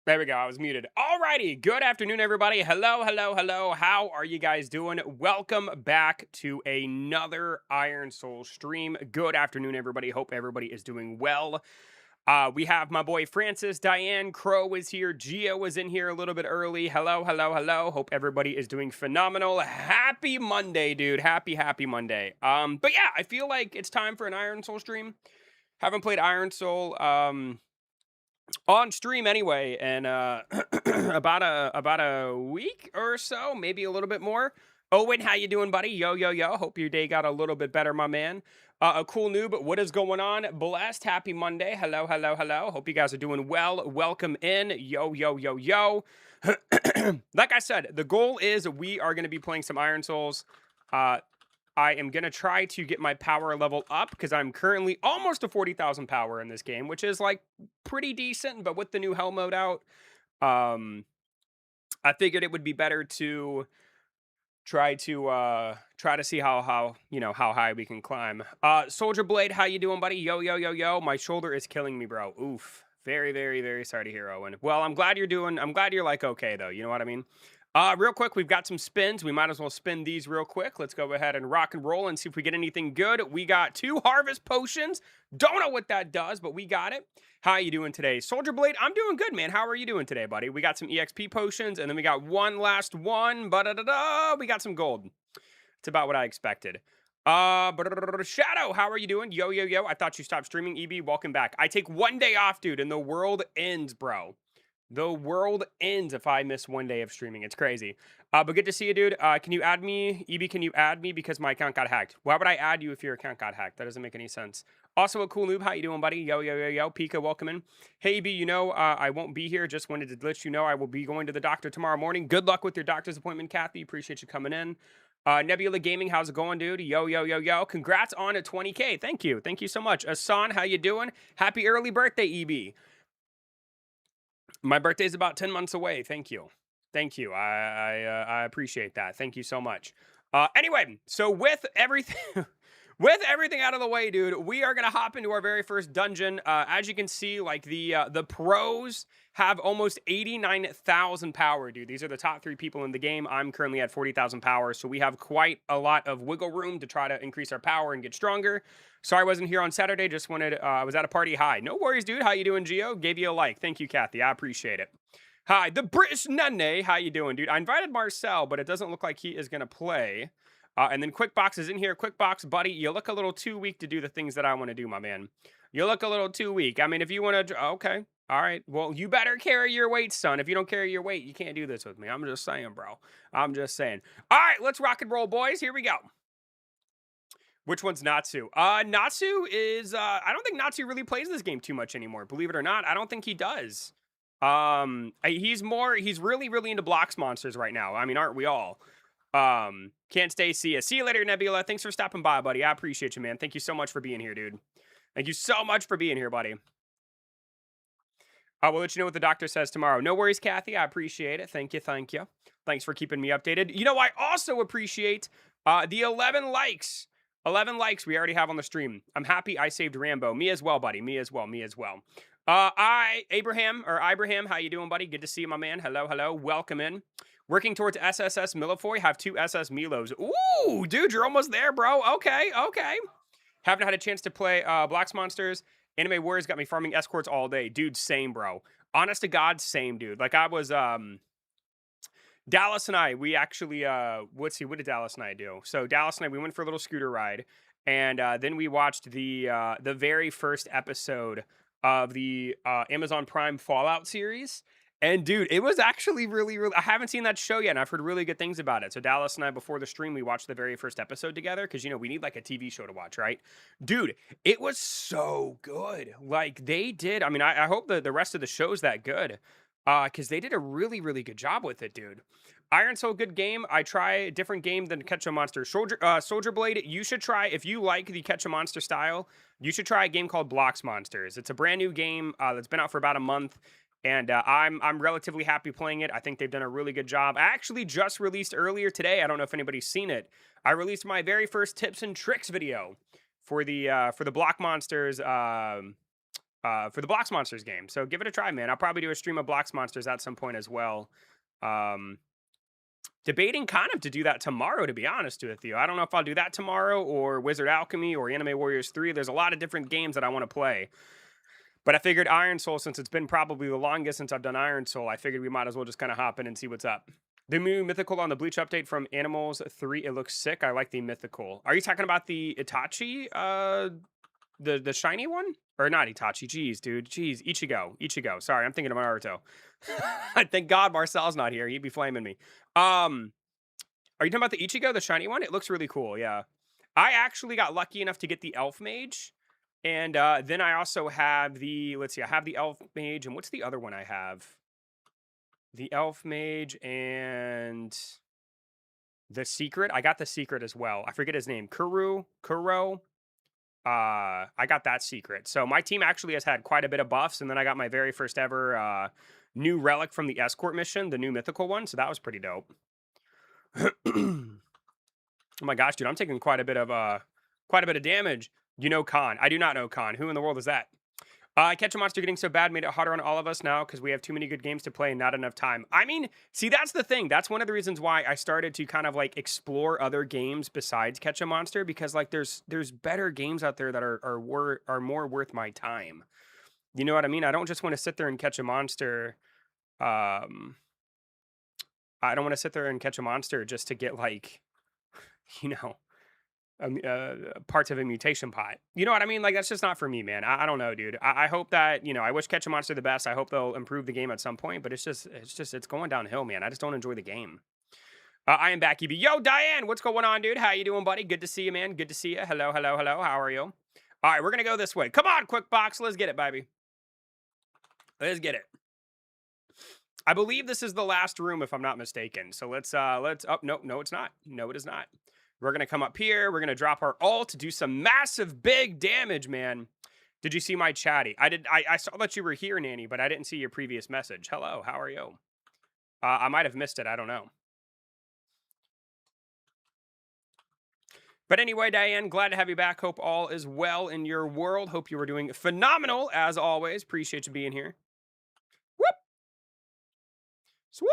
There we go. I was muted. Alrighty. Good afternoon, everybody. Hello, hello, hello. How are you guys doing? Welcome back to another Iron Soul stream. Good afternoon, everybody. Hope everybody is doing well. We have my boy Francis, Diane, Crow is here, Gio was in here a little bit early. Hello, hello, hello. Hope everybody is doing phenomenal. Happy Monday, dude. Happy Monday. But yeah, I feel like it's time for an Iron Soul stream. Haven't played Iron Soul. On stream anyway, and about a week or so, maybe a little bit more. Owen, how you doing, buddy? Yo. Hope your day got a little bit better, my man. A cool noob, what is going on? Blessed, happy Monday. Hello. Hope you guys are doing well. Welcome in. Yo. Like I said, the goal is we are going to be playing some Iron Souls. I am going to try to get my power level up because I'm currently almost to 40,000 power in this game, which is like pretty decent. But with the new hell mode out, I figured it would be better to try to see how high we can climb. Soldier Blade, how you doing, buddy? Yo. My shoulder is killing me, bro. Oof. Very sorry to hear, Owen. Well, I'm glad you're like okay though. You know what I mean? Real quick, we've got some spins. We might as well spin these real quick. Let's go ahead and rock and roll and see if we get anything good. We got 2 harvest potions. Don't know what that does, but we got it. How you doing today? Soldier Blade, I'm doing good, man. How are you doing today, buddy? We got some EXP potions, and then we got one last one. We got some gold. It's about what I expected. Shadow, how are you doing? Yo. I thought you stopped streaming, EB. Welcome back. I take one day off, dude, and the world ends, bro. The world ends if I miss one day of streaming. It's crazy. But good to see you, dude. Can you add me? EB, can you add me? Because my account got hacked. Why would I add you if your account got hacked? That doesn't make any sense. Also, a cool noob. How you doing, buddy? Yo. Pika, welcome in. Hey, EB, I won't be here. Just wanted to let you know I will be going to the doctor tomorrow morning. Good luck with your doctor's appointment, Kathy. Appreciate you coming in. Nebula Gaming, how's it going, dude? Yo. Congrats on a 20K. Thank you so much. Asan, how you doing? Happy early birthday, EB. My birthday's about 10 months away. Thank you. I appreciate that. Thank you so much. Anyway, so with everything with everything out of the way, dude, we are gonna hop into our very first dungeon. As you can see, like the pros have almost 89,000 power, dude. These are the top 3 people in the game. I'm currently at 40,000 power, so we have quite a lot of wiggle room to try to increase our power and get stronger. Sorry I wasn't here on Saturday. Just wanted, I was at a party. Hi. No worries, dude. How you doing, Gio? Gave you a like. Thank you, Kathy. I appreciate it. Hi, the British Nene. How you doing, dude? I invited Marcel, but it doesn't look like he is going to play. And then Quickbox is in here. Quickbox, buddy, you look a little too weak to do the things that I want to do, my man. You look a little too weak. I mean, if you want to... Okay. All right. Well, you better carry your weight, son. If you don't carry your weight, you can't do this with me. I'm just saying, bro. I'm just saying. All right, let's rock and roll, boys. Here we go. Which one's Natsu? Natsu is, I don't think Natsu really plays this game too much anymore. Believe it or not, I don't think he does. He's really into blocks monsters right now. I mean, aren't we all? Can't stay, see ya. See you later, Nebula. Thanks for stopping by, buddy. I appreciate you, man. Thank you so much for being here, dude. Thank you so much for being here, buddy. We'll let you know what the doctor says tomorrow. No worries, Kathy. I appreciate it. Thank you. Thanks for keeping me updated. You know, I also appreciate, the 11 likes. 11 likes we already have on the stream. I'm happy I saved Rambo. Me as well, buddy. Me as well. Abraham, how you doing, buddy? Good to see you, my man. Hello. Welcome in. Working towards SSS Milifoy. Have 2 SS Milos. Ooh, dude, you're almost there, bro. Okay. Haven't had a chance to play Blocks Monsters. Anime Warriors got me farming escorts all day. Dude, same, bro. Honest to God, same, dude. Like, I was... Dallas and I, we actually, what did Dallas and I do? So Dallas and I, we went for a little scooter ride, and then we watched the very first episode of the Amazon Prime Fallout series. And dude, it was actually really, I haven't seen that show yet, and I've heard really good things about it. So Dallas and I, before the stream, we watched the very first episode together, because, you know, we need like a TV show to watch, right? Dude, it was so good. Like, they did, I mean, I hope the rest of the show's that good. Because they did a really good job with it, dude. Iron Soul, good game. I try a different game than Catch a Monster. Soldier Blade, you should try, if you like the Catch a Monster style, you should try a game called Blocks Monsters. It's a brand new game that's been out for about a month, and I'm relatively happy playing it. I think they've done a really good job. I actually just released earlier today, I don't know if anybody's seen it, I released my very first tips and tricks video for the Block Monsters for the Blocks Monsters game. So give it a try, man. I'll probably do a stream of Blocks Monsters at some point as well. Debating kind of to do that tomorrow, to be honest with you. I don't know if I'll do that tomorrow or Wizard Alchemy or Anime Warriors 3. There's a lot of different games that I want to play. But I figured Iron Soul, since it's been probably the longest since I've done Iron Soul, I figured we might as well just kind of hop in and see what's up. The new mythical on the Bleach update from Animals 3, it looks sick. I like the mythical. Are you talking about the Itachi, the shiny one? Or not Itachi, jeez, dude. Jeez, Ichigo. Sorry, I'm thinking of Naruto. Thank God Marcel's not here. He'd be flaming me. Are you talking about the Ichigo, the shiny one? It looks really cool, yeah. I actually got lucky enough to get the Elf Mage. And then I also have the, let's see, I have the Elf Mage. And what's the other one I have? The Elf Mage and the Secret. I got the Secret as well. I forget his name. Kuro. I got that Secret. So my team actually has had quite a bit of buffs. And then I got my very first ever new relic from the Escort mission, the new mythical one. So that was pretty dope. Oh my gosh, dude, I'm taking quite a bit of damage. You know Khan. I do not know Khan. Who in the world is that? Catch a Monster getting so bad made it harder on all of us now because we have too many good games to play and not enough time. I mean, see, that's the thing. That's one of the reasons why I started to kind of like explore other games besides Catch a Monster, because like there's better games out there that are more worth my time. You know what I mean? I don't just want to sit there and catch a monster. I don't want to sit there and catch a monster just to get like, you know, parts of a mutation pot. You know what I mean? Like, that's just not for me, man. I don't know, dude. I hope that, you know, I wish Catch a Monster the best. I hope they'll improve the game at some point, but it's going downhill, man. I just don't enjoy the game. I am back, EB. Yo, Diane, what's going on, dude? How you doing, buddy? Good to see you, man. Good to see you. Hello. How are you? All right, we're going to go this way. Come on, quick box. Let's get it, baby. Let's get it. I believe this is the last room, if I'm not mistaken. So let's, oh, no, it's not. No, it is not. We're going to come up here. We're going to drop our ult to do some massive big damage, man. Did you see my chatty? I saw that you were here, Nanny, but I didn't see your previous message. Hello, how are you? I might have missed it. I don't know. But anyway, Diane, glad to have you back. Hope all is well in your world. Hope you were doing phenomenal, as always. Appreciate you being here. Whoop! Swoop!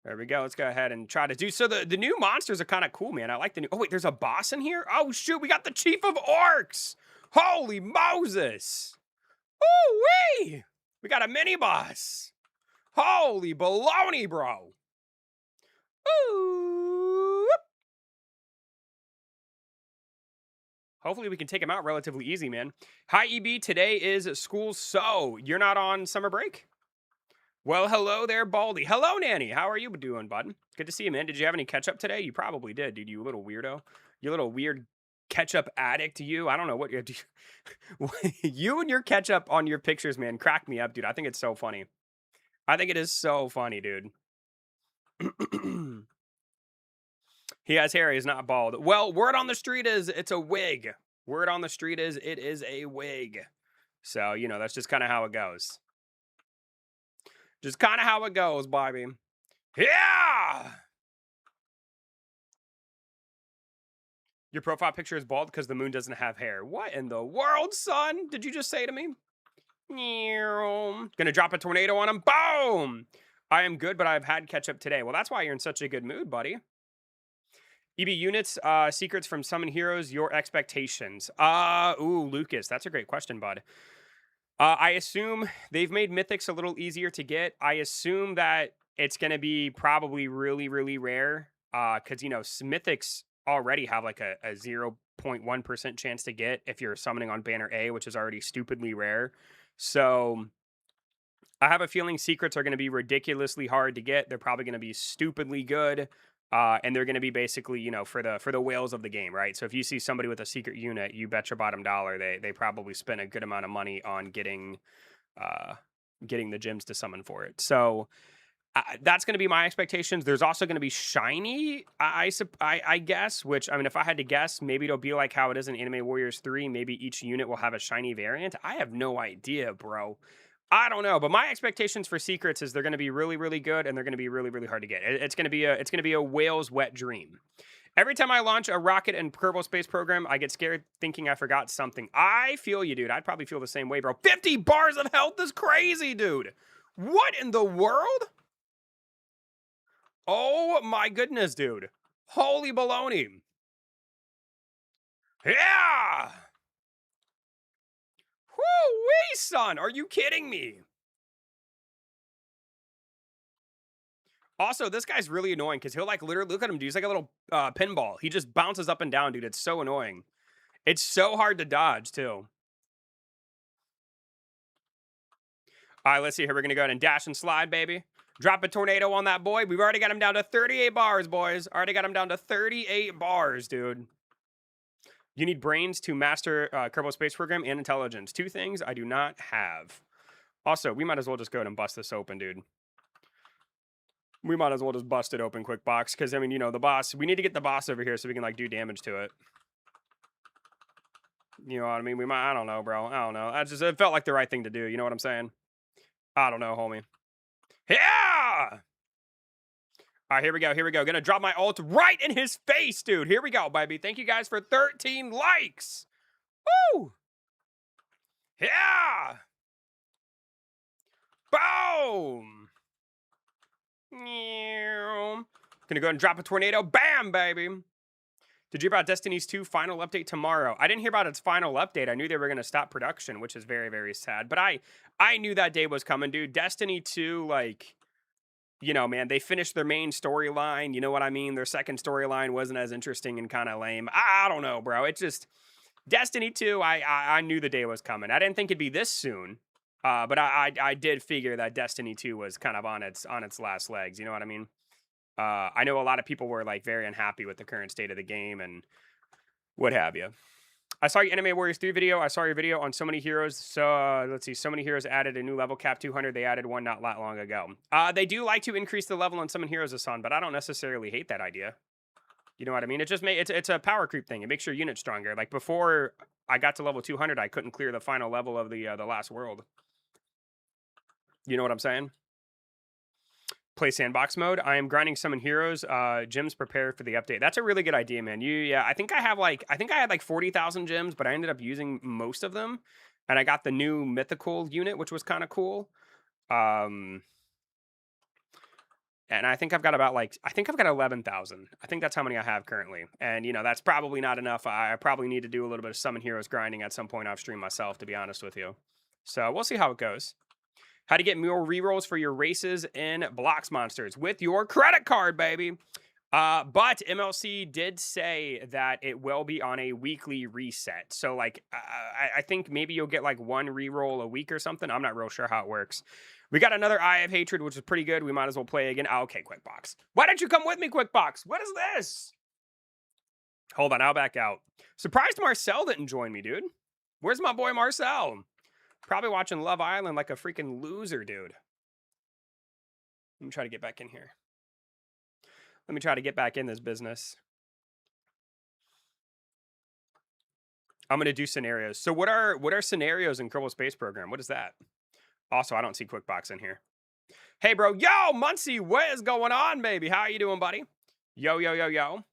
There we go. Let's go ahead and try to do... So the new monsters are kind of cool, man. I like the new... Oh, wait, there's a boss in here? Oh, shoot. We got the Chief of Orcs. Holy Moses. Ooh-wee. We got a mini-boss. Holy baloney, bro. Ooh. Hopefully we can take him out relatively easy, man. Hi, EB. Today is school, so you're not on summer break? Well, hello there, Baldy. Hello, Nanny. How are you doing, bud? Good to see you, man. Did you have any ketchup today? You probably did, dude. You little weirdo. You little weird ketchup addict, you. I don't know what you do. You and your ketchup on your pictures, man, crack me up, dude. I think it's so funny. I think it is so funny, dude. He has hair. He's not bald. Well, word on the street is it's a wig. Word on the street is it is a wig. So, you know, that's just kind of how it goes. Just kind of how it goes, baby. Yeah! Your profile picture is bald because the moon doesn't have hair. What in the world, son? Did you just say to me? Gonna drop a tornado on him. Boom! I am good, but I've had ketchup today. Well, that's why you're in such a good mood, buddy. EB units, secrets from Summon Heroes, your expectations. Ooh, Lucas, that's a great question, bud. I assume they've made Mythics a little easier to get. I assume that it's going to be probably really, really rare. Because, you know, Mythics already have like a 0.1% chance to get if you're summoning on Banner A, which is already stupidly rare. So I have a feeling secrets are going to be ridiculously hard to get. They're probably going to be stupidly good. And they're going to be basically, you know, for the whales of the game, right? So if you see somebody with a secret unit, you bet your bottom dollar they probably spent a good amount of money on getting the gems to summon for it. So that's going to be my expectations. There's also going to be shiny, I guess, which, I mean, if I had to guess, maybe it'll be like how it is in Anime Warriors 3. Maybe each unit will have a shiny variant. I have no idea, bro. I don't know, but my expectations for secrets is they're going to be really, really good, and they're going to be really, really hard to get. It's going to be a whale's wet dream. Every time I launch a rocket and Kerbal Space Program, I get scared thinking I forgot something. I feel you, dude. I'd probably feel the same way, bro. 50 bars of health is crazy, dude. What in the world? Oh my goodness, dude. Holy baloney. Yeah! Whoo-wee, son. Are you kidding me? Also, this guy's really annoying because he'll like literally look at him, dude. He's like a little pinball. He just bounces up and down, dude. It's so annoying. It's so hard to dodge, too. All right, let's see here. We're going to go ahead and dash and slide, baby. Drop a tornado on that boy. We've already got him down to 38 bars, boys. Already got him down to 38 bars, dude. You need brains to master Kerbal Space Program and intelligence. Two things I do not have. Also, we might as well just go ahead and bust this open, dude. We might as well just bust it open, quick box. Because, I mean, you know, the boss. We need to get the boss over here so we can, like, do damage to it. You know what I mean? We might. I don't know, bro. I don't know. It felt like the right thing to do. You know what I'm saying? I don't know, homie. Yeah! All right, here we go. Here we go. Gonna drop my ult right in his face, dude. Here we go, baby. Thank you guys for 13 likes. Woo! Yeah! Boom! Gonna go and drop a tornado. Bam, baby. Did you hear about Destiny's 2 final update tomorrow? I didn't hear about its final update. I knew they were going to stop production, which is very, very sad. But I knew that day was coming, dude. Destiny 2, like, you know, man, they finished their main storyline. You know what I mean? Their second storyline wasn't as interesting and kind of lame. I don't know, bro. It's just Destiny 2, I knew the day was coming. I didn't think it'd be this soon. But I did figure that Destiny 2 was kind of on its last legs. You know what I mean? I know a lot of people were like very unhappy with the current state of the game and what have you. I saw your Anime Warriors 3 video. I saw your video on So Many Heroes. So let's see. So Many Heroes added a new level cap 200. They added one not that long ago. They do like to increase the level on So Many Heroes, Hassan, but I don't necessarily hate that idea. You know what I mean? It just it's a power creep thing. It makes your unit stronger. Like before I got to level 200, I couldn't clear the final level of the last world. You know what I'm saying? Play sandbox mode. I am grinding summon heroes. Gems prepared for the update. That's a really good idea, man. Yeah, I think I had like 40,000 gems, but I ended up using most of them. And I got the new mythical unit, which was kind of cool. And I think I've got about 11,000. I think that's how many I have currently. And you know, that's probably not enough. I probably need to do a little bit of summon heroes grinding at some point off stream myself, to be honest with you. So we'll see how it goes. How to get more rerolls for your races in Blocks Monsters with your credit card, baby. But MLC did say that it will be on a weekly reset. So, like, I think maybe you'll get, like, one reroll a week or something. I'm not real sure how it works. We got another Eye of Hatred, which is pretty good. We might as well play again. Oh, okay, Quick Box. Why don't you come with me, Quick Box? What is this? Hold on, I'll back out. Surprised Marcel didn't join me, dude. Where's my boy Marcel? Probably watching Love Island like a freaking loser, dude. Let me try to get back in here. Let me try to get back in this business. I'm going to do scenarios. So what are scenarios in Kerbal Space Program? What is that? Also, I don't see QuickBox in here. Hey, bro. Yo, Muncie, what is going on, baby? How you doing, buddy? Yo, yo, yo, yo.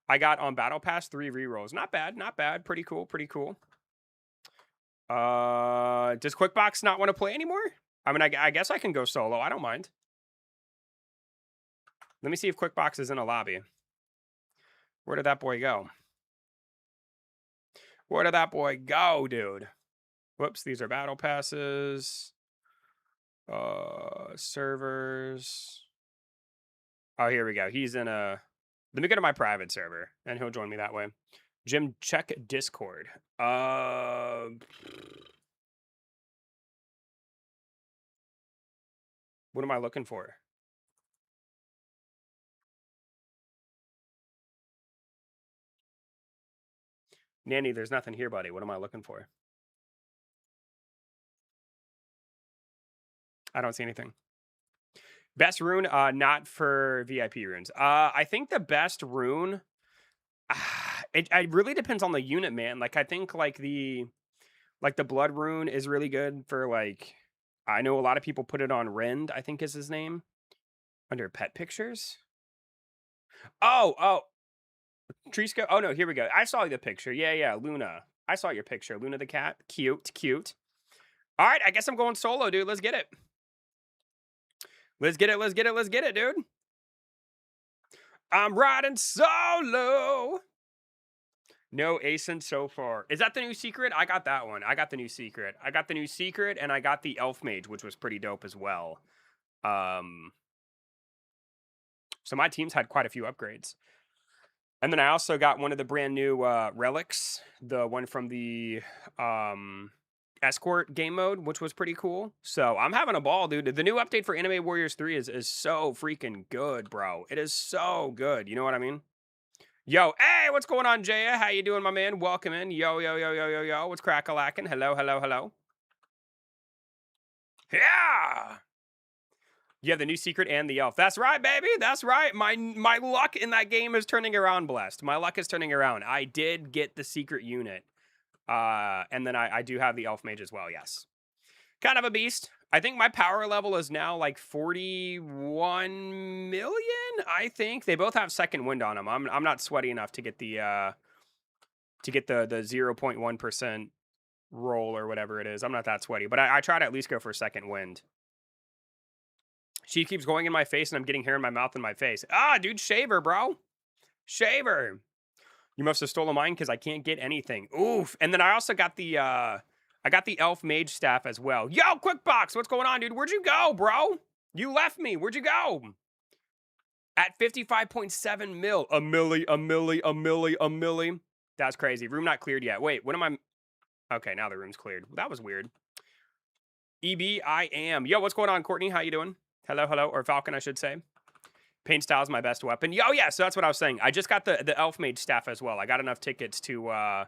I got on Battle Pass 3 rerolls. Not bad, not bad. Pretty cool, pretty cool. Does QuickBox not want to play anymore? I mean, I guess I can go solo. I don't mind. Let me see if QuickBox is in a lobby. Where did that boy go? Where did that boy go, dude? Whoops, these are battle passes. Servers. Oh, here we go. He's in a... Let me go to my private server, and he'll join me that way. Jim, check Discord. What am I looking for? Nanny, there's nothing here, buddy. What am I looking for? I don't see anything. Best rune, not for VIP runes. I think the best rune, it really depends on the unit, man. Like, I think, like, the blood rune is really good for, like, I know a lot of people put it on Rend, I think is his name. Under pet pictures? Oh, Trisco. Oh no, here we go. I saw the picture. Yeah, Luna. I saw your picture. Luna the cat. Cute, cute. All right, I guess I'm going solo, dude. Let's get it. Let's get it, let's get it, let's get it, dude. I'm riding solo. No ASIN so far. Is that the new secret? I got that one. I got the new secret. I got the new secret, and I got the elf mage, which was pretty dope as well. So my team's had quite a few upgrades. And then I also got one of the brand new relics, the one from the escort game mode, which was pretty cool. So I'm having a ball, dude. The new update for Anime Warriors 3 is so freaking good, bro. It is so good. You know what I mean? Yo, hey, what's going on, Jaya? How you doing, my man? Welcome in. Yo. What's crack-a-lackin'? Hello. Yeah! You have the new secret and the elf. That's right, baby. That's right. My luck in that game is turning around, Blessed. My luck is turning around. I did get the secret unit. And then I do have the elf mage as well, yes. Kind of a beast. I think my power level is now like 41 million, I think. They both have second wind on them. I'm not sweaty enough to get the 0.1% roll or whatever it is. I'm not that sweaty, but I try to at least go for second wind. She keeps going in my face and I'm getting hair in my mouth and my face. Ah, dude, shaver, bro. Shaver. You must have stolen mine because I can't get anything. Oof. And then I also got the elf mage staff as well. Yo, Quickbox, what's going on, dude? Where'd you go, bro? You left me. Where'd you go? At 55.7 mil. A milli. That's crazy. Room not cleared yet. Wait, what am I? Okay, now the room's cleared. That was weird. EB, I am. Yo, what's going on, Courtney? How you doing? Hello. Or Falcon, I should say. Paint Style's my best weapon. Yo, yeah, so that's what I was saying. I just got the elf mage staff as well. I got enough tickets to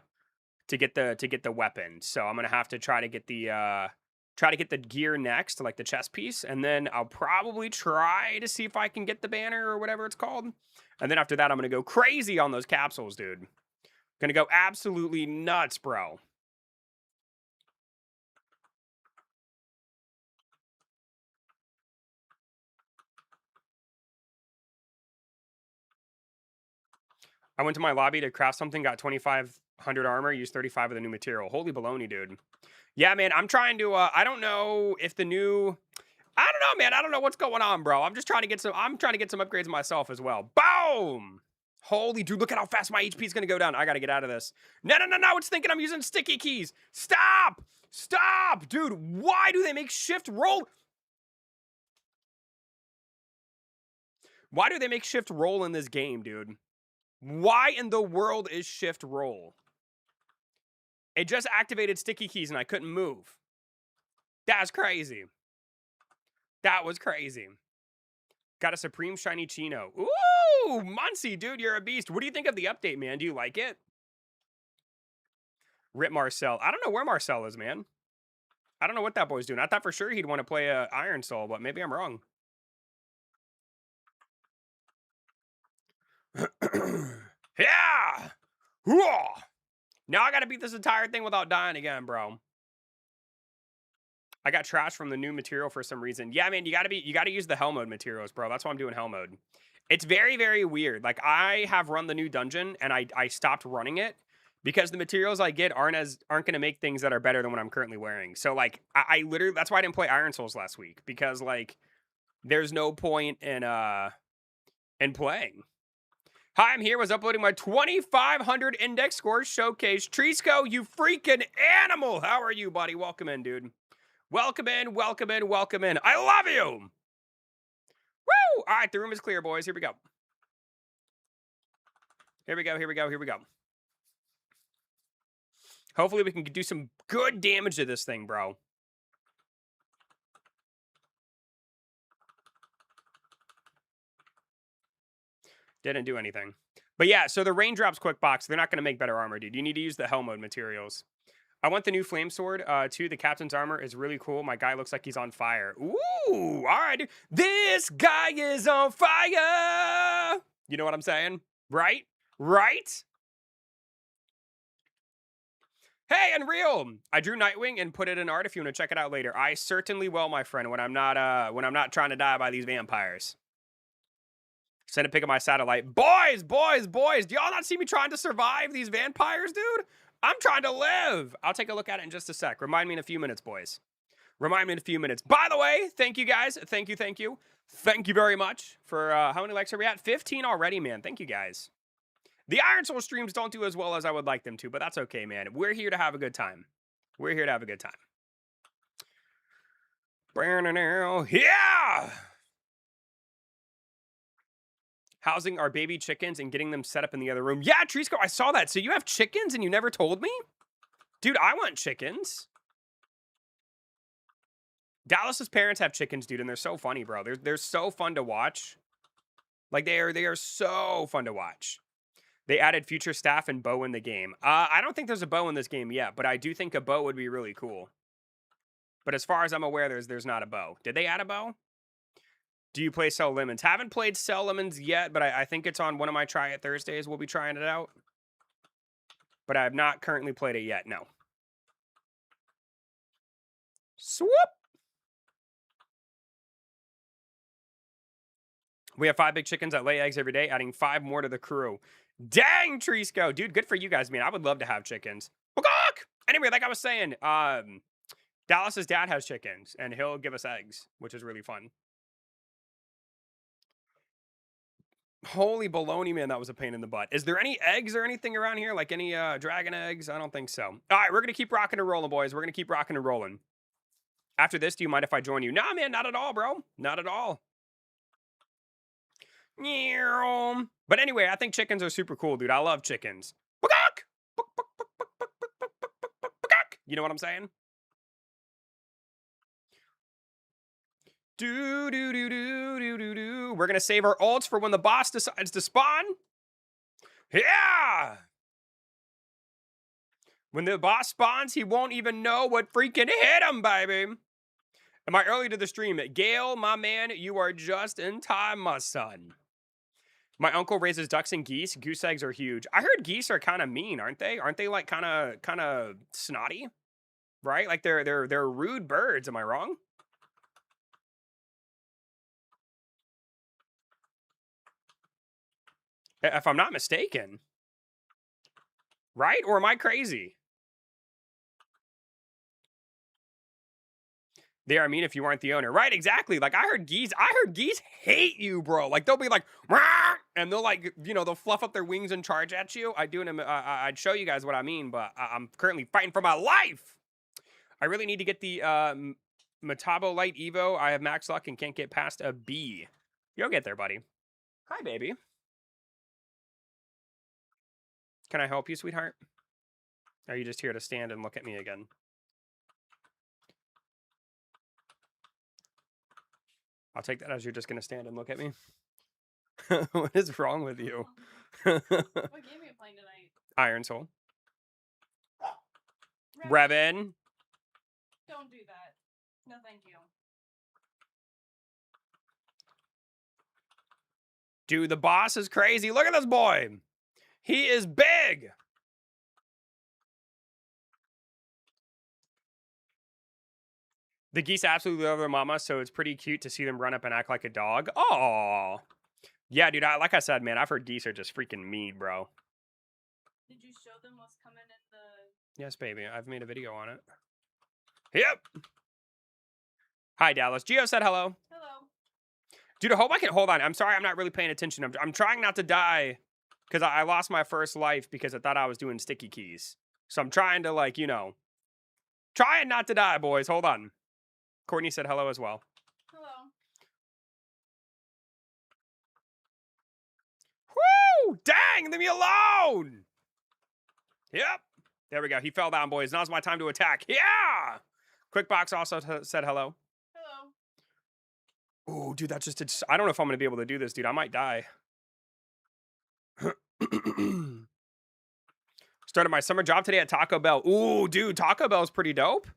get the weapon. So I'm gonna have to try to get the gear next, like the chest piece, and then I'll probably try to see if I can get the banner or whatever it's called. And then after that, I'm gonna go crazy on those capsules, dude. Gonna go absolutely nuts, bro. I went to my lobby to craft something, got 2,500 armor, used 35 of the new material. Holy baloney, dude. Yeah, man, I'm trying to, I don't know if the new, I don't know, man. I don't know what's going on, bro. I'm trying to get some upgrades myself as well. Boom! Holy, dude, look at how fast my HP is going to go down. I got to get out of this. No, it's thinking I'm using sticky keys. Stop! Dude, why do they make shift roll? Why do they make shift roll in this game, dude? Why in the world is shift roll? It just activated sticky keys and I couldn't move. That's crazy. That was crazy. Got a Supreme Shiny Chino. Ooh, Muncie, dude, you're a beast. What do you think of the update, man? Do you like it? Rip Marcel. I don't know where Marcel is, man. I don't know what that boy's doing. I thought for sure he'd want to play Iron Soul, but maybe I'm wrong. Yeah! Whoa! Now I gotta beat this entire thing without dying again, bro. I got trash from the new material for some reason. Yeah, man, you gotta use the hell mode materials, bro. That's why I'm doing hell mode. It's very, very weird. Like, I have run the new dungeon and I stopped running it because the materials I get aren't gonna make things that are better than what I'm currently wearing. So like I literally, that's why I didn't play Iron Souls last week, because like there's no point in playing. Hi, I'm here. Was uploading my 2,500 index scores showcase. Trisco, you freaking animal. How are you, buddy? Welcome in, dude. Welcome in. I love you. Woo! All right, the room is clear, boys. Here we go. Here we go. Hopefully we can do some good damage to this thing, bro. Didn't do anything. But yeah, so the raindrops quick box, they're not going to make better armor, dude. You need to use the hell mode materials. I want the new flame sword, too. The captain's armor is really cool. My guy looks like he's on fire. Ooh, all right, dude. This guy is on fire. You know what I'm saying? Right? Hey, Unreal! I drew Nightwing and put it in art if you want to check it out later. I certainly will, my friend, when I'm not trying to die by these vampires. Send a pic of my satellite. Boys, boys, boys. Do y'all not see me trying to survive these vampires, dude? I'm trying to live. I'll take a look at it in just a sec. Remind me in a few minutes, boys. Remind me in a few minutes. By the way, thank you guys. Thank you, thank you. Thank you very much for, how many likes are we at? 15 already, man. Thank you, guys. The Iron Soul streams don't do as well as I would like them to, but that's okay, man. We're here to have a good time. We're here to have a good time. Yeah! Housing our baby chickens and getting them set up in the other room. Yeah, Trisco, I saw that. So you have chickens and you never told me? Dude, I want chickens. Dallas's parents have chickens, dude, and they're so funny, bro. They're so fun to watch. Like, they are so fun to watch. They added future staff and bow in the game. I don't think there's a bow in this game yet, but I do think a bow would be really cool. But as far as I'm aware, there's not a bow. Did they add a bow? Do you play Sell Lemons? Haven't played Sell Lemons yet, but I think it's on one of my Try It Thursdays. We'll be trying it out. But I have not currently played it yet, no. Swoop! We have 5 big chickens that lay eggs every day, adding 5 more to the crew. Dang, Trisco. Dude, good for you guys, man. I would love to have chickens. Anyway, like I was saying, Dallas's dad has chickens, and he'll give us eggs, which is really fun. Holy baloney, man, that was a pain in the butt. Is there any eggs or anything around here? Like any dragon eggs? I don't think so. All right, we're going to keep rocking and rolling, boys. We're going to keep rocking and rolling. After this, do you mind if I join you? Nah, man, not at all, bro. Not at all. But anyway, I think chickens are super cool, dude. I love chickens. You know what I'm saying? We're gonna save our ults for when the boss decides to spawn. Yeah! When the boss spawns, he won't even know what freaking hit him, baby. Am I early to the stream? Gale, my man, you are just in time, my son. My uncle raises ducks and geese. Goose eggs are huge. I heard geese are kind of mean, aren't they? Aren't they like kind of snotty? Right? Like they're rude birds. Am I wrong? If I'm not mistaken. Right? Or am I crazy? They are mean if you aren't the owner. Right, exactly. Like I heard geese hate you, bro. Like they'll be like, rah! And they'll like, you know, they'll fluff up their wings and charge at you. I'd show you guys what I mean, but I'm currently fighting for my life. I really need to get the Metabo Light Evo. I have max luck and can't get past a B. You'll get there, buddy. Hi, baby. Can I help you, sweetheart? Or are you just here to stand and look at me again? I'll take that as you're just going to stand and look at me. What is wrong with you? What game are you playing tonight? Iron Soul. Revan. Don't do that. No, thank you. Dude, the boss is crazy. Look at this boy. He is big. The geese absolutely love their mama, so it's pretty cute to see them run up and act like a dog. Oh, yeah, dude. Like I said, man, I've heard geese are just freaking mean, bro. Did you show them what's coming in the... Yes, baby. I've made a video on it. Yep. Hi, Dallas. Gio said hello. Hello. Dude, I hope I can... Hold on. I'm sorry. I'm not really paying attention. I'm trying not to die because I lost my first life because I thought I was doing sticky keys. So I'm trying to, like, you know... Trying not to die, boys. Hold on. Courtney said hello as well. Hello. Woo! Dang! Leave me alone! Yep. There we go. He fell down, boys. Now's my time to attack. Yeah! Quickbox also said hello. Hello. Ooh, dude, that just did... I don't know if I'm going to be able to do this, dude. I might die. Started my summer job today at Taco Bell. Ooh, dude, Taco Bell's pretty dope.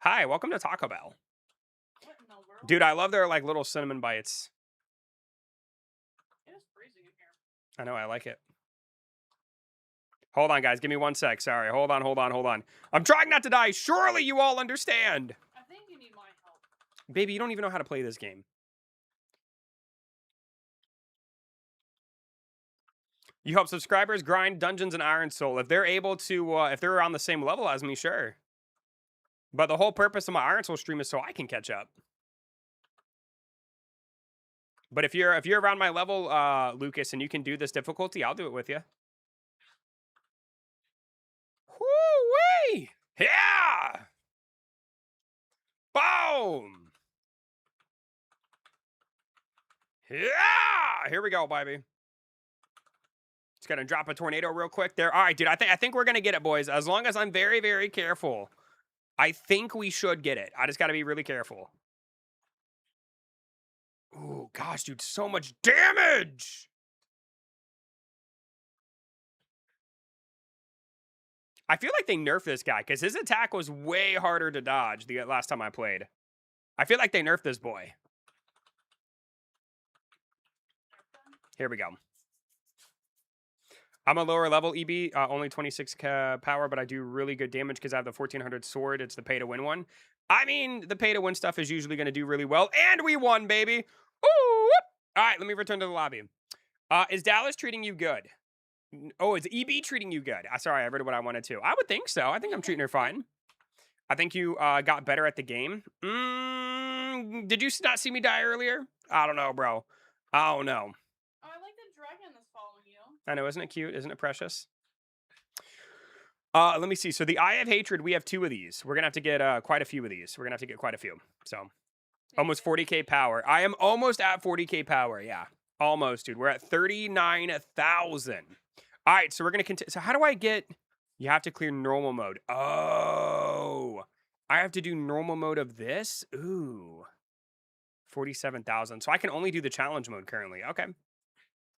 Hi, welcome to Taco Bell. What in the world? Dude, I love their, like, little cinnamon bites. It is freezing in here. I know, I like it. Hold on, guys. Give me 1 sec. Sorry. Hold on. I'm trying not to die. Surely you all understand. I think you need my help. Baby, you don't even know how to play this game. You help subscribers grind dungeons and Iron Soul. If they're able to, if they're on the same level as me, sure. But the whole purpose of my Iron Soul stream is so I can catch up. But if you're around my level, Lucas, and you can do this difficulty, I'll do it with you. Woo-wee! Yeah! Boom! Yeah! Here we go, baby. Just gonna drop a tornado real quick there. All right, dude. I think we're gonna get it, boys. As long as I'm very, very careful, I think we should get it. I just gotta be really careful. Oh gosh, dude, so much damage. I feel like they nerfed this guy because his attack was way harder to dodge the last time I played. I feel like they nerfed this boy. Here we go. I'm a lower level EB, only 26 power, but I do really good damage because I have the 1400 sword. It's the pay to win one. I mean, the pay to win stuff is usually going to do really well. And we won, baby. Ooh, all right, let me return to the lobby. Is Dallas treating you good? Oh, is EB treating you good? Sorry, I read what I wanted to. I would think so. I think I'm treating her fine. I think you got better at the game. Did you not see me die earlier? I don't know, bro. I don't know. Oh, I like the dragon that's following you. I know, isn't it cute? Isn't it precious? Let me see. So the Eye of Hatred, we have 2 of these. We're gonna have to get quite a few of these. We're gonna have to get quite a few. So almost 40k power. I am almost at 40k power. Yeah, almost, dude. We're at 39,000. All right, so we're gonna continue. So how do I get? You have to clear normal mode. Oh, I have to do normal mode of this. Ooh, 47,000. So I can only do the challenge mode currently. Okay.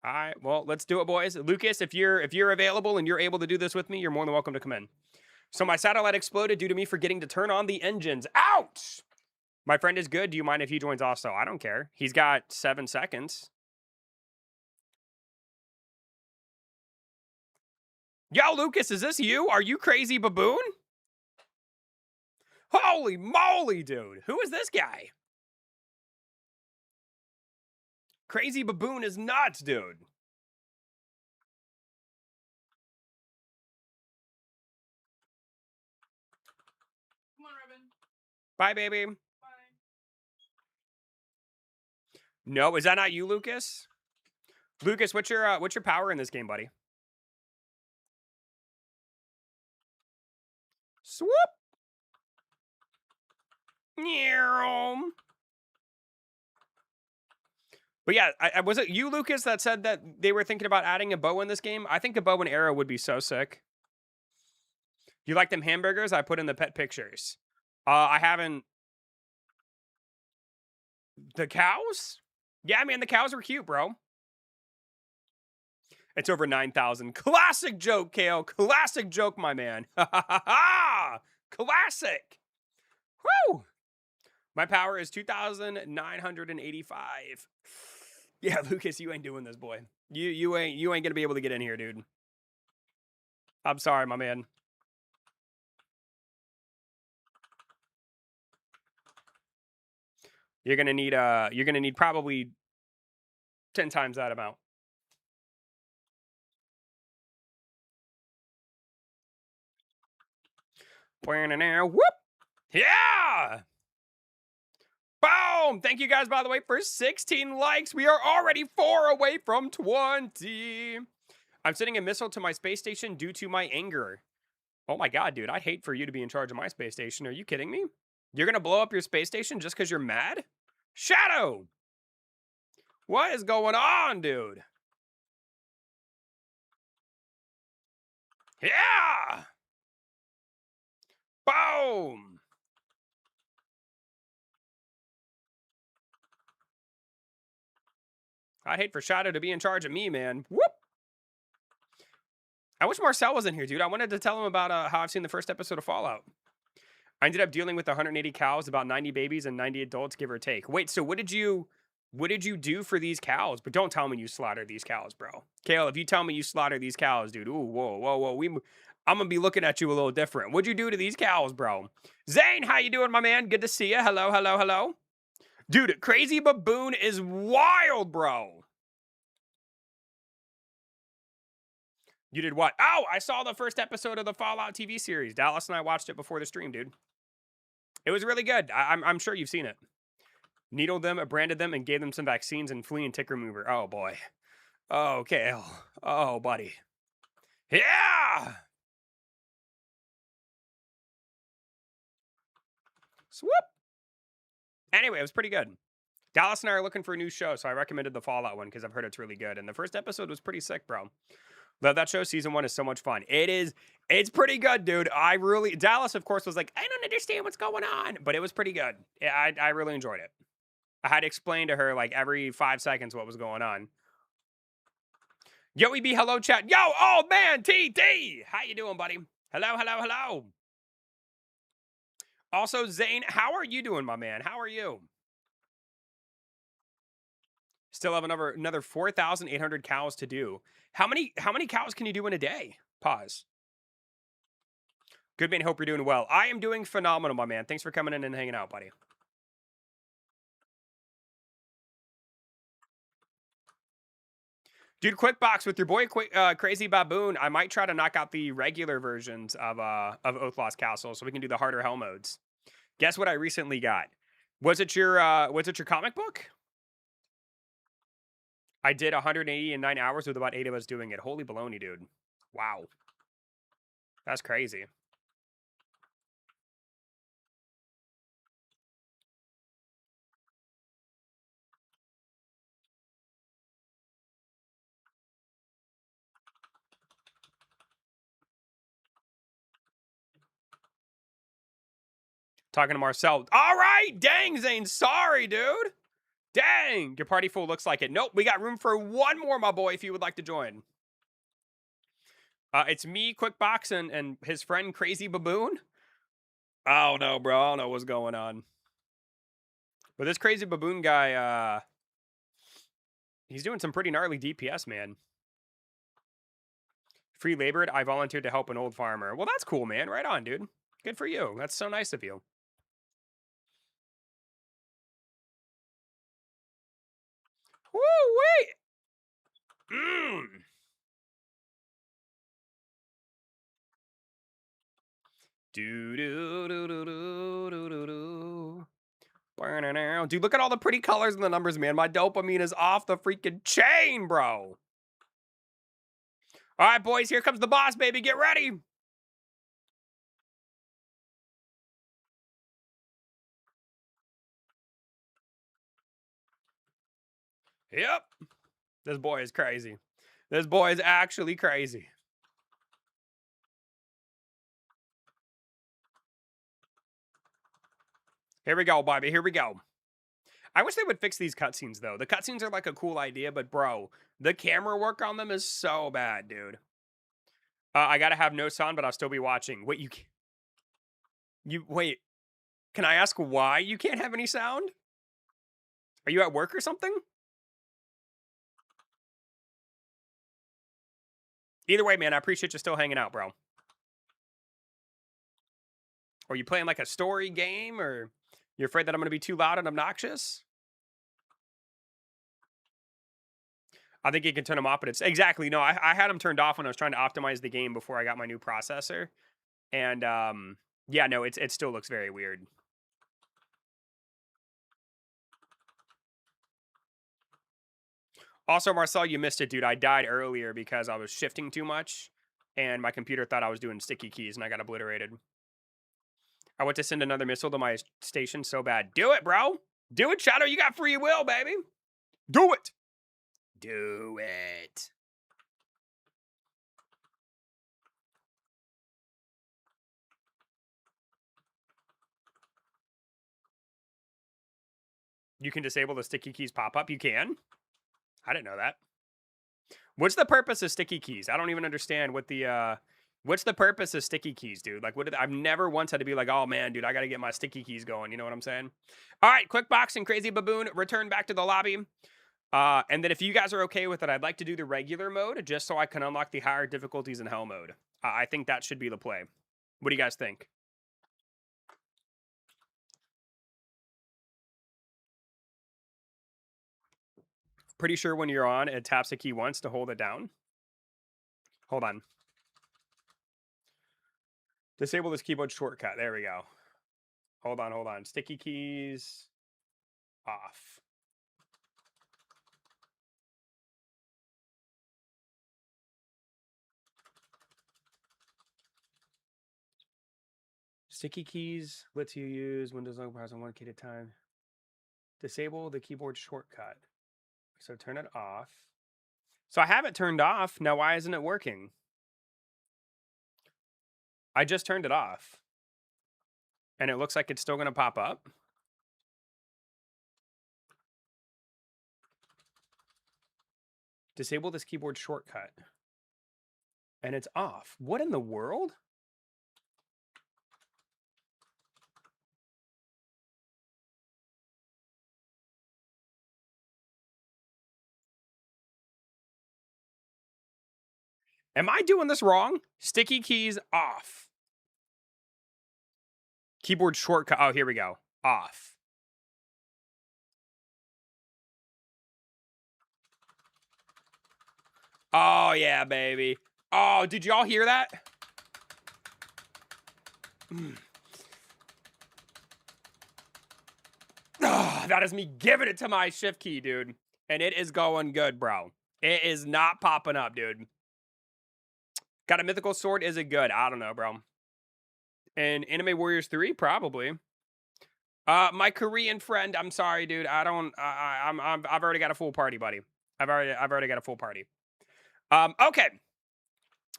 All right, well, let's do it, boys. Lucas, if you're available and you're able to do this with me, you're more than welcome to come in. So my satellite exploded due to me forgetting to turn on the engines. Ouch! My friend is good. Do you mind if he joins also? I don't care. He's got 7 seconds. Yo, Lucas, is this you? Are you crazy baboon? Holy moly, dude. Who is this guy? Crazy baboon is nuts, dude. Come on, Robin. Bye, baby. Bye. No, is that not you, Lucas? Lucas, what's your power in this game, buddy? Swoop. But yeah, was it you, Lucas, that said that they were thinking about adding a bow in this game? I think a bow and arrow would be so sick. You like them hamburgers? I put in the pet pictures. I haven't. The cows? Yeah, man, the cows were cute, bro. It's over 9,000. Classic joke, Kale. Classic joke, my man. Ha ha ha ha! Classic. Woo! My power is 2,985. Yeah, Lucas, you ain't doing this, boy. You ain't gonna be able to get in here, dude. I'm sorry, my man. You're gonna need probably 10 times that amount. Whoop! Yeah! Boom! Thank you guys, by the way, for 16 likes. We are already 4 away from 20. I'm sending a missile to my space station due to my anger. Oh my god, dude. I'd hate for you to be in charge of my space station. Are you kidding me? You're gonna blow up your space station just because you're mad? Shadow! What is going on, dude? Yeah! Boom! I'd hate for Shadow to be in charge of me, man. Whoop! I wish Marcel was in here, dude. I wanted to tell him about how I've seen the first episode of Fallout. I ended up dealing with 180 cows, about 90 babies, and 90 adults, give or take. Wait, so what did you do for these cows? But don't tell me you slaughtered these cows, bro. Kale, if you tell me you slaughtered these cows, dude, ooh, whoa, whoa, whoa. I'm gonna be looking at you a little different. What'd you do to these cows, bro? Zane, how you doing, my man? Good to see you. Hello, hello, hello. Dude, Crazy Baboon is wild, bro. You did what? Oh, I saw the first episode of the Fallout TV series. Dallas and I watched it before the stream, dude. It was really good. I'm sure you've seen it. Needled them, branded them, and gave them some vaccines and flea and tick remover. Oh boy. Oh, Kale. Oh, buddy. Yeah. Swoop. Anyway, it was pretty good. Dallas and I are looking for a new show, so I recommended the Fallout one because I've heard it's really good. And the first episode was pretty sick, bro. Love that show. Season 1 is so much fun. It is. It's pretty good, dude. Dallas, of course, was like, I don't understand what's going on, but it was pretty good. Yeah, I really enjoyed it. I had to explain to her like every 5 seconds what was going on. Yo, EB, hello, chat. Yo, old man, TT. How you doing, buddy? Hello, hello, hello. Also, Zane, how are you doing, my man? How are you? Still have another 4,800 cows to do. How many cows can you do in a day? Pause. Good man, hope you're doing well. I am doing phenomenal, my man. Thanks for coming in and hanging out, buddy. Dude, quick box with your boy Crazy Baboon. I might try to knock out the regular versions of Oathlost Castle so we can do the harder hell modes. Guess what I recently got? Was it your comic book? I did 180 in 9 hours with about 8 of us doing it. Holy baloney, dude. Wow. That's crazy. Talking to Marcel. All right. Dang, Zane. Sorry, dude. Dang. Your party full looks like it. Nope. We got room for one more, my boy, if you would like to join. It's me, Quickbox, and his friend Crazy Baboon. I don't know, bro. I don't know what's going on. But this Crazy Baboon guy, he's doing some pretty gnarly DPS, man. Free labored. I volunteered to help an old farmer. Well, that's cool, man. Right on, dude. Good for you. That's so nice of you. Woo wait. Mmm. Do do do do do do do do. Dude, look at all the pretty colors and the numbers, man. My dopamine is off the freaking chain, bro. All right, boys, here comes the boss, baby. Get ready. Yep. This boy is crazy. This boy is actually crazy. Here we go, baby. Here we go. I wish they would fix these cutscenes, though. The cutscenes are like a cool idea, but bro, the camera work on them is so bad, dude. I gotta have no sound, but I'll still be watching. Wait, wait. Can I ask why you can't have any sound? Are you at work or something? Either way, man, I appreciate you still hanging out, bro. Are you playing like a story game, or you're afraid that I'm gonna be too loud and obnoxious? I think you can turn them off, but it's exactly no. I had them turned off when I was trying to optimize the game before I got my new processor, and yeah, no, it still looks very weird. Also, Marcel, you missed it, dude. I died earlier because I was shifting too much, and my computer thought I was doing sticky keys, and I got obliterated. I went to send another missile to my station so bad. Do it, bro. Do it, Shadow. You got free will, baby. Do it. Do it. You can disable the sticky keys pop up. You can. I didn't know that. What's the purpose of sticky keys? I don't even understand what the what's the purpose of sticky keys, dude? Like, I've never once had to be like, oh man, dude, I got to get my sticky keys going. You know what I'm saying? All right, quick box and Crazy Baboon return back to the lobby. And then if you guys are okay with it, I'd like to do the regular mode just so I can unlock the higher difficulties in hell mode. I think that should be the play. What do you guys think? Pretty sure when you're on, it taps a key once to hold it down. Hold on. Disable this keyboard shortcut. There we go. Hold on. Sticky keys off. Sticky keys lets you use Windows logo browser 1 key at a time. Disable the keyboard shortcut. So turn it off. So I have it turned off. Now why isn't it working? I just turned it off. And it looks like it's still going to pop up. Disable this keyboard shortcut. And it's off. What in the world? Am I doing this wrong? Sticky keys off. Keyboard shortcut. Oh, here we go. Off. Oh, yeah, baby. Oh, did y'all hear that? Oh, that is me giving it to my shift key, dude. And it is going good, bro. It is not popping up, dude. Got a mythical sword. Is it good? I don't know, bro. And Anime Warriors 3, probably. My Korean friend. I'm sorry, dude. I've already got a full party, buddy. I've already got a full party. Okay.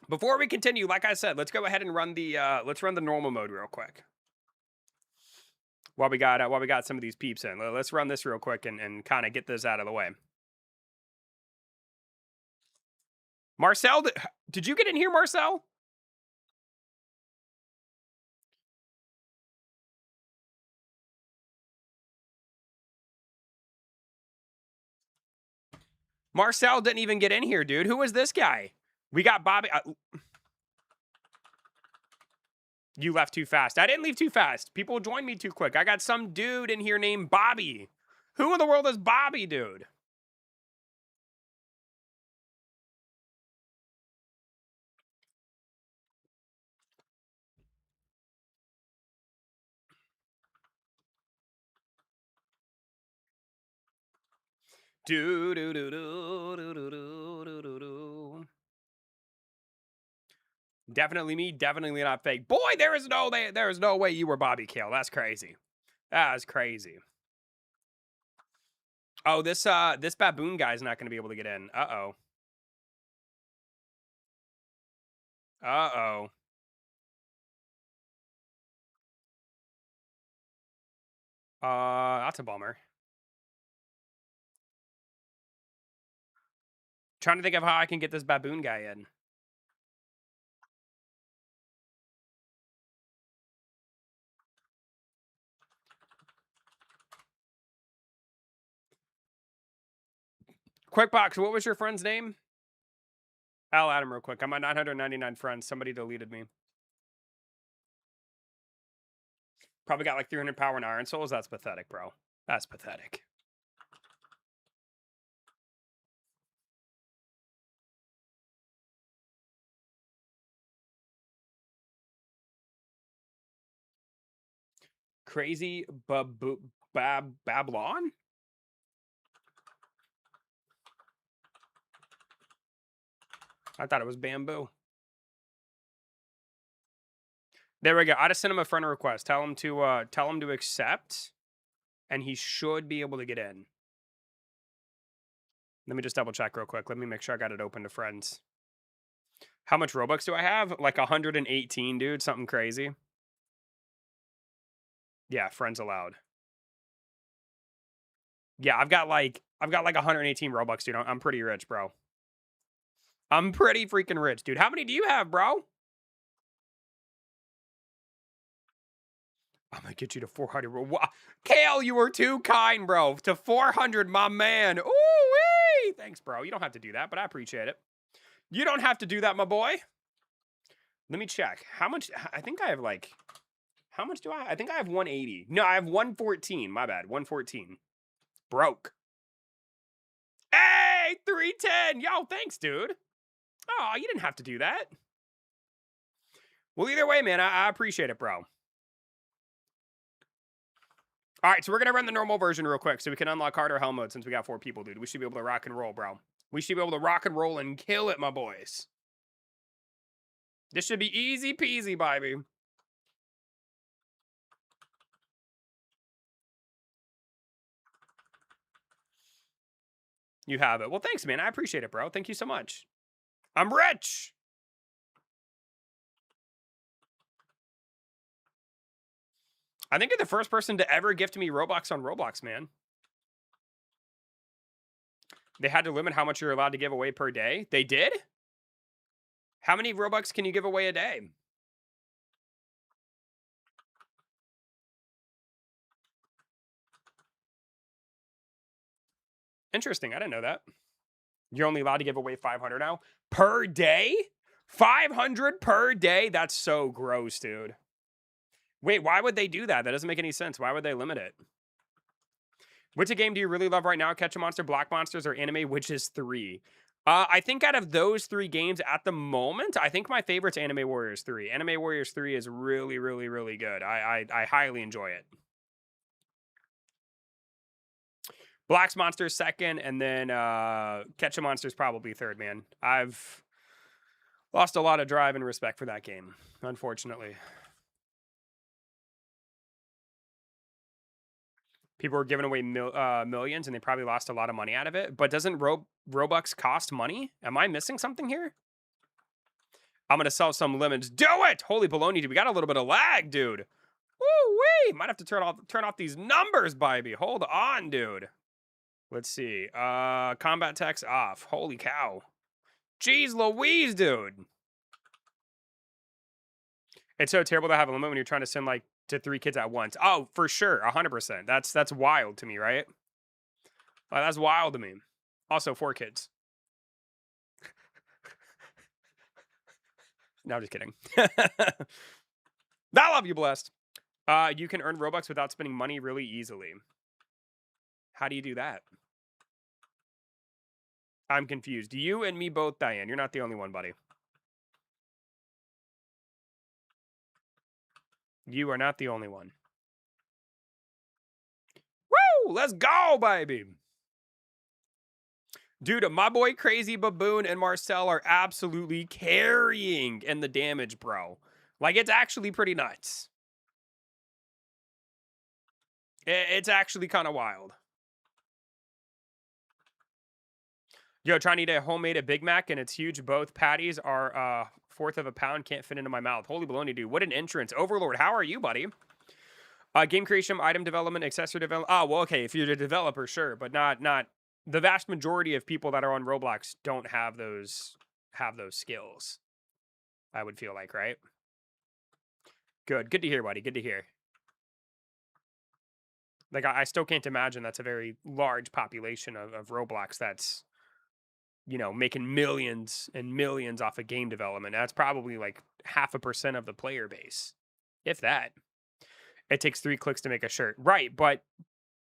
Before we continue, like I said, let's go ahead and run the normal mode real quick. While we got some of these peeps in, let's run this real quick and kind of get this out of the way. Marcel, did you get in here, Marcel? Marcel didn't even get in here, dude. Who is this guy? We got Bobby. You left too fast. I didn't leave too fast. People joined me too quick. I got some dude in here named Bobby. Who in the world is Bobby, dude? Definitely me, definitely not fake. Boy, there is no way you were Bobby Kale. That's crazy. That is crazy. Oh, this baboon guy's not going to be able to get in. Uh-oh. Uh-oh. That's a bummer. Trying to think of how I can get this baboon guy in. Quick box, what was your friend's name? I'll add him real quick. I'm at 999 friends. Somebody deleted me. Probably got like 300 power and iron souls. That's pathetic, bro. That's pathetic. Crazy Babylon? I thought it was bamboo. There we go. I just sent him a friend request. Tell him to accept, and he should be able to get in. Let me just double check real quick. Let me make sure I got it open to friends. How much Robux do I have? Like 118, dude. Something crazy. Yeah, friends allowed. Yeah, I've got like 118 Robux, dude. I'm pretty rich, bro. I'm pretty freaking rich, dude. How many do you have, bro? I'm gonna get you to 400. Kale, you were too kind, bro. To 400, my man. Ooh-wee! Thanks, bro. You don't have to do that, but I appreciate it. You don't have to do that, my boy. Let me check. How much? I think I have like... How much do I... I think I have 180. No, I have 114. My bad. 114. Broke. Hey, 310. Yo, thanks, dude. Oh, you didn't have to do that. Well, either way, man, I appreciate it, bro. All right, so we're going to run the normal version real quick so we can unlock harder hell mode since we got 4 people, dude. We should be able to rock and roll, bro. We should be able to rock and roll and kill it, my boys. This should be easy peasy, baby. You have it. Well, thanks, man. I appreciate it, bro. Thank you so much. I'm rich. I think you're the first person to ever gift me Roblox on Roblox, man. They had to limit how much you're allowed to give away per day. They did? How many Robux can you give away a day? Interesting. I didn't know that. You're only allowed to give away 500 now? Per day? 500 per day? That's so gross, dude. Wait, why would they do that? That doesn't make any sense. Why would they limit it? Which game do you really love right now? Catch a Monster, Black Monsters, or Anime Witches 3? I think out of those 3 games at the moment, I think my favorite's Anime Warriors 3. Anime Warriors 3 is really, really, really good. I highly enjoy it. Black's Monsters second, and then Catch a Monster's probably third, man. I've lost a lot of drive and respect for that game, unfortunately. People were giving away millions, and they probably lost a lot of money out of it. But doesn't Robux cost money? Am I missing something here? I'm going to sell some lemons. Do it! Holy baloney, dude. We got a little bit of lag, dude. Woo-wee! Might have to turn off these numbers, baby. Hold on, dude. Let's see. Combat text off. Holy cow. Jeez Louise, dude. It's so terrible to have a limit when you're trying to send, like, to 3 kids at once. Oh, for sure. 100%. That's wild to me, right? That's wild to me. Also, 4 kids. No, I'm just kidding. I love you, Blessed. You can earn Robux without spending money really easily. How do you do that? I'm confused. You and me both, Diane. You're not the only one, buddy. You are not the only one. Woo! Let's go, baby. Dude, my boy Crazy Baboon and Marcel are absolutely carrying in the damage, bro. Like, it's actually pretty nuts. It's actually kind of wild. Yo, trying to eat a homemade Big Mac, and it's huge. Both patties are 1/4 of a pound. Can't fit into my mouth. Holy baloney, dude. What an entrance. Overlord, how are you, buddy? Game creation, item development, accessory development. Oh, well, okay. If you're a developer, sure. But not the vast majority of people that are on Roblox don't have those skills. I would feel like, right? Good to hear, buddy. Good to hear. Like, I still can't imagine that's a very large population of Roblox that's, you know, making millions and millions off of game development. That's probably like 0.5% of the player base, if that. It takes 3 clicks to make a shirt. Right, but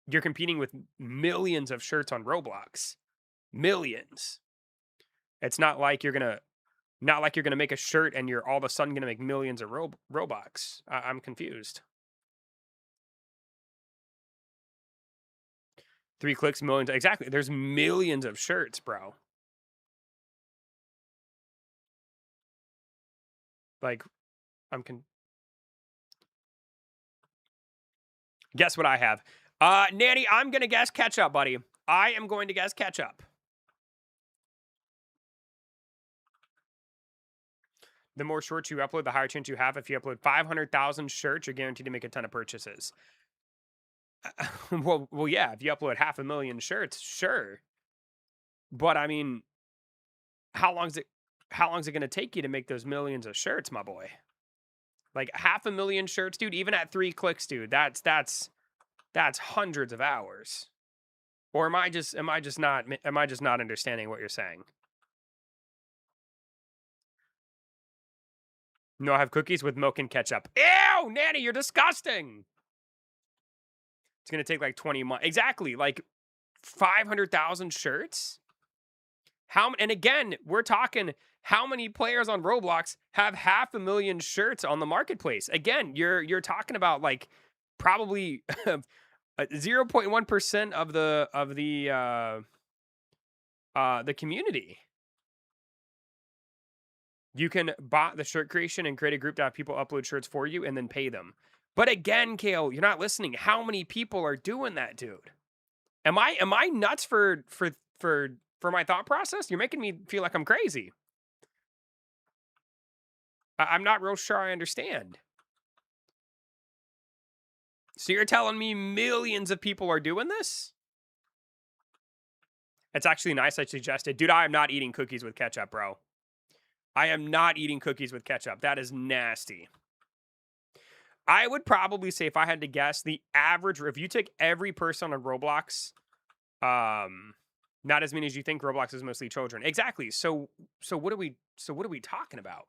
you're competing with millions of shirts on Roblox. Millions. It's not like you're gonna make a shirt and you're all of a sudden gonna make millions of Robux. I'm confused. 3 clicks, millions. Exactly. There's millions of shirts, bro. Like, guess what I have? Nanny, I'm gonna guess ketchup, buddy. I am going to guess ketchup. The more shorts you upload, the higher chance you have. If you upload 500,000 shirts, you're guaranteed to make a ton of purchases. well, yeah. If you upload 500,000 shirts, sure. But I mean, how long is it going to take you to make those millions of shirts, my boy? Like 500,000 shirts, dude. Even at 3 clicks, dude. That's hundreds of hours. Or am I just not understanding what you're saying? No, I have cookies with milk and ketchup. Ew, Nanny, you're disgusting. It's going to take like 20 months. Exactly. Like 500,000 shirts? And again, we're talking how many players on Roblox have 500,000 shirts on the marketplace? Again, you're talking about like probably 0.1% of the community. You can bot the shirt creation and create a group to have people upload shirts for you and then pay them. But again, Kale, you're not listening. How many people are doing that, dude? Am I nuts for my thought process? You're making me feel like I'm crazy. I'm not real sure I understand. So you're telling me millions of people are doing this? It's actually nice I suggested. Dude, I am not eating cookies with ketchup, bro. I am not eating cookies with ketchup. That is nasty. I would probably say, if I had to guess, the average, if you take every person on Roblox, not as many as you think. Roblox is mostly children. Exactly. So what are we talking about?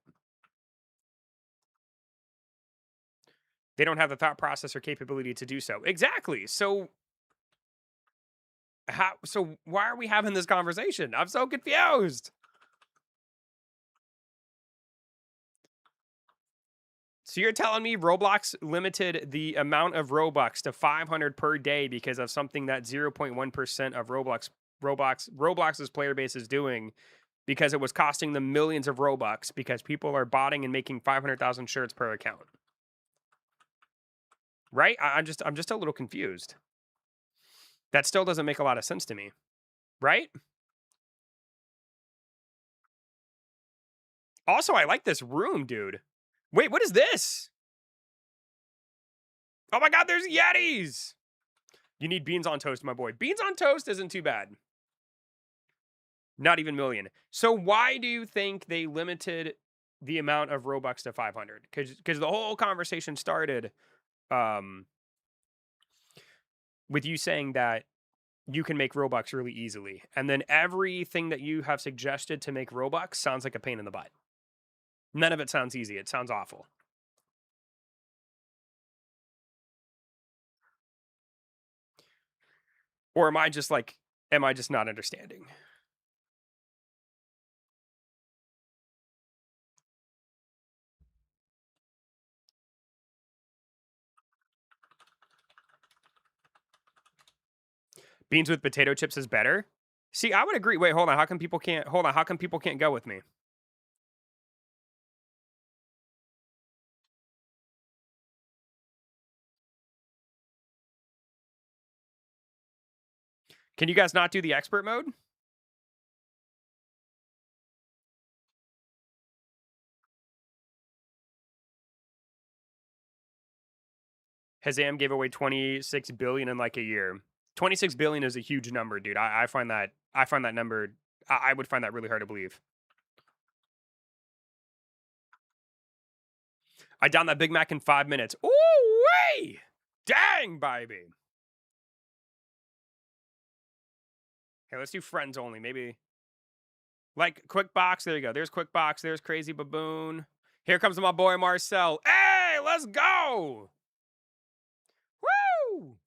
They don't have the thought process or capability to do so. Exactly. So why are we having this conversation? I'm so confused. So you're telling me Roblox limited the amount of Robux to 500 per day because of something that 0.1% of Roblox's player base is doing, because it was costing them millions of Robux because people are botting and making 500,000 shirts per account. Right? I'm just a little confused. That still doesn't make a lot of sense to me. Right? Also, I like this room, dude. Wait, what is this? Oh my god, there's Yetis! You need beans on toast, my boy. Beans on toast isn't too bad. Not even million. So why do you think they limited the amount of Robux to 500? Because the whole conversation started um, with you saying that you can make Robux really easily. And then everything that you have suggested to make Robux sounds like a pain in the butt. None of it sounds easy. It sounds awful. Or am I just not understanding? Beans with potato chips is better? See, I would agree. Wait, hold on. How come people can't go with me? Can you guys not do the expert mode? Hazam gave away 26 billion in like a year. 26 billion is a huge number, dude. I find that number, I would find that really hard to believe. I downed that Big Mac in 5 minutes. Ooh wee! Dang, baby. Hey, let's do friends only. Maybe like Quick Box. There you go. There's Quick Box. There's Crazy Baboon. Here comes my boy Marcel. Hey, let's go. Woo!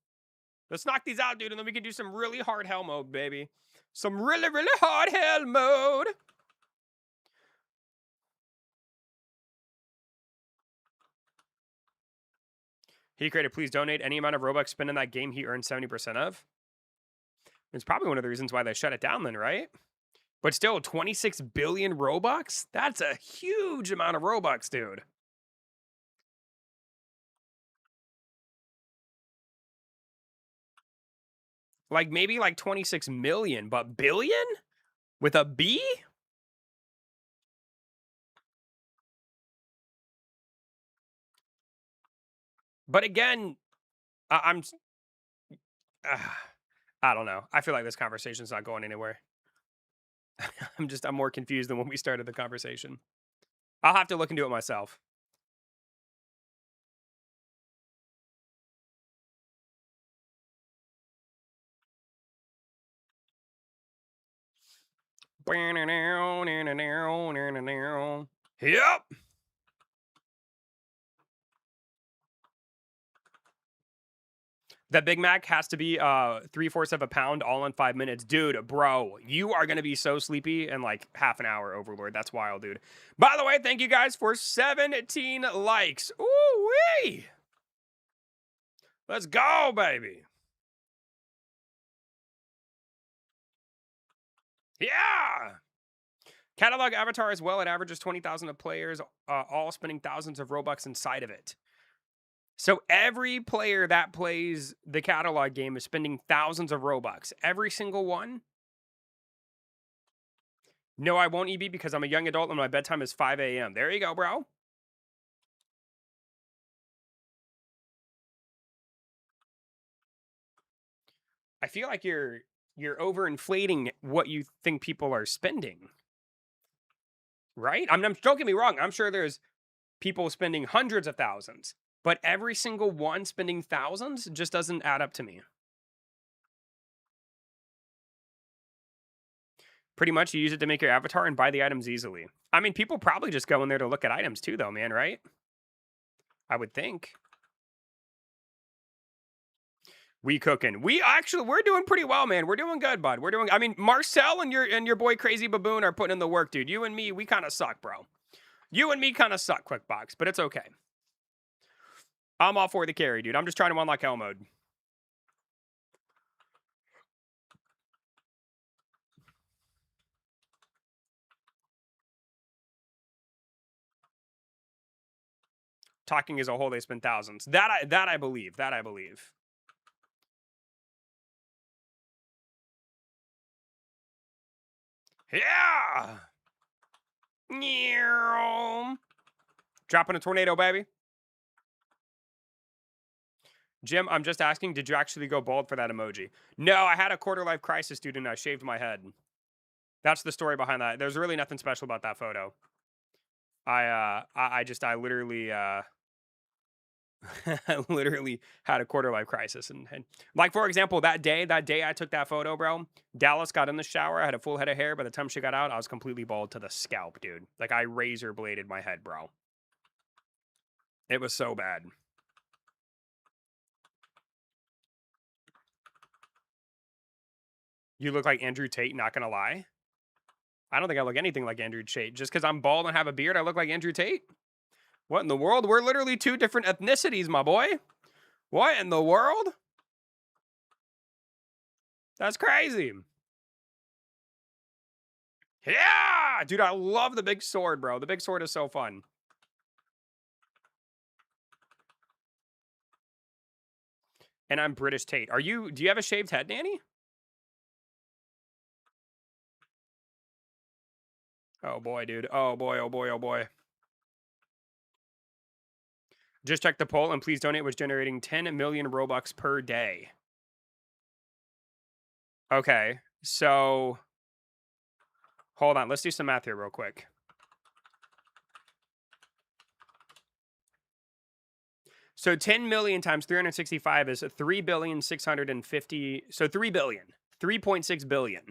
Let's knock these out, dude, and then we can do some really hard hell mode, baby. Some really, really hard hell mode. He created, please donate any amount of Robux spent in that game he earned 70% of. It's probably one of the reasons why they shut it down then, right? But still, 26 billion Robux? That's a huge amount of Robux, dude. Like maybe like 26 million, but billion? With a B? But again, I'm I don't know. I feel like this conversation's not going anywhere. I'm more confused than when we started the conversation. I'll have to look into it myself. Yep. That Big Mac has to be 3/4 of a pound, all in 5 minutes. Dude, bro, you are going to be so sleepy in like half an hour, Overlord. That's wild, dude. By the way, thank you guys for 17 likes. Ooh-wee! Let's go, baby. Yeah! Catalog avatar as well. It averages 20,000 of players, all spending thousands of Robux inside of it. So every player that plays the catalog game is spending thousands of Robux. Every single one? No, I won't, EB, because I'm a young adult and my bedtime is 5 a.m. There you go, bro. I feel like you're overinflating what you think people are spending. Right? Don't get me wrong. I'm sure there's people spending hundreds of thousands, but every single one spending thousands just doesn't add up to me. Pretty much you use it to make your avatar and buy the items easily. I mean, people probably just go in there to look at items too, though, man, right? I would think. We cooking. We're doing pretty well, man. We're doing good, bud. I mean, Marcel and your boy Crazy Baboon are putting in the work, dude. You and me, we kind of suck, bro. You and me kind of suck, QuickBox, but it's okay. I'm all for the carry, dude. I'm just trying to unlock hell mode. Talking as a whole, they spend thousands. That I believe. That I believe. Yeah. Dropping a tornado, baby. Jim, I'm just asking, did you actually go bald for that emoji? No, I had a quarter-life crisis, dude, and I shaved my head. That's the story behind that. There's really nothing special about that photo. I literally I literally had a quarter-life crisis. And like, for example, that day I took that photo, bro, Dallas got in the shower. I had a full head of hair. By the time she got out, I was completely bald to the scalp, dude. Like, I razor bladed my head, bro. It was so bad. You look like Andrew Tate, not gonna lie. I don't think I look anything like Andrew Tate. Just because I'm bald and have a beard, I look like Andrew Tate? What in the world? We're literally two different ethnicities, my boy. What in the world? That's crazy. Yeah! Dude, I love the big sword, bro. The big sword is so fun. And I'm British Tate. Do you have a shaved head, Danny? Oh boy, dude. Oh boy, oh boy, oh boy. Just check the poll and please donate was generating 10 million Robux per day. Okay, so hold on. Let's do some math here real quick. So 10 million times 365 is 3,650. So 3 billion, 3.6 billion.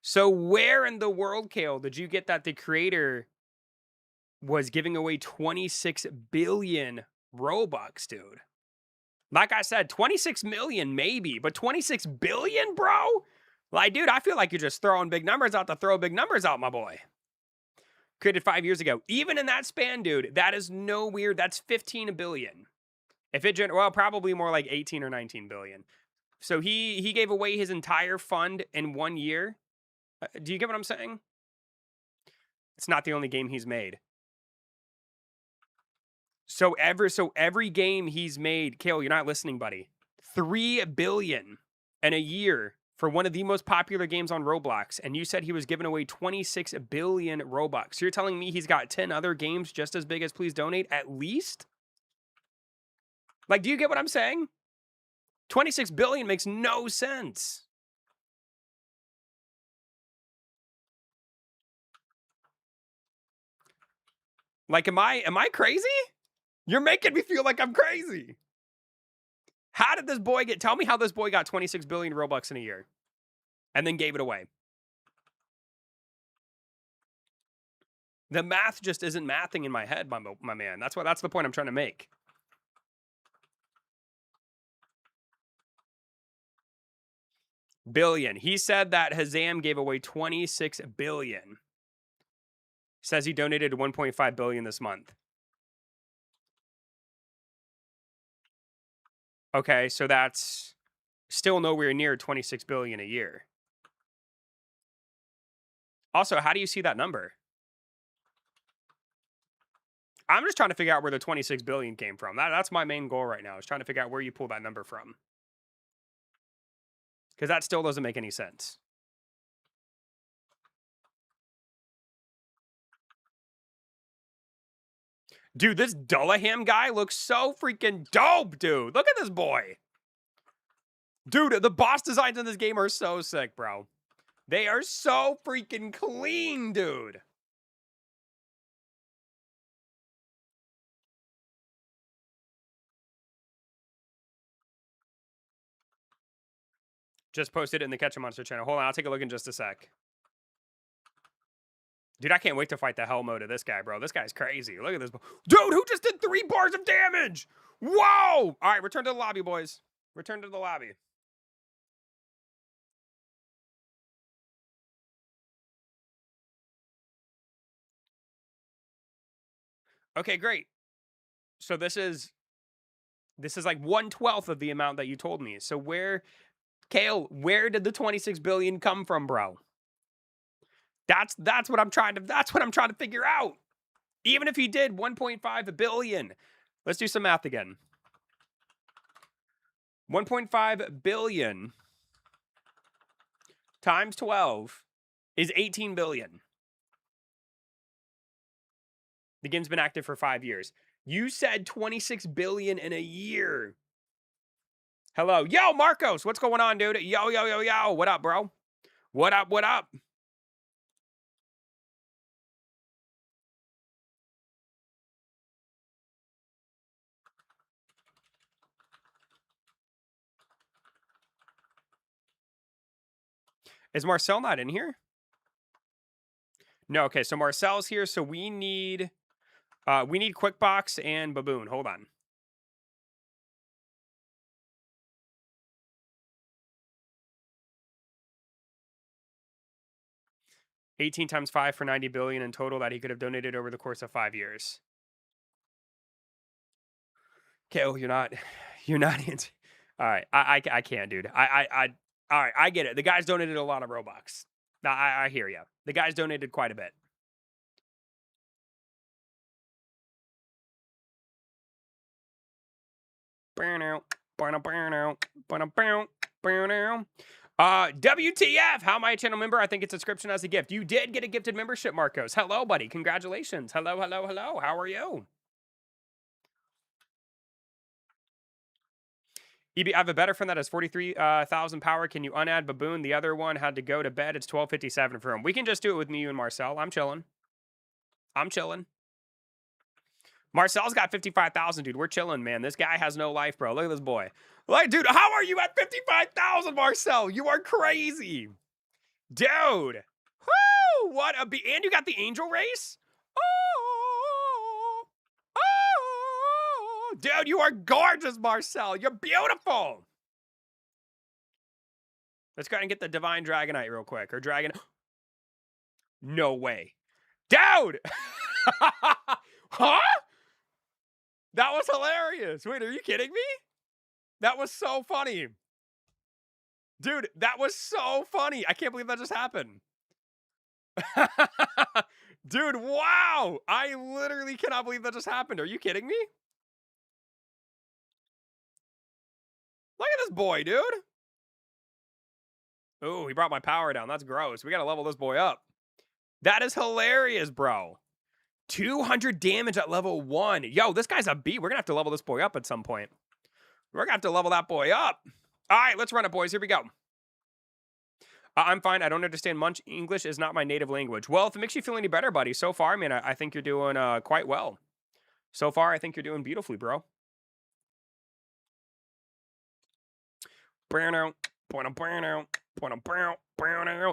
So where in the world, Kale, did you get that the creator was giving away 26 billion Robux, dude? Like I said, 26 million maybe, but 26 billion, bro? Like, dude, I feel like you're just throwing big numbers out to throw big numbers out, my boy. Created 5 years ago. Even in that span, dude, that is no weird. That's 15 billion. If it well, probably more like 18 or 19 billion. So he gave away his entire fund in 1 year. Do you get what I'm saying? It's not the only game he's made. So every game he's made, Kale, you're not listening, buddy. 3 billion in a year for one of the most popular games on Roblox, and you said he was giving away 26 billion Robux. So you're telling me he's got 10 other games just as big as Please Donate at least? Like, do you get what I'm saying? 26 billion makes no sense. Like, am I crazy? You're making me feel like I'm crazy. How did this boy tell me how this boy got 26 billion Robux in a year and then gave it away? The math just isn't mathing in my head, my man. That's the point I'm trying to make. billion. He said that Hazam gave away 26 billion. Says he donated 1.5 billion this month. Okay, so that's still nowhere near 26 billion a year. Also, how do you see that number? I'm just trying to figure out where the 26 billion came from. That's my main goal right now, is trying to figure out where you pull that number from. Because that still doesn't make any sense. Dude, this Dullahan guy looks so freaking dope, dude. Look at this boy. Dude, the boss designs in this game are so sick, bro. They are so freaking clean, dude. Just posted it in the Catch a Monster channel. Hold on, I'll take a look in just a sec. Dude, I can't wait to fight the hell mode of this guy, bro. This guy's crazy. Look at this. Dude, who just did 3 bars of damage? Whoa! All right, return to the lobby, boys. Return to the lobby. Okay, great. So this is like 1/12 of the amount that you told me. So Kale, where did the 26 billion come from, bro? That's what I'm trying to figure out. Even if he did 1.5 billion. Let's do some math again. 1.5 billion times 12 is 18 billion. The game's been active for 5 years. You said 26 billion in a year. Hello. Yo, Marcos. What's going on, dude? Yo, yo, yo, yo. What up, bro? What up, what up? Is Marcel not in here? No, okay, so Marcel's here, so we need QuickBox and Baboon. Hold on. $18 times 5 for 90 billion in total that he could have donated over the course of 5 years. Okay, oh, you're not into. All right, I can't, dude. All right, I get it. The guy's donated a lot of Roblox. I hear you. The guy's donated quite a bit. WTF? How am I a channel member? I think it's a subscription as a gift. You did get a gifted membership, Marcos. Hello, buddy. Congratulations. Hello, hello, hello. How are you? EB, I have a better friend that has 43,000 power. Can you unadd Baboon? The other one had to go to bed. It's 12:57 for him. We can just do it with me, you, and Marcel. I'm chilling. Marcel's got 55,000, dude. We're chilling, man. This guy has no life, bro. Look at this boy. Like, dude, how are you at 55,000, Marcel? You are crazy. Dude. Whoo! What a be. And you got the angel race? Oh. Oh. Dude, you are gorgeous, Marcel. You're beautiful. Let's go ahead and get the Divine Dragonite real quick. Or Dragon. No way. Dude! Huh? That was hilarious. Wait, are you kidding me? That was so funny. Dude, that was so funny. I can't believe that just happened. Dude, wow. I literally cannot believe that just happened. Are you kidding me? Look at this boy, dude. Oh, he brought my power down. That's gross. We got to level this boy up. That is hilarious, bro. 200 damage at level 1. Yo, this guy's a beat. We're going to have to level this boy up at some point. We're going to have to level that boy up. All right, let's run it, boys. Here we go. I'm fine. I don't understand much. English is not my native language. Well, if it makes you feel any better, buddy, so far, man, I think you're doing quite well. So far, I think you're doing beautifully, bro.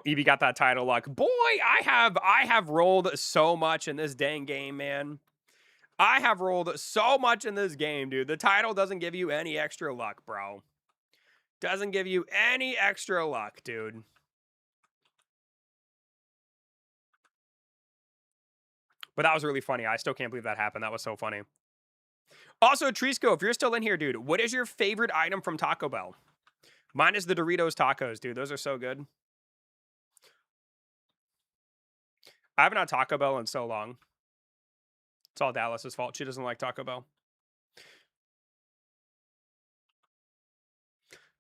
Evie got that title luck. Boy, I have rolled so much in this dang game, man. I have rolled so much in this game, dude. The title doesn't give you any extra luck, bro. Doesn't give you any extra luck, dude. But that was really funny. I still can't believe that happened. That was so funny. Also, Trisco, if you're still in here, dude, what is your favorite item from Taco Bell? Mine is the Doritos tacos, dude. Those are so good. I haven't had Taco Bell in so long. It's all Dallas's fault. She doesn't like Taco Bell.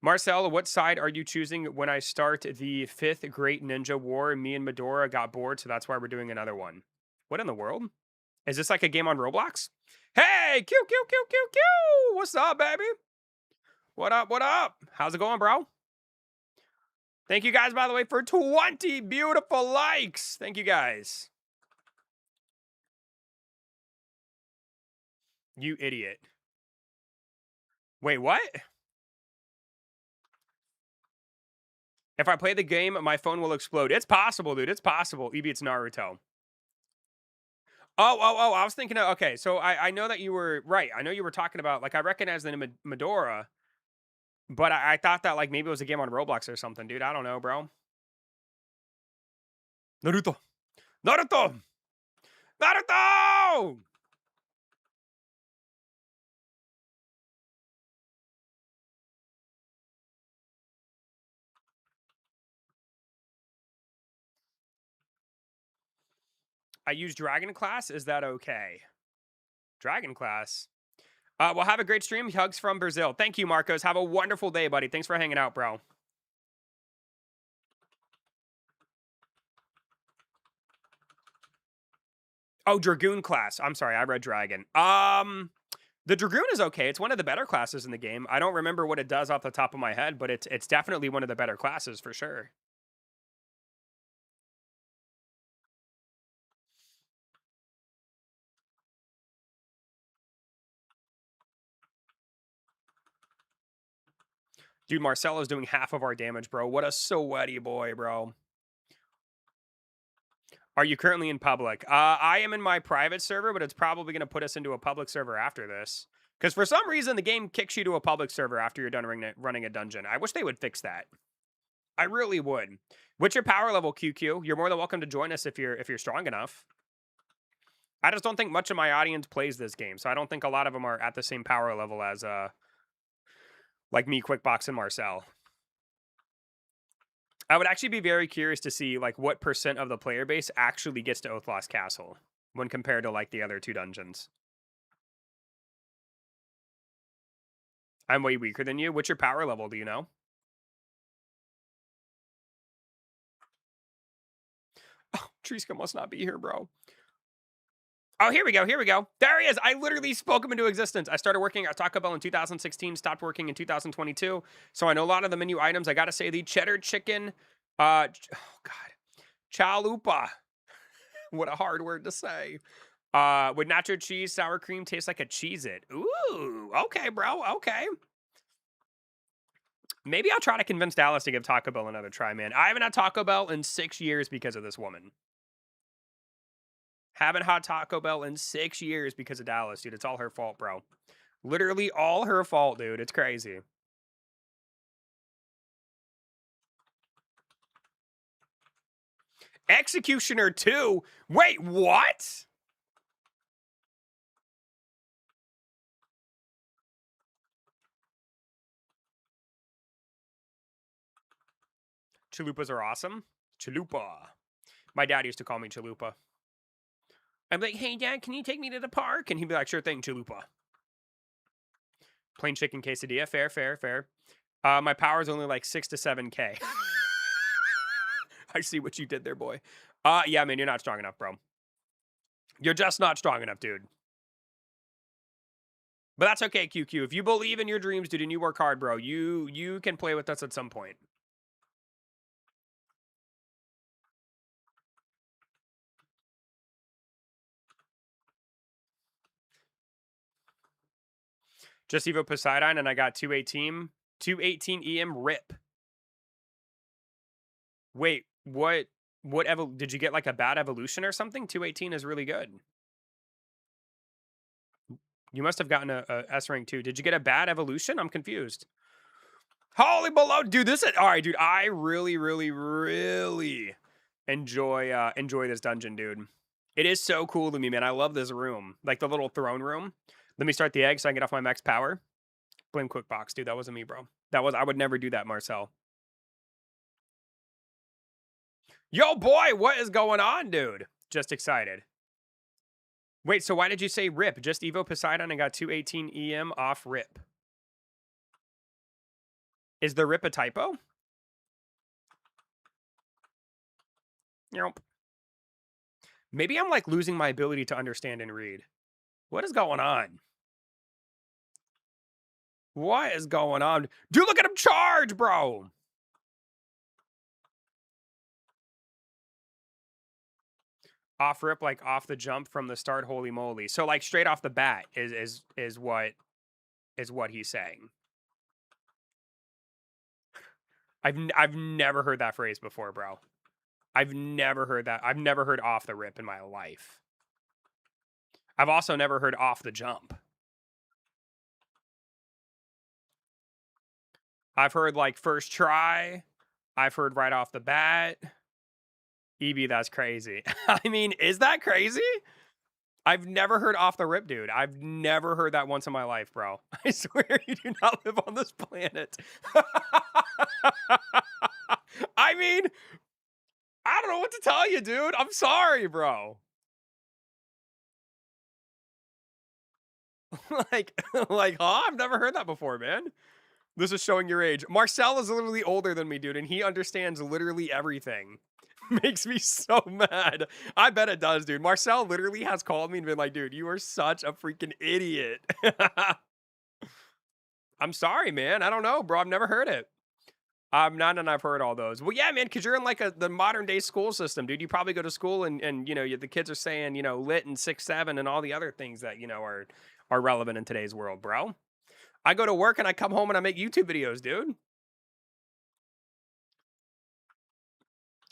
Marcel, what side are you choosing when I start the 5th Great Ninja War? Me and Medora got bored, so that's why we're doing another one. What in the world? Is this like a game on Roblox? Hey, Q, Q, Q, Q, Q. What's up, baby? What up, what up? How's it going, bro? Thank you guys, by the way, for 20 beautiful likes. Thank you guys. You idiot. Wait, what? If I play the game, my phone will explode. It's possible, dude. It's possible. Ebi, it's Naruto. Oh, I was thinking of, okay, so I know that you were, right. I know you were talking about, like, I recognize the name Medora, but I thought that, like, maybe it was a game on Roblox or something, dude. I don't know, bro. Naruto. Naruto! Naruto! I use Dragon Class. Is that okay? Dragon Class? Well, have a great stream. Hugs from Brazil. Thank you, Marcos. Have a wonderful day, buddy. Thanks for hanging out, bro. Oh, Dragoon class. I'm sorry, I read Dragon. The Dragoon is okay. It's one of the better classes in the game. I don't remember what it does off the top of my head, but it's definitely one of the better classes for sure. Dude, Marcelo's doing half of our damage, bro. What a sweaty boy, bro. Are you currently in public? I am in my private server, but it's probably going to put us into a public server after this. Because for some reason, the game kicks you to a public server after you're done running a dungeon. I wish they would fix that. I really would. What's your power level, QQ? You're more than welcome to join us if you're strong enough. I just don't think much of my audience plays this game, so I don't think a lot of them are at the same power level as like me, Quickbox, and Marcel. I would actually be very curious to see like what % of the player base actually gets to Oathlost Castle when compared to like the other 2 dungeons. I'm way weaker than you. What's your power level? Do you know? Oh, Triska must not be here, bro. Oh, here we go. Here we go. There he is. I literally spoke him into existence. I started working at Taco Bell in 2016, stopped working in 2022. So I know a lot of the menu items. I got to say the cheddar chicken, oh God, chalupa. What a hard word to say. With nacho cheese, sour cream, tastes like a Cheez-It. Ooh, okay, bro. Okay. Maybe I'll try to convince Dallas to give Taco Bell another try, man. I haven't had Taco Bell in 6 years because of this woman. Haven't had Taco Bell in 6 years because of Dallas, dude. It's all her fault, bro. Literally all her fault, dude. It's crazy. Executioner 2? Wait, what? Chalupas are awesome. Chalupa. My dad used to call me Chalupa. I'm like, hey, Dad, can you take me to the park? And he'd be like, sure thing, Chalupa. Plain chicken quesadilla. Fair, fair, fair. My power is only like 6 to 7K. I see what you did there, boy. Yeah, man, you're not strong enough, bro. You're just not strong enough, dude. But that's okay, QQ. If you believe in your dreams, dude, and you work hard, bro, you can play with us at some point. Just Evo Poseidon, and I got 218. 218 EM rip. Wait, what did you get like a bad evolution or something? 218 is really good. You must have gotten a S rank too. Did you get a bad evolution? I'm confused. Holy below, dude. This is all right, dude. I really enjoy this dungeon, dude. It is so cool to me, man. I love this room, like the little throne room. Let me start the egg so I can get off my max power. Blame quick box, dude. That wasn't me, bro. I would never do that, Marcel. Yo, boy, what is going on, dude? Just excited. Wait, so why did you say rip? Just Evo Poseidon and got 218 EM off rip. Is the rip a typo? Nope. Maybe I'm like losing my ability to understand and read. What is going on? What is going on? Dude, look at him charge, bro. Off rip, like off the jump from the start, holy moly. So like straight off the bat is what he's saying. I've never heard that phrase before, bro. I've never heard that. I've never heard off the rip in my life. I've also never heard off the jump. I've heard like first try. I've heard right off the bat. EB, that's crazy. I mean, is that crazy? I've never heard off the rip, dude. I've never heard that once in my life, bro. I swear you do not live on this planet. I mean, I don't know what to tell you, dude. I'm sorry, bro. like, huh? I've never heard that before, man. This is showing your age. Marcel is literally older than me, dude, and he understands literally everything. Makes me so mad. I bet it does, dude. Marcel literally has called me and been like, dude, you are such a freaking idiot. I'm sorry, man. I don't know, bro. I've never heard it. Not and I've heard all those. Well, yeah, man, because you're in like the modern day school system, dude. You probably go to school and you know the kids are saying lit and 6-7 and all the other things that are relevant in today's world, bro. I go to work and I come home and I make YouTube videos, dude.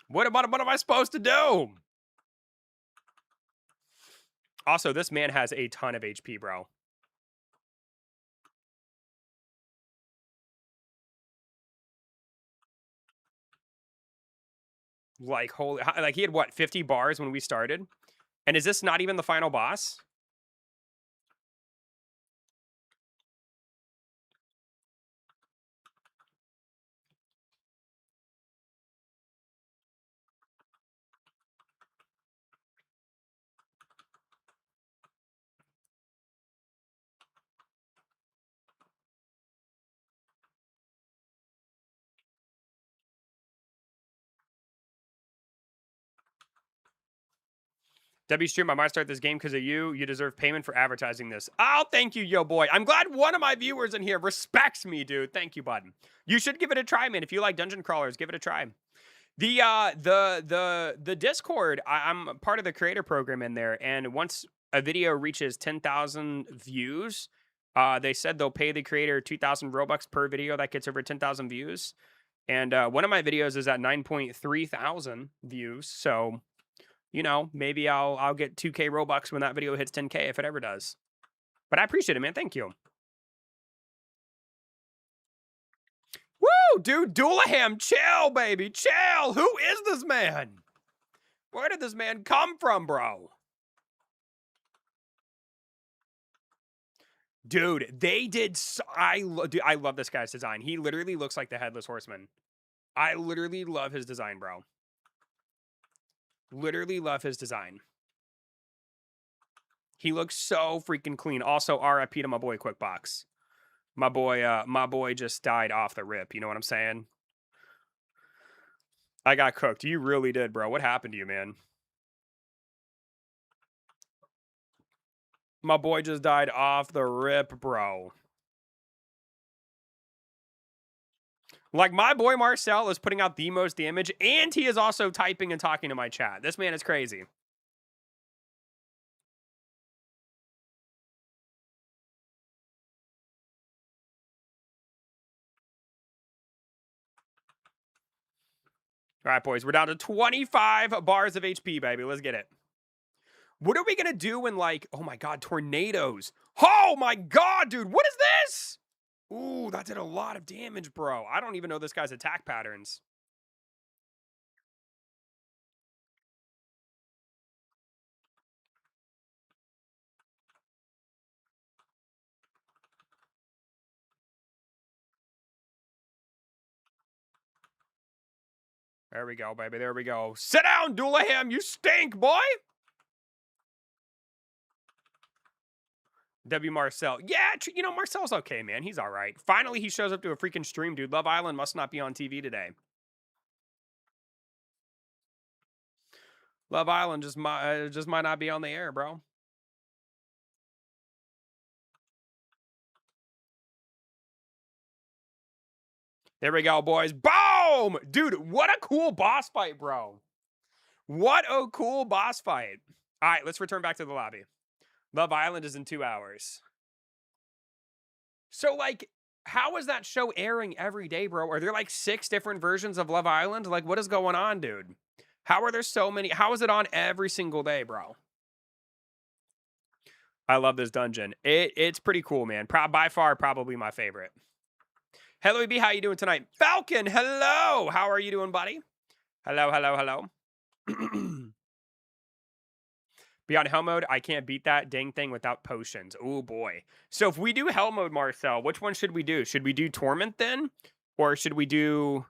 What am I supposed to do? Also, this man has a ton of HP, bro. Like, holy, like he had what, 50 bars when we started? And is this not even the final boss? W Stream, I might start this game because of you. You deserve payment for advertising this. Oh, thank you, yo boy. I'm glad one of my viewers in here respects me, dude. Thank you, bud. You should give it a try, man. If you like dungeon crawlers, give it a try. The Discord, I'm part of the creator program in there, and once a video reaches 10,000 views, they said they'll pay the creator 2,000 Robux per video that gets over 10,000 views. And one of my videos is at 9.3 thousand views, so maybe I'll get 2K Robux when that video hits 10K if it ever does. But I appreciate it, man. Thank you. Woo, dude, Doolaham, chill, baby, chill. Who is this man? Where did this man come from, bro? Dude, they did. I love this guy's design. He literally looks like the Headless Horseman. I literally love his design, bro. Literally love his design. He looks so freaking clean. Also, RIP to my boy Quickbox. My boy just died off the rip. You know what I'm saying? I got cooked. You really did, bro. What happened to you, man? My boy just died off the rip, bro. Like, my boy Marcel is putting out the most damage, and he is also typing and talking to my chat. This man is crazy. All right, boys. We're down to 25 bars of HP, baby. Let's get it. What are we going to do when, like, oh, my God, tornadoes. Oh, my God, dude. What is this? Ooh, Ooh, that did a lot of damage, bro. I don't even know this guy's attack patterns. There we go, baby. There we go. Sit down, Doolaham. You stink, boy. W. Marcel. Yeah, you know, Marcel's okay, man. He's all right. Finally, he shows up to a freaking stream, dude. Love Island must not be on TV today. Love Island just might not be on the air, bro. There we go, boys. Boom! Dude, what a cool boss fight, bro. What a cool boss fight. All right, let's return back to the lobby. Love Island is in 2 hours. So, like, how is that show airing every day, bro? Are there, like, 6 different versions of Love Island? Like, what is going on, dude? How are there so many? How is it on every single day, bro? I love this dungeon. It's pretty cool, man. By far, probably my favorite. Hello, EB. How you doing tonight? Falcon, hello. How are you doing, buddy? Hello, hello, hello. Beyond Hell mode, I can't beat that dang thing without potions. Oh, boy. So if we do Hell mode, Marcel, which one should we do? Should we do Torment then? Or should we do...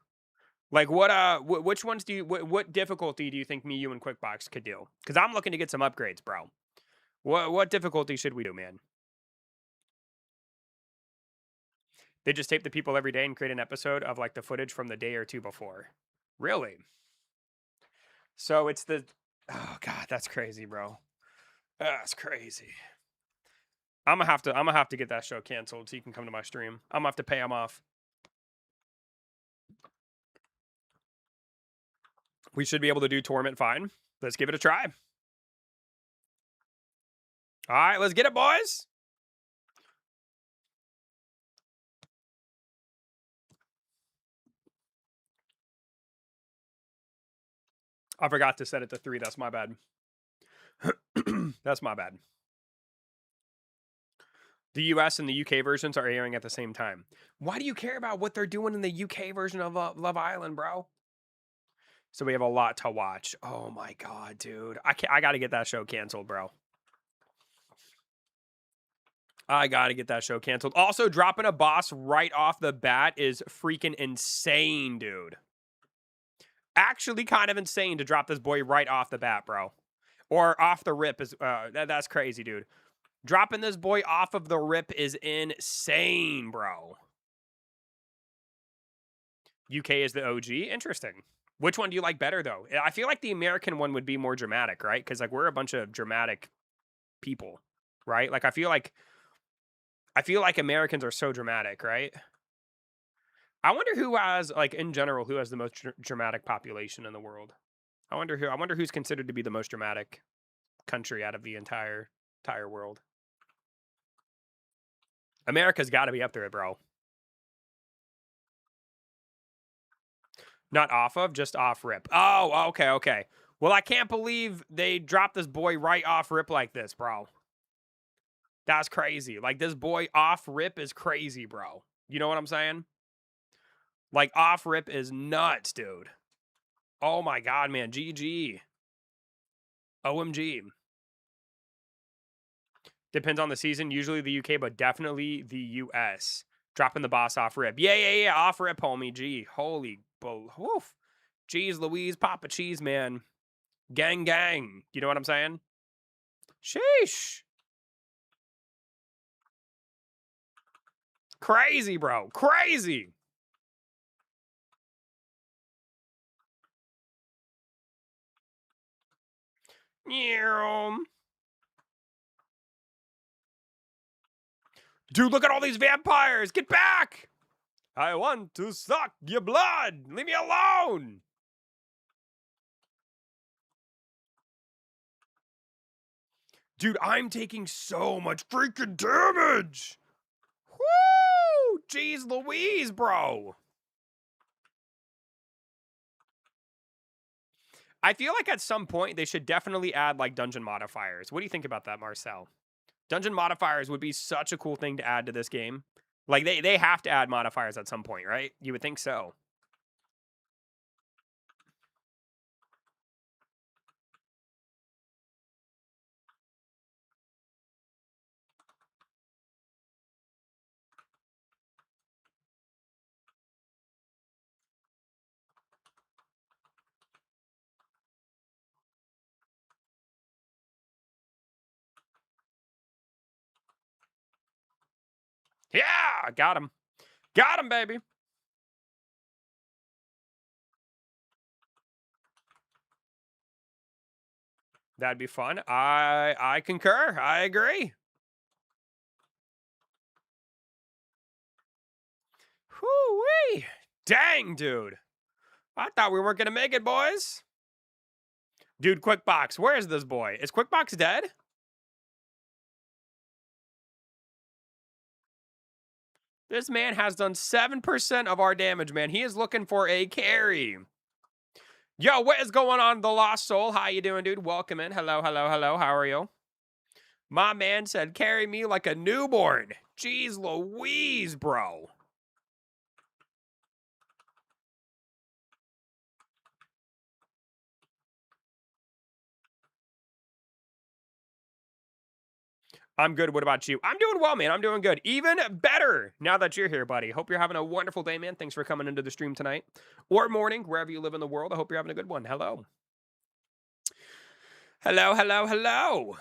Like, which ones do you... What difficulty do you think me, you, and Quickbox could do? Because I'm looking to get some upgrades, bro. What difficulty should we do, man? They just tape the people every day and create an episode of, like, the footage from the day or two before. Really? So it's the... Oh, God, that's crazy, bro. That's crazy. I'm gonna have to get that show canceled so you can come to my stream. I'm gonna have to pay him off. We should be able to do Torment fine. Let's give it a try. All right, let's get it, boys. I forgot to set it to 3. That's my bad. That's my bad. The US and the UK versions are airing at the same time. Why do you care about what they're doing in the UK version of Love Island, bro? So we have a lot to watch. Oh my God, dude. I got to get that show canceled, bro. I got to get that show canceled. Also, dropping a boss right off the bat is freaking insane, dude. Actually kind of insane to drop this boy right off the bat, bro. Or off the rip is that's crazy, dude. Dropping this boy off of the rip is insane, bro. UK is the OG. Interesting. Which one do you like better, though? I feel like the American one would be more dramatic, right? Because, like, we're a bunch of dramatic people, right? Like, I feel like Americans are so dramatic, right? I wonder who has, like, in general, who has the most dramatic population in the world. I wonder who's considered to be the most dramatic country out of the entire world. America's got to be up there, bro. Not off of, just off rip. Oh, okay, okay. Well, I can't believe they dropped this boy right off rip like this, bro. That's crazy. Like, this boy off rip is crazy, bro. You know what I'm saying? Like, off rip is nuts, dude. Oh my God, man. GG. OMG. Depends on the season. Usually the UK, but definitely the US. Dropping the boss off rip. Yeah. Off rip, homie. Gee. Holy. Woof. Jeez Louise. Papa Cheese, man. Gang. You know what I'm saying? Sheesh. Crazy, bro. Crazy. Dude, look at all these vampires. Get back. I want to suck your blood. Leave me alone. Dude, I'm taking so much freaking damage. Woo! Jeez Louise, bro. I feel like at some point they should definitely add, like, dungeon modifiers. What do you think about that, Marcel? Dungeon modifiers would be such a cool thing to add to this game. Like, they have to add modifiers at some point, right? You would think so. Yeah, got him. Got him, baby. That'd be fun. I concur. I agree. Whoo-wee. Dang, dude. I thought we weren't gonna make it, boys. Dude, Quickbox, where is this boy? Is Quickbox dead? This man has done 7% of our damage, man. He is looking for a carry. Yo, what is going on, The Lost Soul? How you doing, dude? Welcome in. Hello, hello, hello. How are you? My man said, carry me like a newborn. Jeez Louise, bro. I'm good. What about you? I'm doing well, man. I'm doing good. Even better now that you're here, buddy. Hope you're having a wonderful day, man. Thanks for coming into the stream tonight or morning, wherever you live in the world. I hope you're having a good one. Hello. Hello, hello, hello.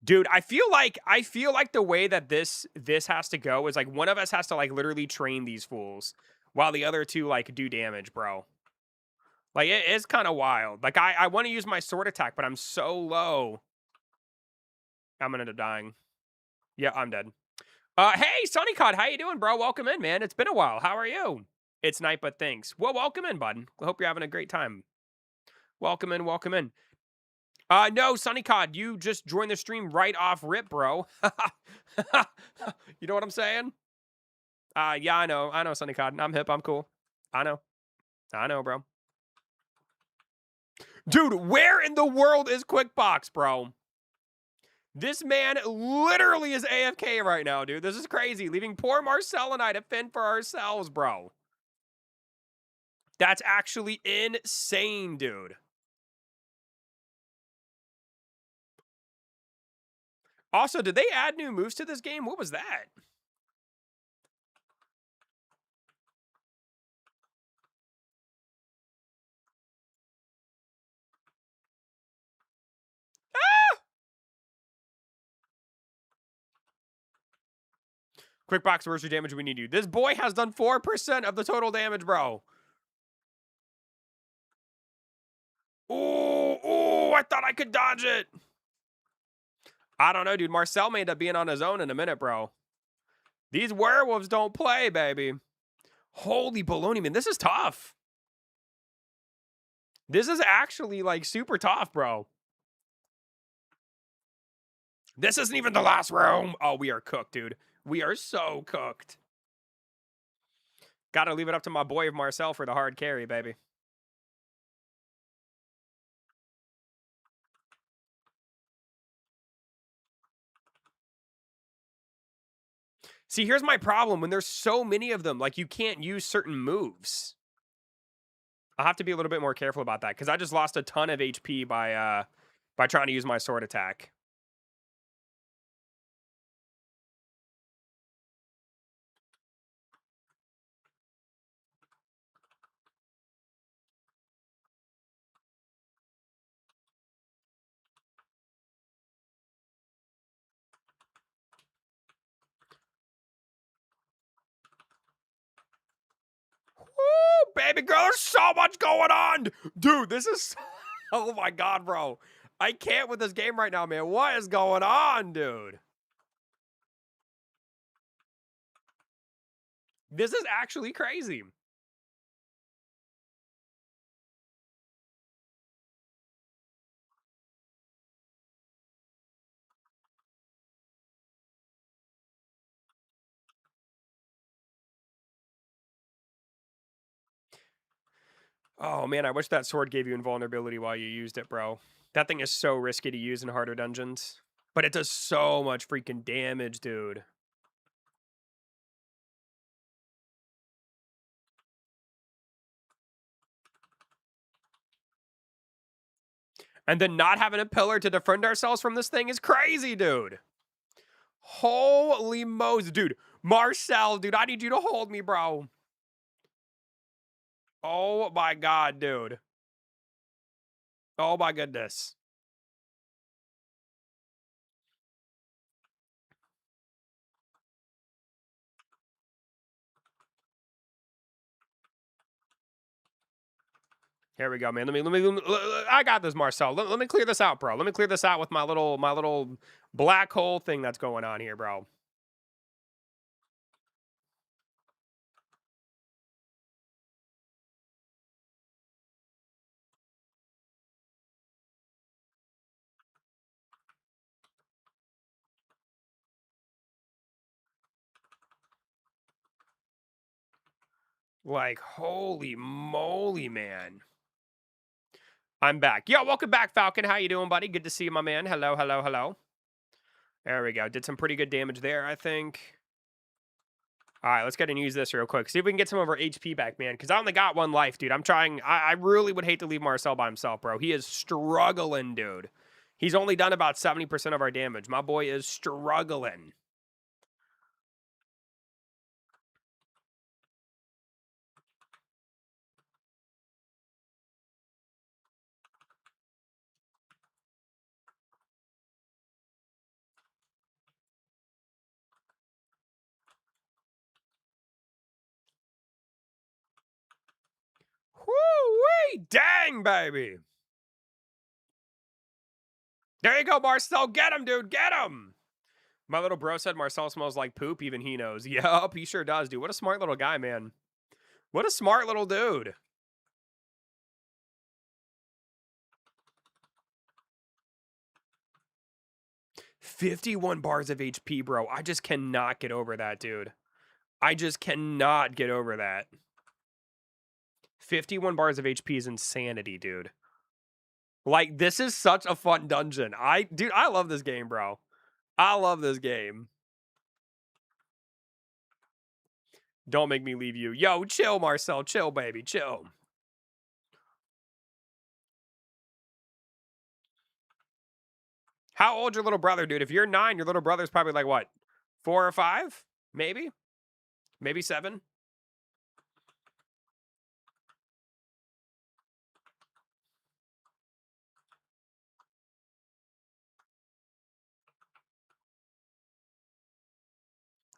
Dude, I feel like the way that this has to go is like one of us has to like literally train these fools while the other two like do damage, bro. Like it is kind of wild. Like I want to use my sword attack, but I'm so low. I'm gonna end up dying. Yeah, I'm dead. Hey, Sunny Cod, how you doing, bro? Welcome in, man. It's been a while. How are you? It's night, but thanks. Well, welcome in, bud. I hope you're having a great time. Welcome in, welcome in. No, Sunny Cod, you just joined the stream right off rip, bro. You know what I'm saying? Yeah, I know, Sunny Cod. I'm hip, I'm cool. I know, bro. Dude, where in the world is Quickbox, bro? This man literally is AFK right now, dude. This is crazy. Leaving poor Marcel and I to fend for ourselves, bro. That's actually insane, dude. Also, did they add new moves to this game? What was that? Quickbox, where's your damage? We need you. This boy has done 4% of the total damage, bro. Ooh, I thought I could dodge it. I don't know, dude. Marcel may end up being on his own in a minute, bro. These werewolves don't play, baby. Holy baloney, man. This is tough. This is actually, like, super tough, bro. This isn't even the last room. Oh, we are cooked, dude. We are so cooked. Gotta leave it up to my boy Marcel for the hard carry, baby. See, here's my problem. When there's so many of them, like, you can't use certain moves. I'll have to be a little bit more careful about that, because I just lost a ton of HP by trying to use my sword attack. Woo, baby girl, there's so much going on. Dude, this is... Oh my god, bro. I can't with this game right now, man. What is going on, dude? This is actually crazy. Oh man, I wish that sword gave you invulnerability while you used it, bro. That thing is so risky to use in harder dungeons. But it does so much freaking damage, dude. And then not having a pillar to defend ourselves from this thing is crazy, dude. Holy Moses, dude. Marcel, dude, I need you to hold me, bro. Oh my god, dude. Oh my goodness. Here we go, man. I got this, Marcel. Let me clear this out, bro. Let me clear this out with my little black hole thing that's going on here, bro. Like, holy moly, man. I'm back. Yo, welcome back, Falcon. How you doing, buddy? Good to see you, my man. Hello, hello, hello. There we go. Did some pretty good damage there, I think. All right, let's go ahead and use this real quick. See if we can get some of our HP back, man. Because I only got one life, dude. I'm trying. I really would hate to leave Marcel by himself, bro. He is struggling, dude. He's only done about 70% of our damage. My boy is struggling. Whoo-wee! Dang, baby. There you go, Marcel. Get him, dude. Get him. My little bro said Marcel smells like poop. Even he knows. Yup, he sure does, dude. What a smart little guy, man. What a smart little dude. 51 bars of HP, bro. I just cannot get over that, dude. I just cannot get over that. 51 bars of HP is insanity, dude. Like, this is such a fun dungeon. Dude, I love this game, bro. I love this game. Don't make me leave you. Yo, chill, Marcel. Chill, baby. Chill. How old's your little brother, dude? If you're 9, your little brother's probably like what? 4 or 5? Maybe? Maybe 7?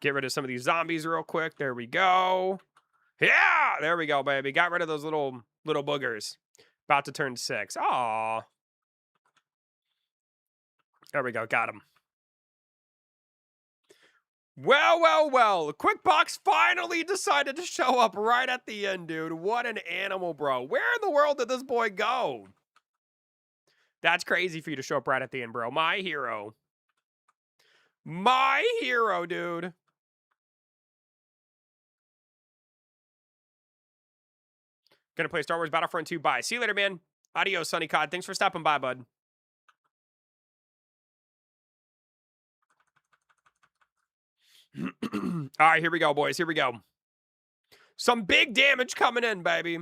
Get rid of some of these zombies real quick. There we go. Yeah! There we go, baby. Got rid of those little boogers. About to turn 6. Aw. There we go. Got him. Well, well, well. Quick Box finally decided to show up right at the end, dude. What an animal, bro. Where in the world did this boy go? That's crazy for you to show up right at the end, bro. My hero. My hero, dude. Gonna play Star Wars Battlefront 2. Bye. See you later, man. Adios, Sunny Cod. Thanks for stopping by, bud. All right, here we go, boys. Here we go. Some big damage coming in, baby.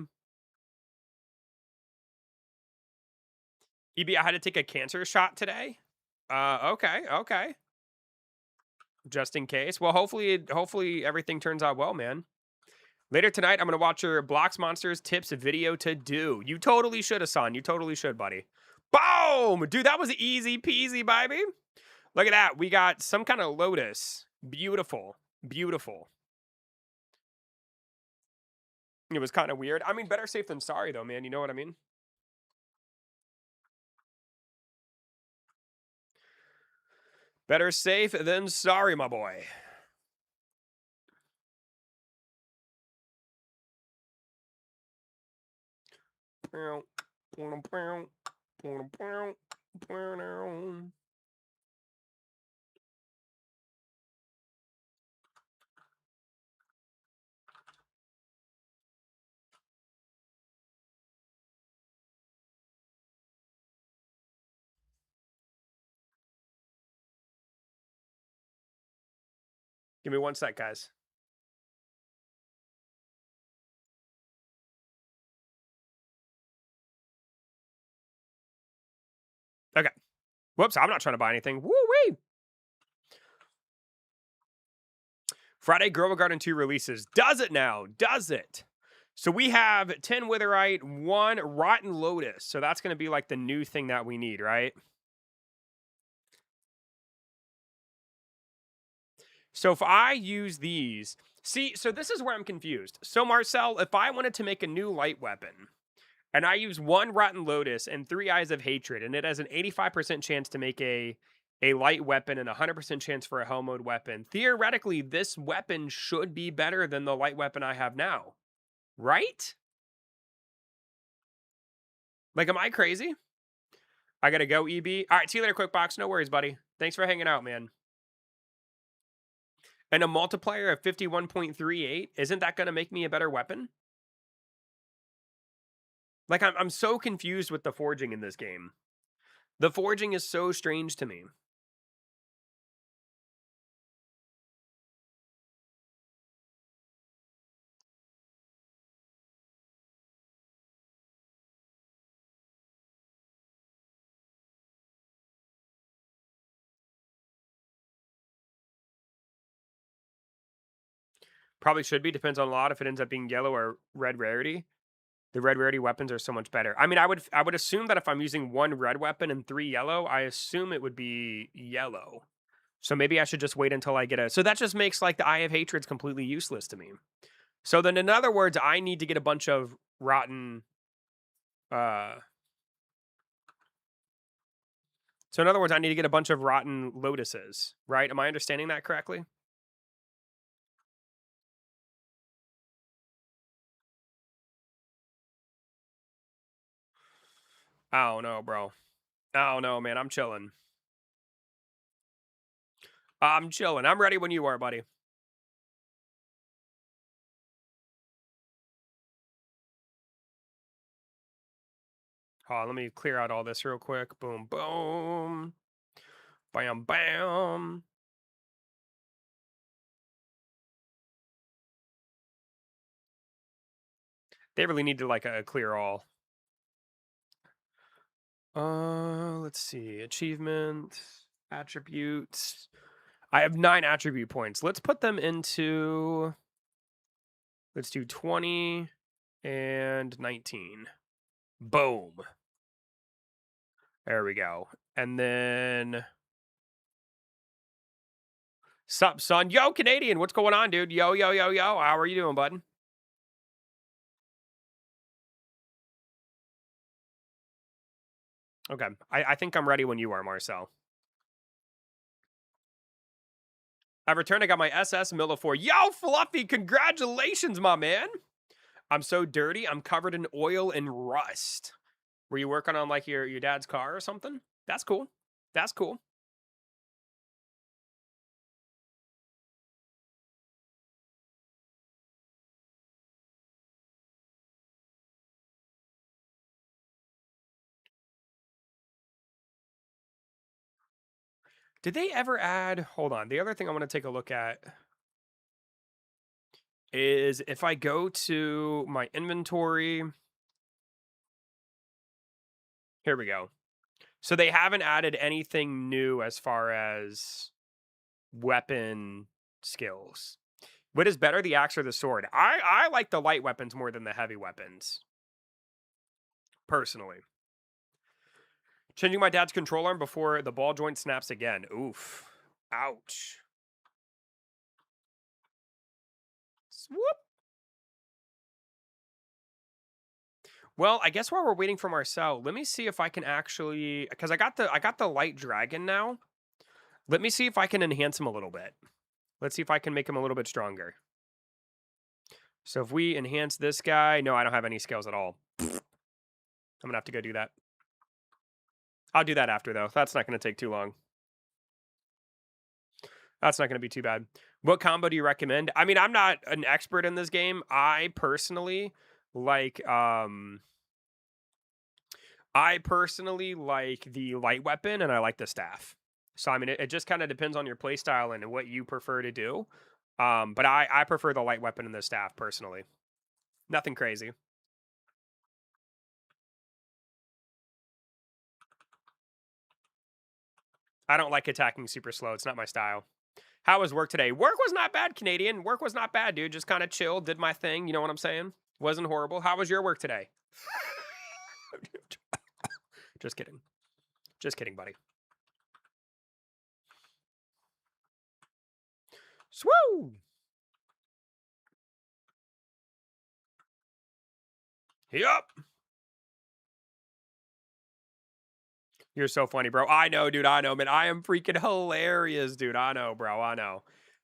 EB, I had to take a cancer shot today. Okay, okay. Just in case. Well, hopefully everything turns out well, man. Later tonight, I'm gonna watch your Blocks Monsters tips video to do. You totally should, Hassan. You totally should, buddy. Boom! Dude, that was easy peasy, baby. Look at that. We got some kind of lotus. Beautiful. Beautiful. It was kind of weird. I mean, better safe than sorry, though, man. You know what I mean? Better safe than sorry, my boy. Give me 1 sec, guys. Okay. Whoops, I'm not trying to buy anything. Woo-wee! Friday Grove Garden 2 releases. Does it now? Does it? So we have 10 Witherite, 1 Rotten Lotus. So that's going to be like the new thing that we need, right? So if I use these, see, so this is where I'm confused. So Marcel, if I wanted to make a new light weapon, and I use 1 Rotten Lotus and 3 Eyes of Hatred, and it has an 85% chance to make a light weapon and a 100% chance for a hell mode weapon, theoretically, this weapon should be better than the light weapon I have now, right? Like, am I crazy? I gotta go, EB. All right, see you later, Quick Box. No worries, buddy. Thanks for hanging out, man. And a multiplier of 51.38, isn't that gonna make me a better weapon? Like, I'm so confused with the forging in this game. The forging is so strange to me. Probably should be, depends on a lot if it ends up being yellow or red rarity. The red rarity weapons are so much better. I mean, I would assume that if I'm using 1 red weapon and 3 yellow, I assume it would be yellow. So maybe I should just wait until I get a... So that just makes, like, the Eye of Hatred's completely useless to me. So then, in other words, I need to get a bunch of rotten... So in other words, I need to get a bunch of rotten lotuses, right? Am I understanding that correctly? I don't know, bro. I don't know, man. I'm chilling. I'm chilling. I'm ready when you are, buddy. Hold on, let me clear out all this real quick. Boom, boom. Bam, bam. They really need to, like, clear all. Let's see. Achievement, attributes. I have 9 attribute points. Let's put them into... Let's do 20 and 19. Boom. There we go. And then... Sup, son? Yo, Canadian, what's going on, dude? Yo, yo, yo, yo. How are you doing, bud? Okay. I think I'm ready when you are, Marcel. I've returned. I got my SS Millifor. Yo, Fluffy, congratulations, my man. I'm so dirty. I'm covered in oil and rust. Were you working on, like, your dad's car or something? That's cool. That's cool. Did they ever add... Hold on. The other thing I want to take a look at is if I go to my inventory... Here we go. So they haven't added anything new as far as weapon skills. What is better, the axe or the sword? I like the light weapons more than the heavy weapons, personally. Changing my dad's control arm before the ball joint snaps again. Oof. Ouch. Swoop. Well, I guess while we're waiting for Marcel, let me see if I can actually... Because I got the light dragon now. Let me see if I can enhance him a little bit. Let's see if I can make him a little bit stronger. So if we enhance this guy... No, I don't have any skills at all. I'm going to have to go do that. I'll do that after, though. That's not going to take too long. That's not going to be too bad. What combo do you recommend? I mean, I'm not an expert in this game. I personally like the light weapon, and I like the staff. So, I mean, it just kind of depends on your playstyle and what you prefer to do. But I prefer the light weapon and the staff personally. Nothing crazy. I don't like attacking super slow. It's not my style. How was work today? Work was not bad, Canadian. Work was not bad, dude. Just kind of chilled, did my thing. You know what I'm saying? Wasn't horrible. How was your work today? Just kidding. Just kidding, buddy. Swoo! Yup. You're so funny, bro. I know, dude. I know, man. I am freaking hilarious, dude. I know, bro. I know.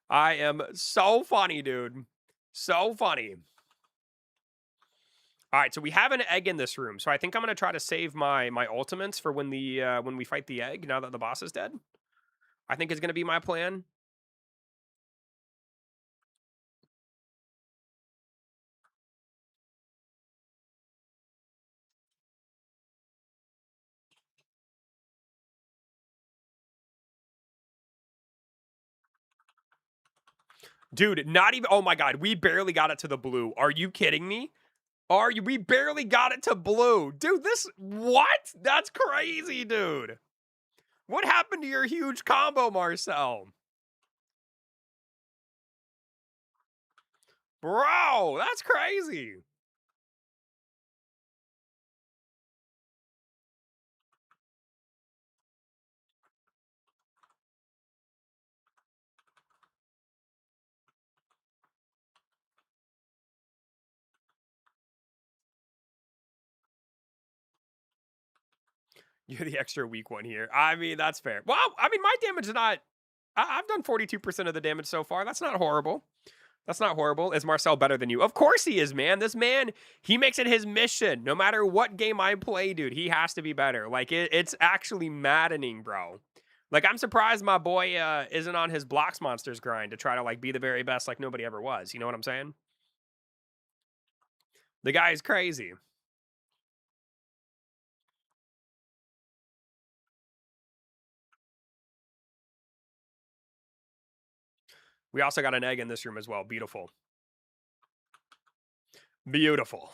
I am so funny, dude. So funny. All right, so we have an egg in this room. So I think I'm gonna try to save my ultimates for when we fight the egg. Now that the boss is dead, I think is gonna be my plan. Dude, not even. Oh my god, we barely got it to the blue. Are you kidding me? Are you? We barely got it to blue, dude. This what? That's crazy, dude. What happened to your huge combo, Marcel? Bro, that's crazy. You're the extra weak one here. I mean, that's fair. Well, I mean, my damage is not. I've done 42% of the damage so far. That's not horrible. That's not horrible. Is Marcel better than you? Of course he is, man. This man, he makes it his mission. No matter what game I play, dude, he has to be better. Like, it's actually maddening, bro. Like, I'm surprised my boy isn't on his blocks monsters grind to try to, like, be the very best like nobody ever was. You know what I'm saying? The guy is crazy. We also got an egg in this room as well. Beautiful. Beautiful.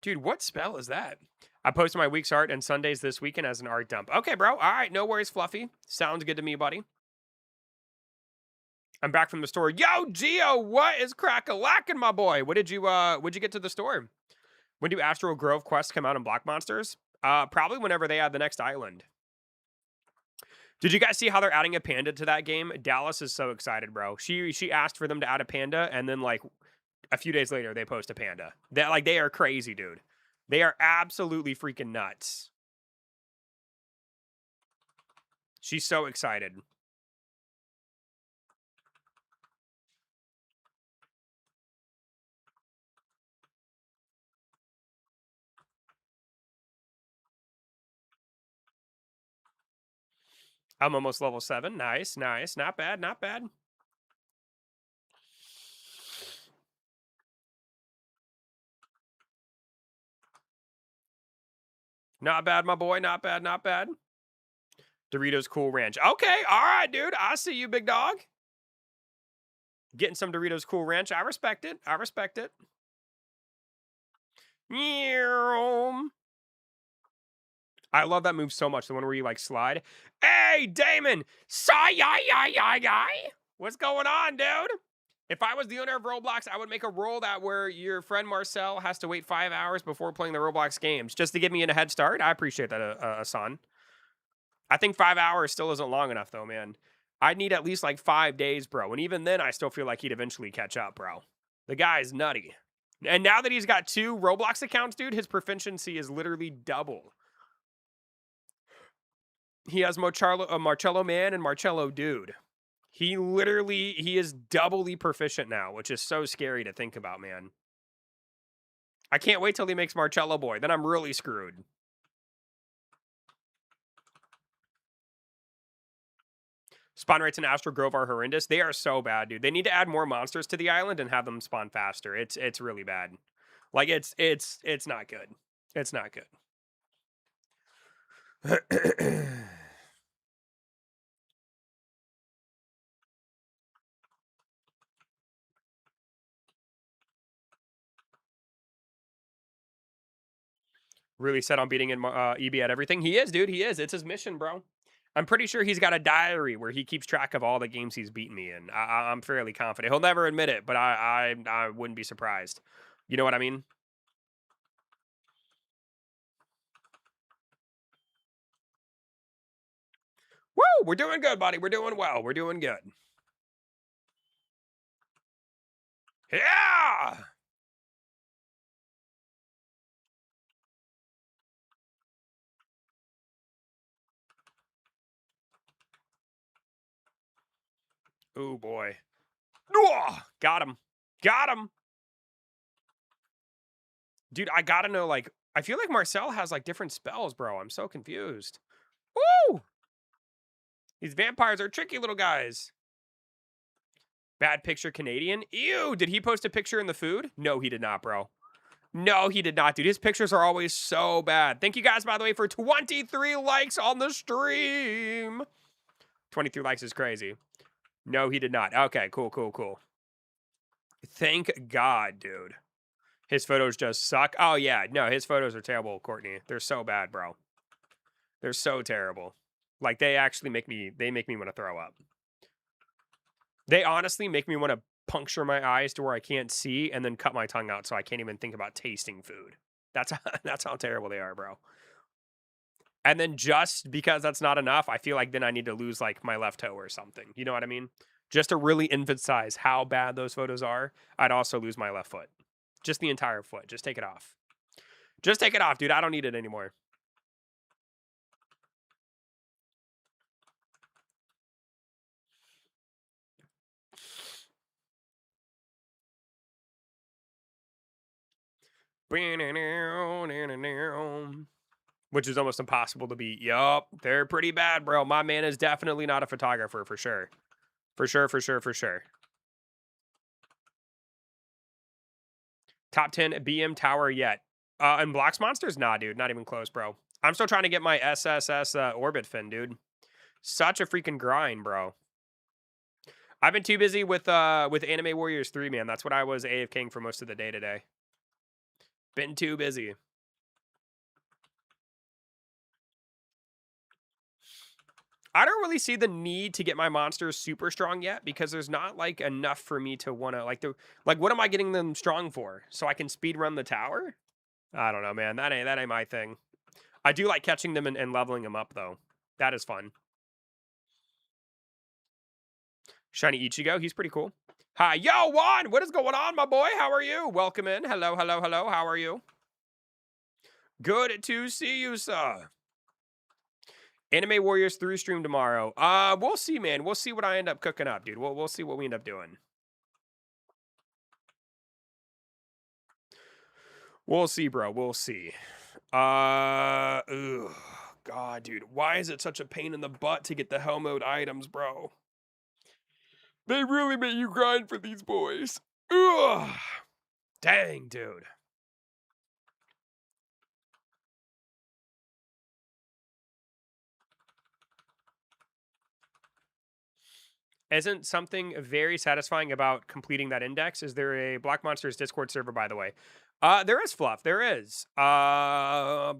Dude, what spell is that? I posted my week's art and Sundays this weekend as an art dump. Okay, bro. All right, no worries, Fluffy. Sounds good to me, buddy. I'm back from the store. Yo, Geo, what is crack-a-lackin', my boy? What'd you get to the store? When do Astral Grove quests come out in Block Monsters? Probably whenever they add the next island. Did you guys see how they're adding a panda to that game? Dallas is so excited, bro. She asked for them to add a panda, and then like a few days later they post a panda. They are crazy, dude. They are absolutely freaking nuts. She's so excited. I'm almost level 7. Nice, nice. Not bad, not bad. Not bad, my boy. Not bad, not bad. Doritos Cool Ranch. Okay, all right, dude. I see you, big dog. Getting some Doritos Cool Ranch. I respect it. I respect it. I love that move so much. The one where you like slide. Hey, Damon. What's going on, dude? If I was the owner of Roblox, I would make a rule that where your friend Marcel has to wait 5 hours before playing the Roblox games just to give me a head start. I appreciate that, Asan. I think 5 hours still isn't long enough, though, man. I'd need at least like 5 days, bro. And even then, I still feel like he'd eventually catch up, bro. The guy's nutty. And now that he's got 2 Roblox accounts, dude, his proficiency is literally double. He has Marcello Man and Marcello Dude. He literally, he is doubly proficient now, which is so scary to think about, man. I can't wait till he makes Marcello Boy. Then I'm really screwed. Spawn rates in Astro Grove are horrendous. They are so bad, dude. They need to add more monsters to the island and have them spawn faster. It's really bad. Like it's not good. It's not good. Really set on beating in EB at everything. He is, dude. He is. It's his mission, bro. I'm pretty sure he's got a diary where he keeps track of all the games he's beaten me in. I'm fairly confident. He'll never admit it, but I wouldn't be surprised. You know what I mean? Woo! We're doing good, buddy. We're doing well. We're doing good. Yeah! Oh, boy. Got him. Got him. Dude, I gotta know, like, I feel like Marcel has, like, different spells, bro. I'm so confused. Woo! These vampires are tricky little guys. Bad picture Canadian. Ew, did he post a picture in the food? No, he did not, bro. No, he did not, dude. His pictures are always so bad. Thank you guys, by the way, for 23 likes on the stream. 23 likes is crazy. No, he did not. Okay, cool. Thank God, dude. His photos just suck. Oh, yeah. No, his photos are terrible, Courtney. They're so bad, bro. They're so terrible. Like, they actually make me want to throw up. They honestly make me want to puncture my eyes to where I can't see and then cut my tongue out so I can't even think about tasting food. That's how terrible they are, bro. And then just because that's not enough, I feel like then I need to lose, like, my left toe or something. You know what I mean? Just to really emphasize how bad those photos are, I'd also lose my left foot. Just the entire foot. Just take it off. Just take it off, dude. I don't need it anymore. Which is almost impossible to beat. Yup, they're pretty bad, bro. My man is definitely not a photographer, for sure. For sure. Top 10 BM tower yet. And Blocks Monsters? Nah, dude. Not even close, bro. I'm still trying to get my SSS orbit fin, dude. Such a freaking grind, bro. I've been too busy with Anime Warriors 3, man. That's what I was AFKing for most of the day today. Been too busy. I don't really see the need to get my monsters super strong yet because there's not, like, enough for me to want to, like, what am I getting them strong for? So I can speed run the tower? I don't know, man. That ain't my thing. I do like catching them and leveling them up, though. That is fun. Shiny Ichigo, he's pretty cool. Hi, yo, Juan, what is going on, my boy? How are you? Welcome in. Hello. How are you? Good to see you, sir. Anime Warriors through stream tomorrow. We'll see, man. We'll see what I end up cooking up, dude. We'll see what we end up doing. We'll see, bro. We'll see. Ugh. God, dude. Why is it such a pain in the butt to get the hell mode items, bro? They really make you grind for these boys. Ugh. Dang, dude. Isn't something very satisfying about completing that index? Is there a Black Monsters Discord server, by the way? There is, Fluff. There is. Let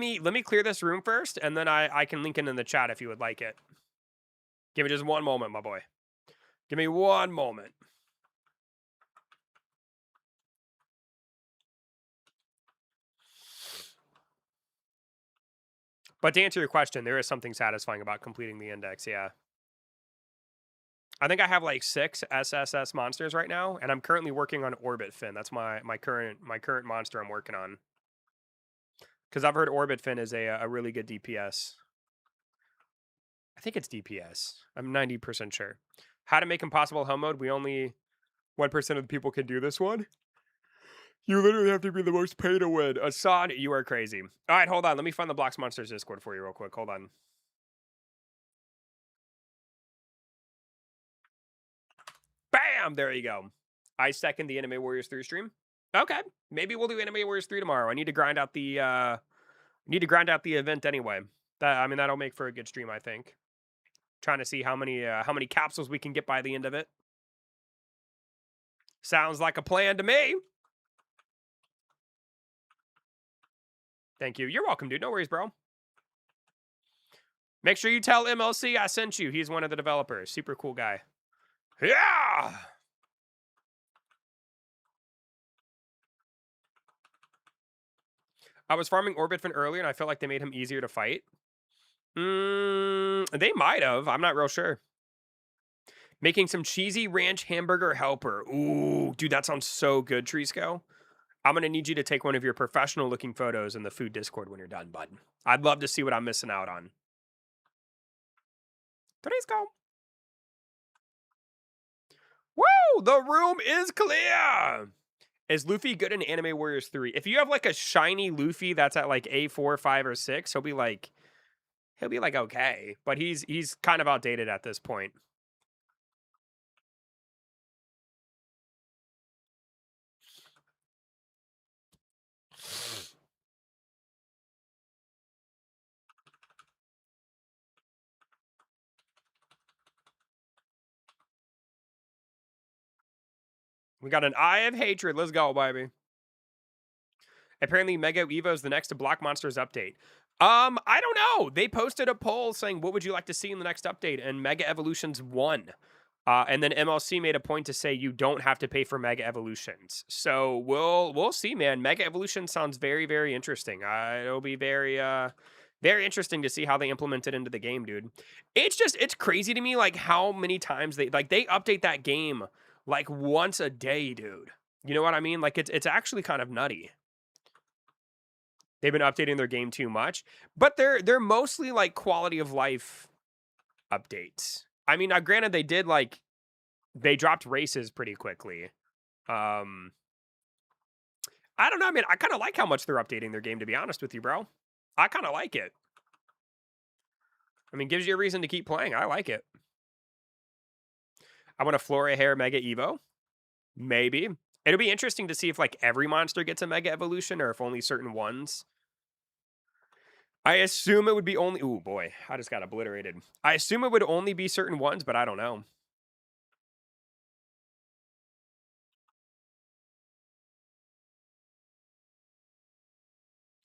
me clear this room first, and then I can link it in the chat if you would like it. Give me just one moment, my boy. Give me one moment. But to answer your question, there is something satisfying about completing the index, yeah. I think I have like 6 SSS monsters right now, and I'm currently working on Orbit Fin. That's my current monster I'm working on. Because I've heard Orbit Fin is a really good DPS. I think it's DPS. I'm 90% sure. How to make impossible home mode. We only 1% of the people can do this one. You literally have to be the most pay to win. Assad, you are crazy. All right, hold on. Let me find the Blocks Monsters Discord for you real quick. Hold on. Bam! There you go. I second the Anime Warriors 3 stream. Okay. Maybe we'll do Anime Warriors 3 tomorrow. I need to grind out the event anyway. I mean, that'll make for a good stream, I think. Trying to see how many capsules we can get by the end of it. Sounds like a plan to me. Thank you. You're welcome, dude. No worries, bro. Make sure you tell MLC I sent you. He's one of the developers. Super cool guy. Yeah! I was farming Orbitfin earlier, and I felt like they made him easier to fight. They might have. I'm not real sure. Making some cheesy ranch hamburger helper. Ooh, dude, that sounds so good, Trisco. I'm going to need you to take one of your professional-looking photos in the food Discord when you're done, bud. I'd love to see what I'm missing out on. Trisco. Woo! The room is clear! Is Luffy good in Anime Warriors 3? If you have, like, a shiny Luffy that's at, like, A4, 5, or 6, he'll be, like, okay. But he's kind of outdated at this point. We got an Eye of Hatred. Let's go, baby. Apparently, Mega Evo is the next Block Monsters update. I don't know. They posted a poll saying, what would you like to see in the next update? And Mega Evolutions won. And then MLC made a point to say you don't have to pay for Mega Evolutions. So we'll see, man. Mega Evolution sounds very, very interesting. It'll be very interesting to see how they implement it into the game, dude. It's crazy to me, like, how many times they update that game like once a day, dude. You know what I mean? Like, it's actually kind of nutty. They've been updating their game too much, but they're mostly like quality of life updates. I mean, now granted, they dropped races pretty quickly. I don't know, man. I kind of like how much they're updating their game, to be honest with you, bro. I kind of like it. I mean, gives you a reason to keep playing. I like it. I want a Flora Hair Mega Evo. Maybe. It'll be interesting to see if, like, every monster gets a Mega Evolution or if only certain ones. I assume it would be only... Ooh, boy. I just got obliterated. I assume it would only be certain ones, but I don't know.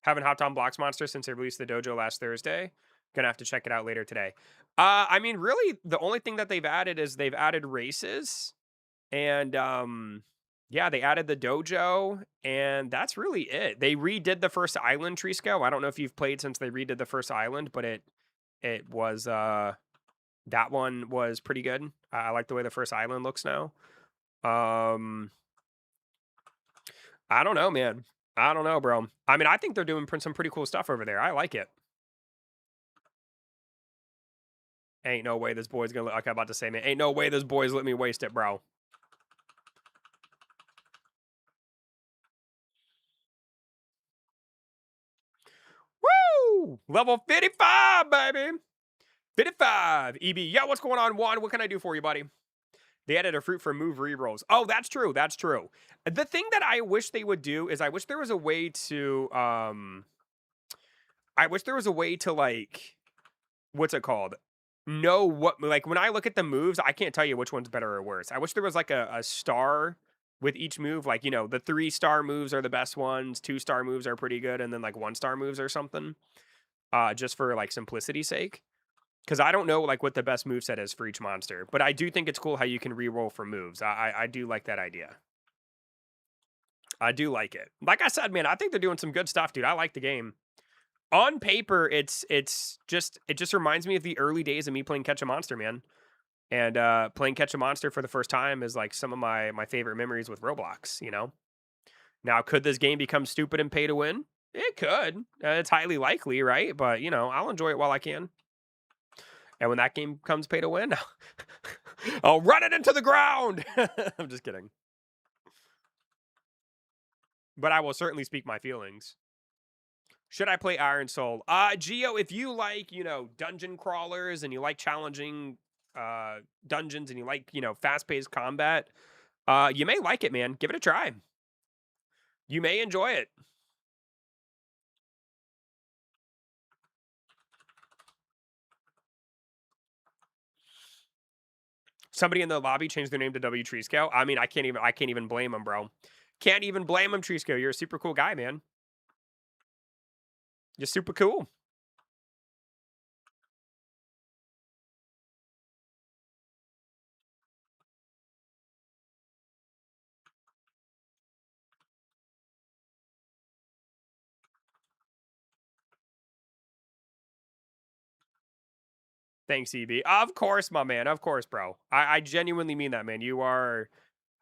Haven't hopped on Blocks Monster since they released the dojo last Thursday. Gonna have to check it out later today. I mean, really, the only thing that they've added is they've added races. And, yeah, they added the dojo, and that's really it. They redid the first island, Trisco. I don't know if you've played since they redid the first island, but it was, that one was pretty good. I like the way the first island looks now. I don't know, man. I don't know, bro. I mean, I think they're doing some pretty cool stuff over there. I like it. Ain't no way this boy's gonna... Like I'm about to say, man. Ain't no way this boy's let me waste it, bro. Woo! Level 55, baby. 55. EB. Yo, what's going on, Juan? What can I do for you, buddy? They added a fruit for move rerolls. Oh, that's true. That's true. The thing that I wish they would do is I wish there was a way to, like, what's it called? Know what, like, when I look at the moves, I can't tell you which one's better or worse. I wish there was, like, a star with each move. Like, you know, the 3-star moves are the best ones. 2-star moves are pretty good. And then, like, 1-star moves or something. Just for, like, simplicity's sake. Because I don't know, like, what the best moveset is for each monster. But I do think it's cool how you can reroll for moves. I do like that idea. I do like it. Like I said, man, I think they're doing some good stuff, dude. I like the game. On paper, it just reminds me of the early days of me playing Catch a Monster, man. And playing Catch a Monster for the first time is, like, some of my favorite memories with Roblox, you know? Now, could this game become stupid and pay to win? It could. It's highly likely, right? But, you know, I'll enjoy it while I can. And when that game comes pay to win, I'll run it into the ground. I'm just kidding. But I will certainly speak my feelings. Should I play Iron Soul? Geo, if you like, dungeon crawlers and you like challenging dungeons and you like, fast-paced combat, you may like it, man. Give it a try. You may enjoy it. Somebody in the lobby changed their name to W Treescale. I mean, I can't even blame him, bro. Can't even blame him, Treescale. You're a super cool guy, man. You're super cool. Thanks, EB. Of course, my man. Of course, bro. I genuinely mean that, man. You are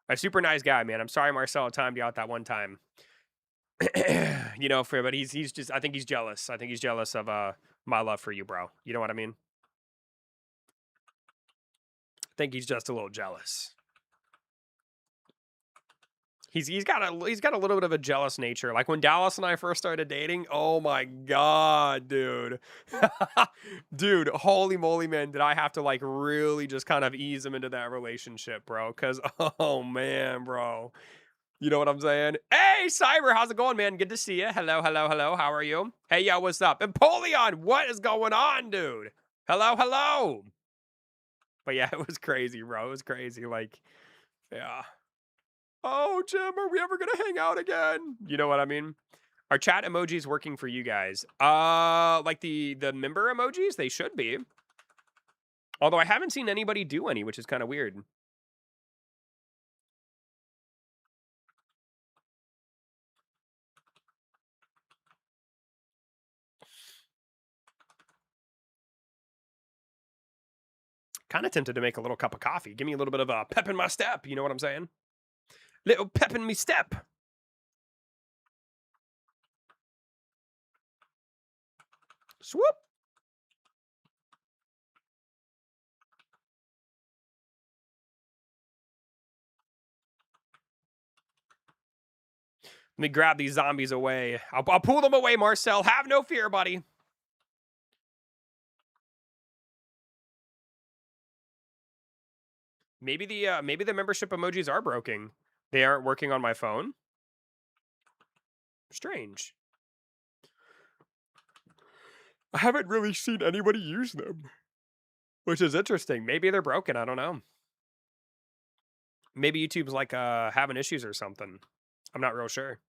a super nice guy, man. I'm sorry Marcelo timed you out that one time. But he's just I think he's jealous. I think he's jealous of my love for you, bro. You know what I mean? I think he's just a little jealous. He's got a little bit of a jealous nature. Like when Dallas and I first started dating, oh my god, dude. Dude, holy moly, man, did I have to like really just kind of ease him into that relationship, bro? Cause oh man, bro. You know what I'm saying? Hey, Cyber, how's it going, man? Good to see you. Hello, hello, hello. How are you? Hey, yo, what's up? Empoleon, what is going on, dude? Hello, hello. But yeah, it was crazy, bro. It was crazy. Like, yeah. Oh, Jim, are we ever gonna hang out again? You know what I mean? Are chat emojis working for you guys? Like the member emojis, they should be. Although I haven't seen anybody do any, which is kind of weird. Kind of tempted to make a little cup of coffee. Give me a little bit of a pep in my step. You know what I'm saying? Little pep in me step. Swoop. Let me grab these zombies away. I'll pull them away, Marcel. Have no fear, buddy. Maybe the membership emojis are broken. They aren't working on my phone. Strange. I haven't really seen anybody use them, which is interesting. Maybe they're broken. I don't know. Maybe YouTube's like having issues or something. I'm not real sure.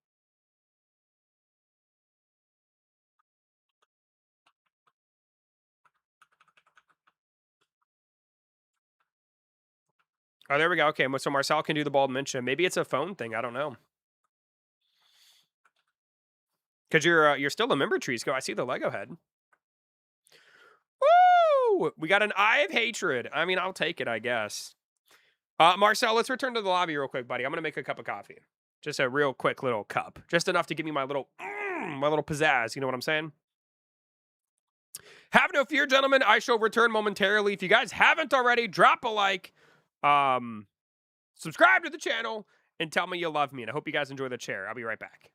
Oh, there we go. Okay, so Marcel can do the bald mention. Maybe it's a phone thing. I don't know. Because you're still a member, Treesco. I see the Lego head. Woo! We got an Eye of Hatred. I mean, I'll take it, I guess. Marcel, let's return to the lobby real quick, buddy. I'm gonna make a cup of coffee. Just a real quick little cup. Just enough to give me my little pizzazz. You know what I'm saying? Have no fear, gentlemen. I shall return momentarily. If you guys haven't already, drop a like. Subscribe to the channel and tell me you love me. And I hope you guys enjoy the chair. I'll be right back.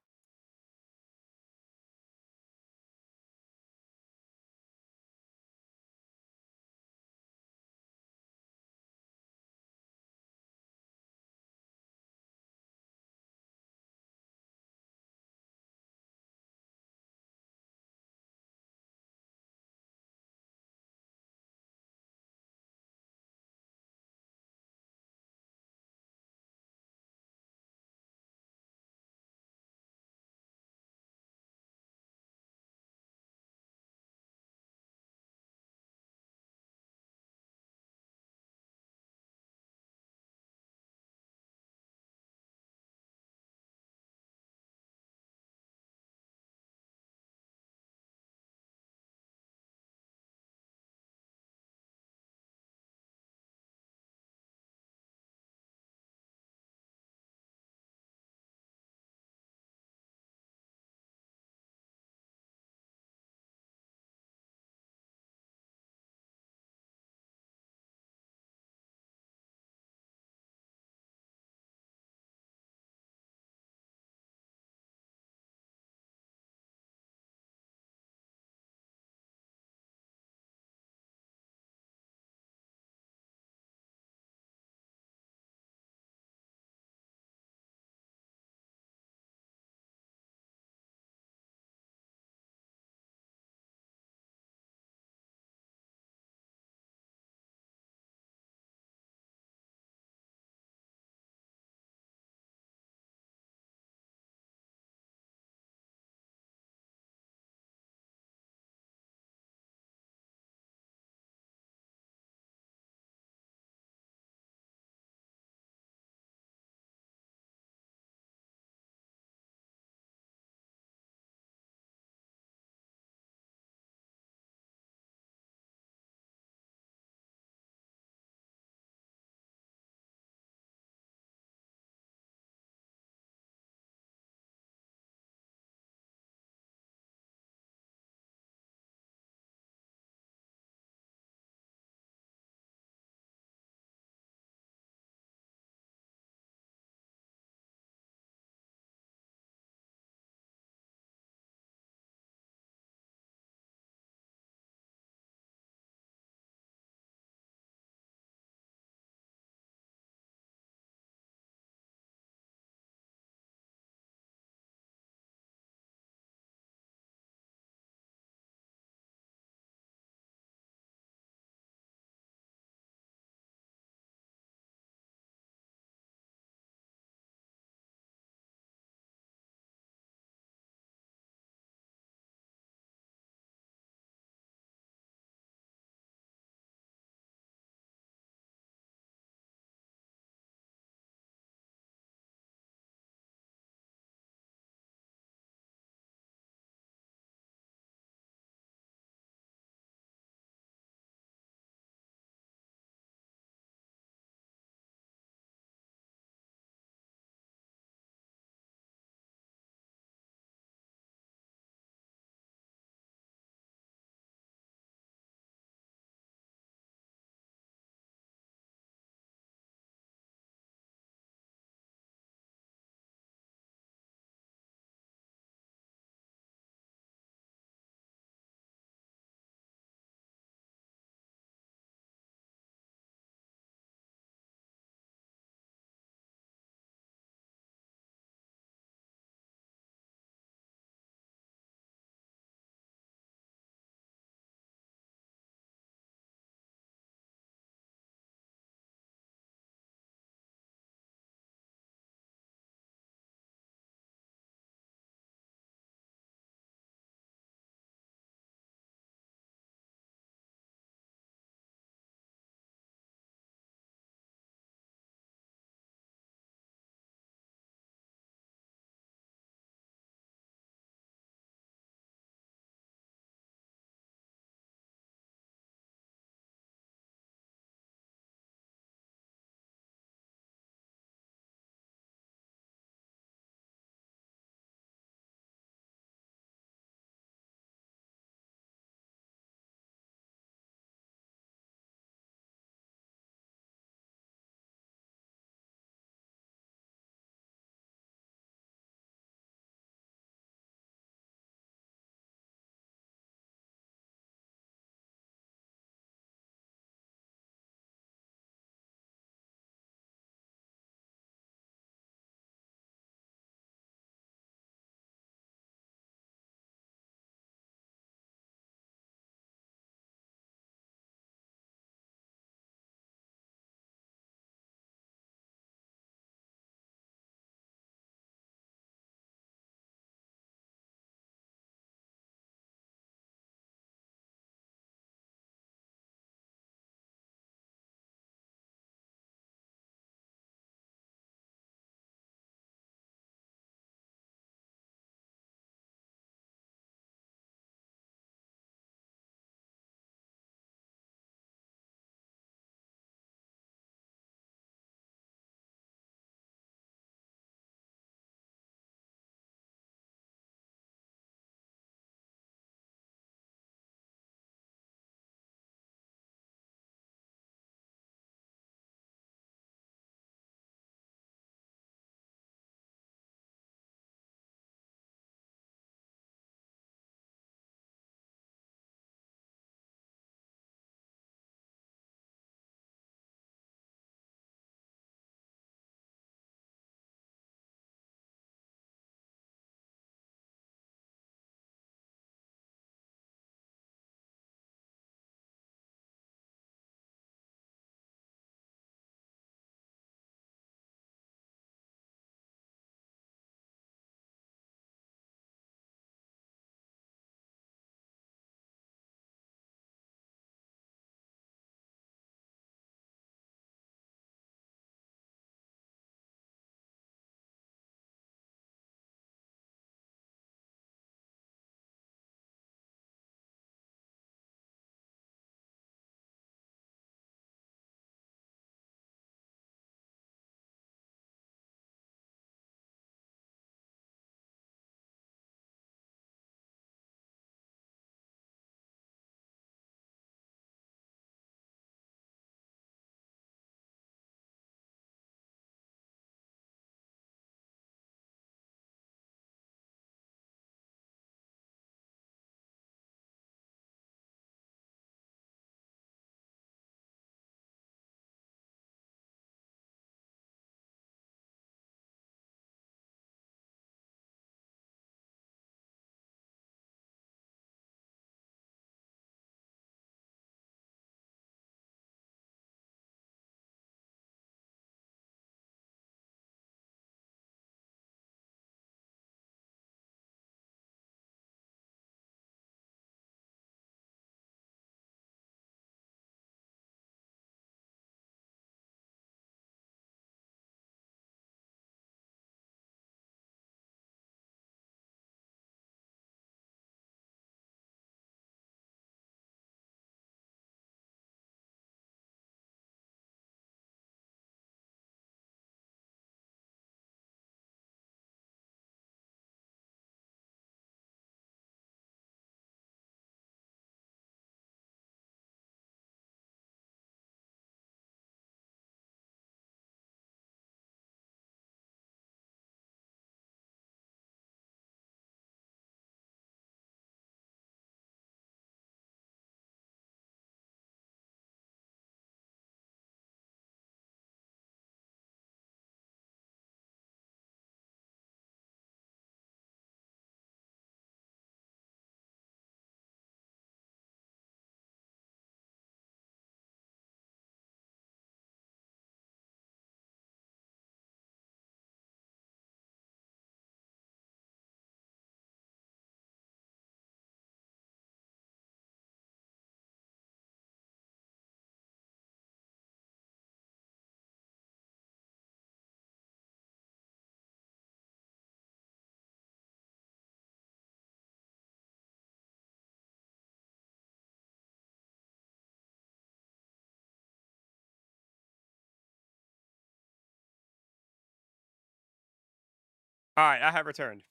All right, I have returned.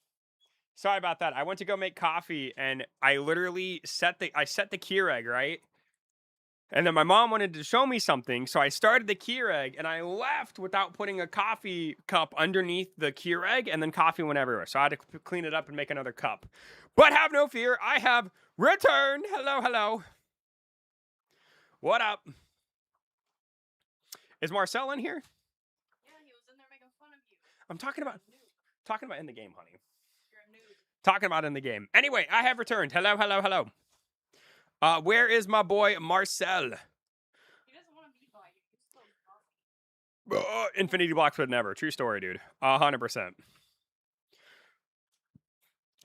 Sorry about that. I went to go make coffee and I literally set the Keurig, right? And then my mom wanted to show me something, so I started the Keurig and I left without putting a coffee cup underneath the Keurig, and then coffee went everywhere. So I had to clean it up and make another cup. But have no fear, I have returned. Hello, hello. What up? Is Marcel in here? Yeah, he was in there making fun of you. I'm talking You're about a noob. in the game, honey. You're a noob. Talking about in the game. Anyway, I have returned. Hello, hello, hello. Where is my boy Marcel? He doesn't want to be by you. You still coffee. Infinity blocks would never. True story, dude. 100%.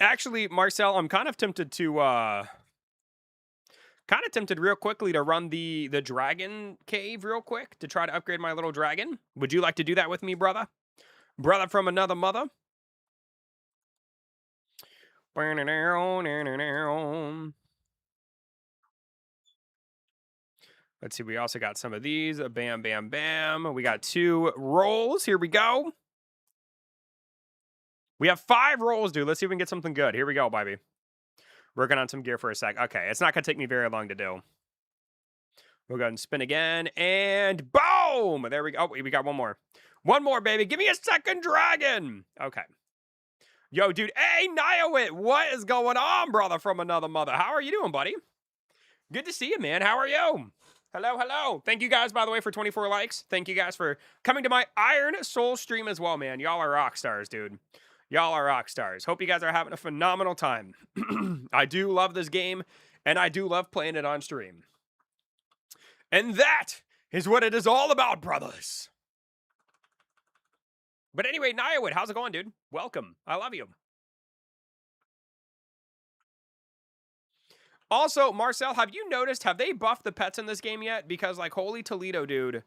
Actually, Marcel, I'm kind of tempted real quickly to run the dragon cave real quick to try to upgrade my little dragon. Would you like to do that with me, brother? Brother from another mother? Let's see, we also got some of these. Bam, bam, bam. We got 2 rolls. Here we go. We have 5 rolls, dude. Let's see if we can get something good. Here we go, baby. Working on some gear for a sec. Okay, it's not going to take me very long to do. We'll go ahead and spin again. And boom! There we go. Oh, we got one more. One more, baby. Give me a second dragon. Okay. Yo, dude. Hey, Niowit. What is going on, brother from another mother? How are you doing, buddy? Good to see you, man. How are you? Hello, hello. Thank you guys, by the way, for 24 likes. Thank you guys for coming to my Iron Soul stream as well, man. Y'all are rock stars, dude. Y'all are rock stars. Hope you guys are having a phenomenal time. I do love this game, and I do love playing it on stream. And that is what it is all about, brothers. But anyway, Niowit, how's it going, dude? Welcome. I love you. Also, Marcel, have you noticed, have they buffed the pets in this game yet? Because, like, holy Toledo, dude,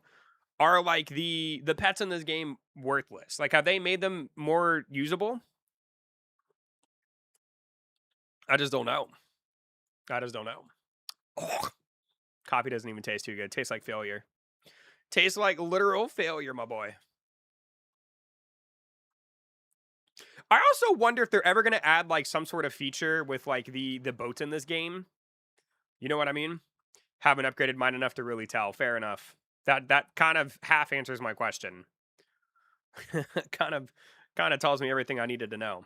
are, like, the pets in this game worthless? Like, have they made them more usable? I just don't know. I just don't know. Ugh. Coffee doesn't even taste too good. Tastes like failure. Tastes like literal failure, my boy. I also wonder if they're ever going to add, like, some sort of feature with, like, the boats in this game. You know what I mean? Haven't upgraded mine enough to really tell. Fair enough. That kind of half answers my question. kind of tells me everything I needed to know.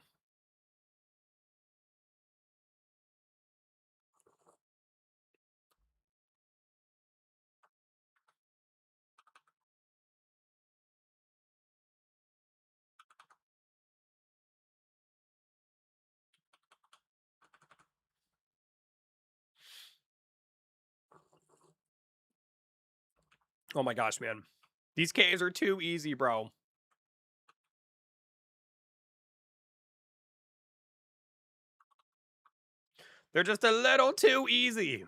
Oh my gosh, man. These caves are too easy, bro. They're just a little too easy.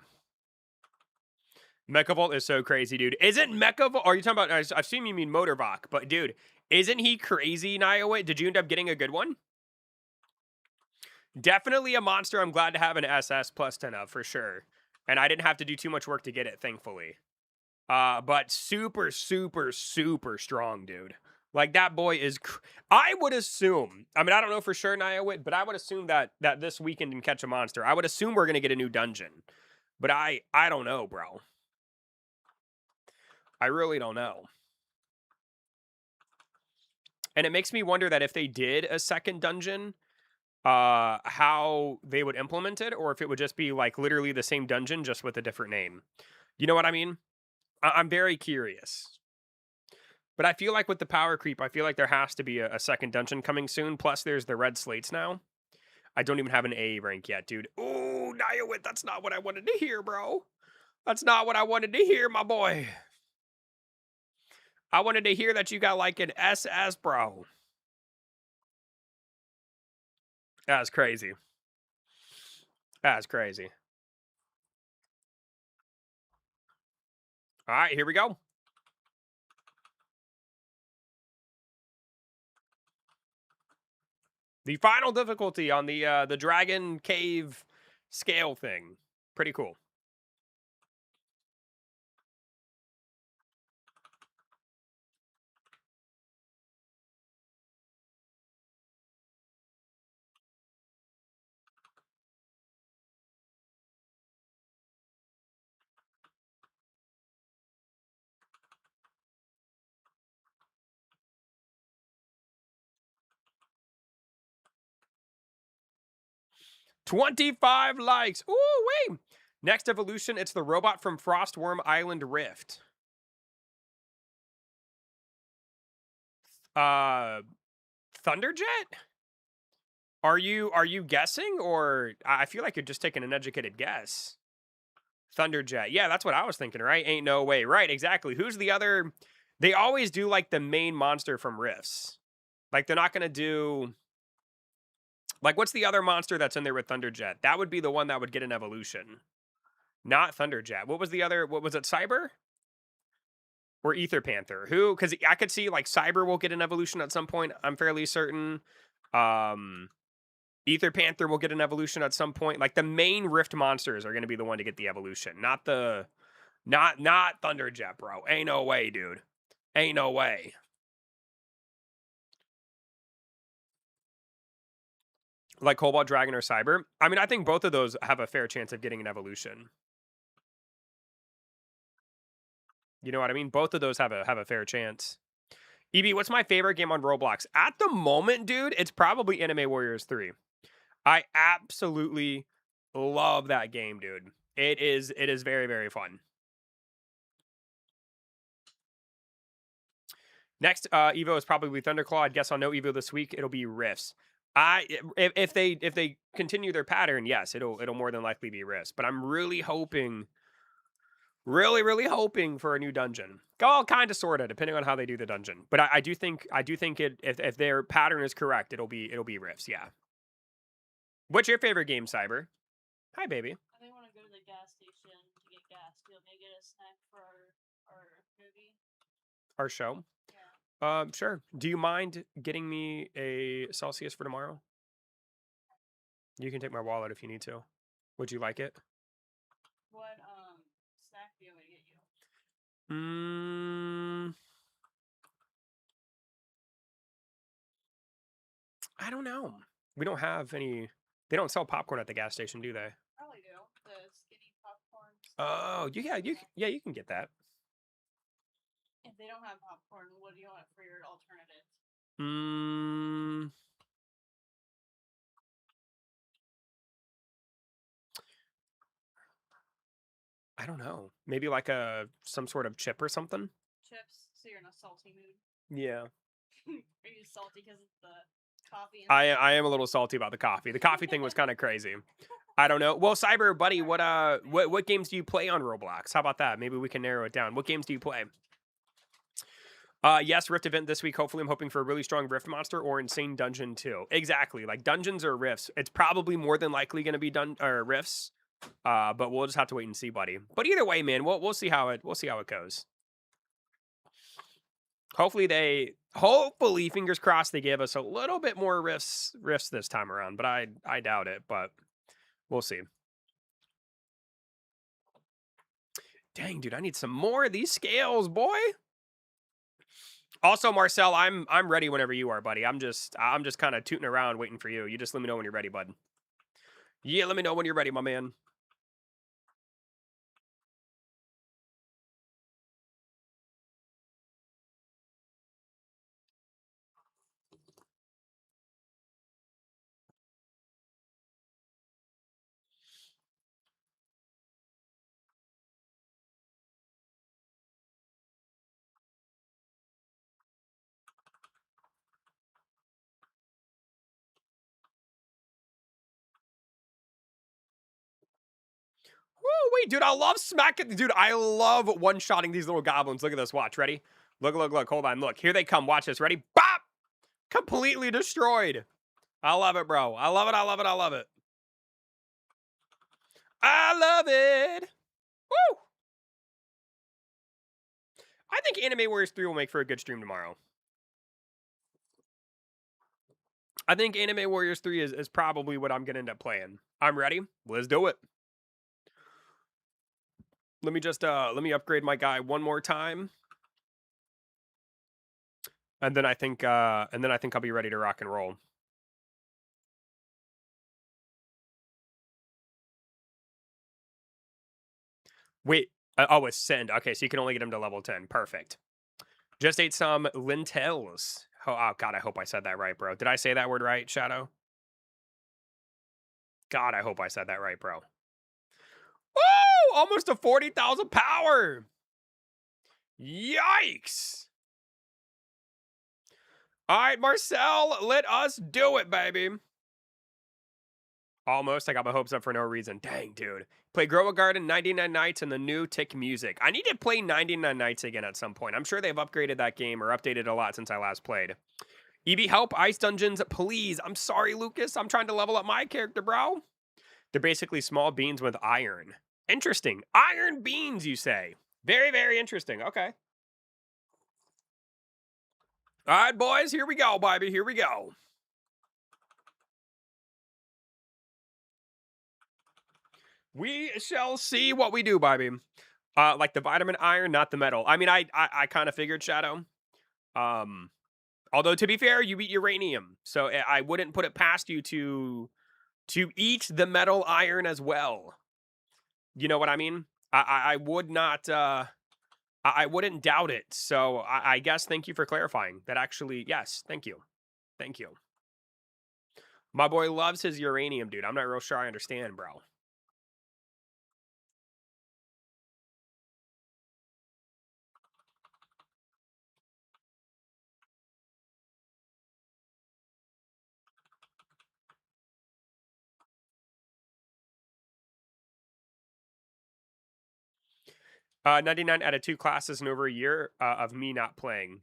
Mechavolt is so crazy, dude. Isn't Mechavolt... Are you talking about... I've seen you mean Motorvok, but dude, isn't he crazy, Niowit? Did you end up getting a good one? Definitely a monster I'm glad to have an SS plus 10 of, for sure. And I didn't have to do too much work to get it, thankfully. But super, super, super strong, dude. Like, that boy is... I would assume... I mean, I don't know for sure, Niowit, but I would assume that this weekend in Catch a Monster, I would assume we're going to get a new dungeon. But I don't know, bro. I really don't know. And it makes me wonder that if they did a second dungeon, how they would implement it, or if it would just be, like, literally the same dungeon, just with a different name. You know what I mean? I'm very curious. But I feel like with the power creep, I feel like there has to be a second dungeon coming soon. Plus, there's the red slates now. I don't even have an A rank yet, dude. Ooh, Niowit, that's not what I wanted to hear, bro. That's not what I wanted to hear, my boy. I wanted to hear that you got, like, an SS, bro. That's crazy. That's crazy. All right, here we go. The final difficulty on the dragon cave scale thing. Pretty cool. 25 likes. Ooh, wait. Next evolution, it's the robot from Frostworm Island Rift. Uh, Thunderjet? Are you guessing, or I feel like you're just taking an educated guess? Thunderjet. Yeah, that's what I was thinking, right? Ain't no way. Right, exactly. Who's the other? They always do like the main monster from Rifts. Like they're not gonna do like what's the other monster that's in there with Thunderjet? That would be the one that would get an evolution. Not Thunderjet. What was the other? What was it? Cyber or Ether Panther? Who? Because I could see like Cyber will get an evolution at some point. I'm fairly certain. Um, Ether Panther will get an evolution at some point. Like the main Rift monsters are going to be the one to get the evolution, not the not Thunderjet, bro. Ain't no way, dude. Ain't no way. Like Cobalt Dragon or Cyber. I mean, I think both of those have a fair chance of getting an evolution. You know what I mean? Both of those have a fair chance. EB, what's my favorite game on Roblox? At the moment, dude, it's probably Anime Warriors 3. I absolutely love that game, dude. It is very, very fun. Next, Evo is probably Thunderclaw. I guess I'll know Evo this week. It'll be Rifts. If they continue their pattern, yes, it'll more than likely be Rifts. But I'm really hoping, really hoping for a new dungeon. Well, kind of, sorta, depending on how they do the dungeon. But I do think it if their pattern is correct, it'll be Rifts. Yeah. What's your favorite game, Cyber? Hi, baby. I think want to go to the gas station to get gas. Do you want me to get a snack for our movie? Our show? Yeah. Sure. Do you mind getting me a Celsius for tomorrow? You can take my wallet if you need to. Would you like it? What snack do you want me to get you? I don't know. We don't have any. They don't sell popcorn at the gas station, do they? Probably do. The skinny popcorn. Oh, you can get that. If they don't have popcorn, what do you want for your alternative? I don't know. Maybe like some sort of chip or something. Chips, so you're in a salty mood. Yeah. Are you salty because of the coffee? I am a little salty about the coffee. The coffee thing was kind of crazy. I don't know. Well, Cyber buddy, what games do you play on Roblox? How about that? Maybe we can narrow it down. What games do you play? Yes, Rift event this week. Hopefully, I'm hoping for a really strong Rift monster or insane dungeon too. Exactly, like dungeons or Rifts. It's probably more than likely going to be Rifts. But we'll just have to wait and see, buddy. But either way, man, we'll see how it goes. Hopefully, fingers crossed, they give us a little bit more Rifts this time around. But I doubt it. But we'll see. Dang, dude, I need some more of these scales, boy. Also, Marcel, I'm ready whenever you are, buddy. I'm just kind of tooting around waiting for you. You just let me know when you're ready, bud. Yeah, let me know when you're ready, my man. Woo, wait, dude, I love smacking. Dude, I love one-shotting these little goblins. Look at this. Watch. Ready? Look. Hold on. Look. Here they come. Watch this. Ready? Bop! Completely destroyed. I love it, bro. I love it. I love it. I love it. I love it. Woo! I think Anime Warriors 3 will make for a good stream tomorrow. I think Anime Warriors 3 is probably what I'm going to end up playing. I'm ready. Let's do it. Let me just let me upgrade my guy one more time. And then I think I'll be ready to rock and roll. Wait, oh, it's send. Okay, so you can only get him to level 10. Perfect. Just ate some lentils. Oh, God, I hope I said that right, bro. Did I say that word right, Shadow? God, I hope I said that right, bro. Woo! Almost a 40,000 power. Yikes. All right, Marcel, let us do it, baby. Almost. I got my hopes up for no reason. Dang, dude. Play Grow a Garden, 99 Nights, and the new Tick Music. I need to play 99 Nights again at some point. I'm sure they've upgraded that game or updated a lot since I last played. EB, help. Ice Dungeons, please. I'm sorry, Lucas. I'm trying to level up my character, bro. They're basically small beans with iron. Interesting. Iron beans, you say? Very, very interesting. Okay. All right, boys. Here we go, baby. Here we go. We shall see what we do, baby. Like the vitamin iron, not the metal. I mean, I kind of figured, Shadow. Although to be fair, you eat uranium, so I wouldn't put it past you to eat the metal iron as well. You know what I mean? I would not. I wouldn't doubt it. So I guess thank you for clarifying. That actually, yes, thank you, thank you. My boy loves his uranium, dude. I'm not real sure I understand, bro. 99 out of 2 classes in over a year of me not playing.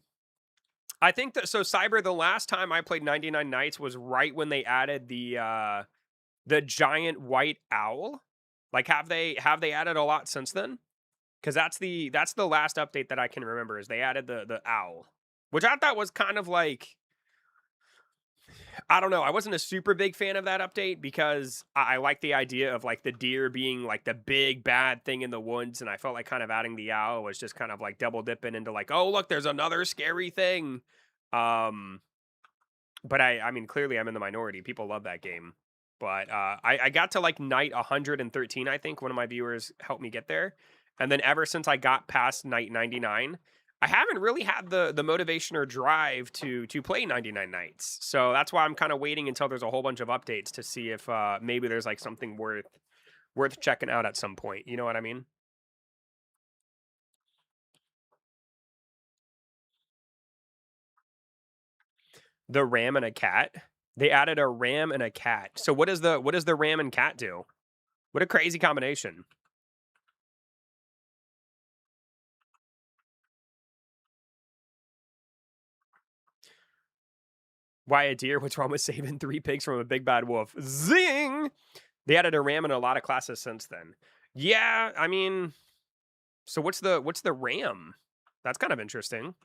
I think that so Cyber, the last time I played 99 Nights was right when they added the giant white owl. Like have they added a lot since then? Cuz that's the last update that I can remember is they added the owl, which I thought was kind of like I don't know. I wasn't a super big fan of that update because I like the idea of like the deer being like the big bad thing in the woods, and I felt like kind of adding the owl was just kind of like double dipping into like, oh look, there's another scary thing. Um, but I mean, clearly I'm in the minority. People love that game, but I got to like night 113. I think one of my viewers helped me get there, and then ever since I got past night 99. I haven't really had the motivation or drive to play 99 Nights. So that's why I'm kind of waiting until there's a whole bunch of updates to see if maybe there's like something worth checking out at some point. You know what I mean? The ram and a cat. They added a ram and a cat. So what does the ram and cat do? What a crazy combination. Why a deer? What's wrong with saving 3 pigs from a big bad wolf? Zing! They added a ram in a lot of classes since then. Yeah, I mean, so what's the ram? That's kind of interesting.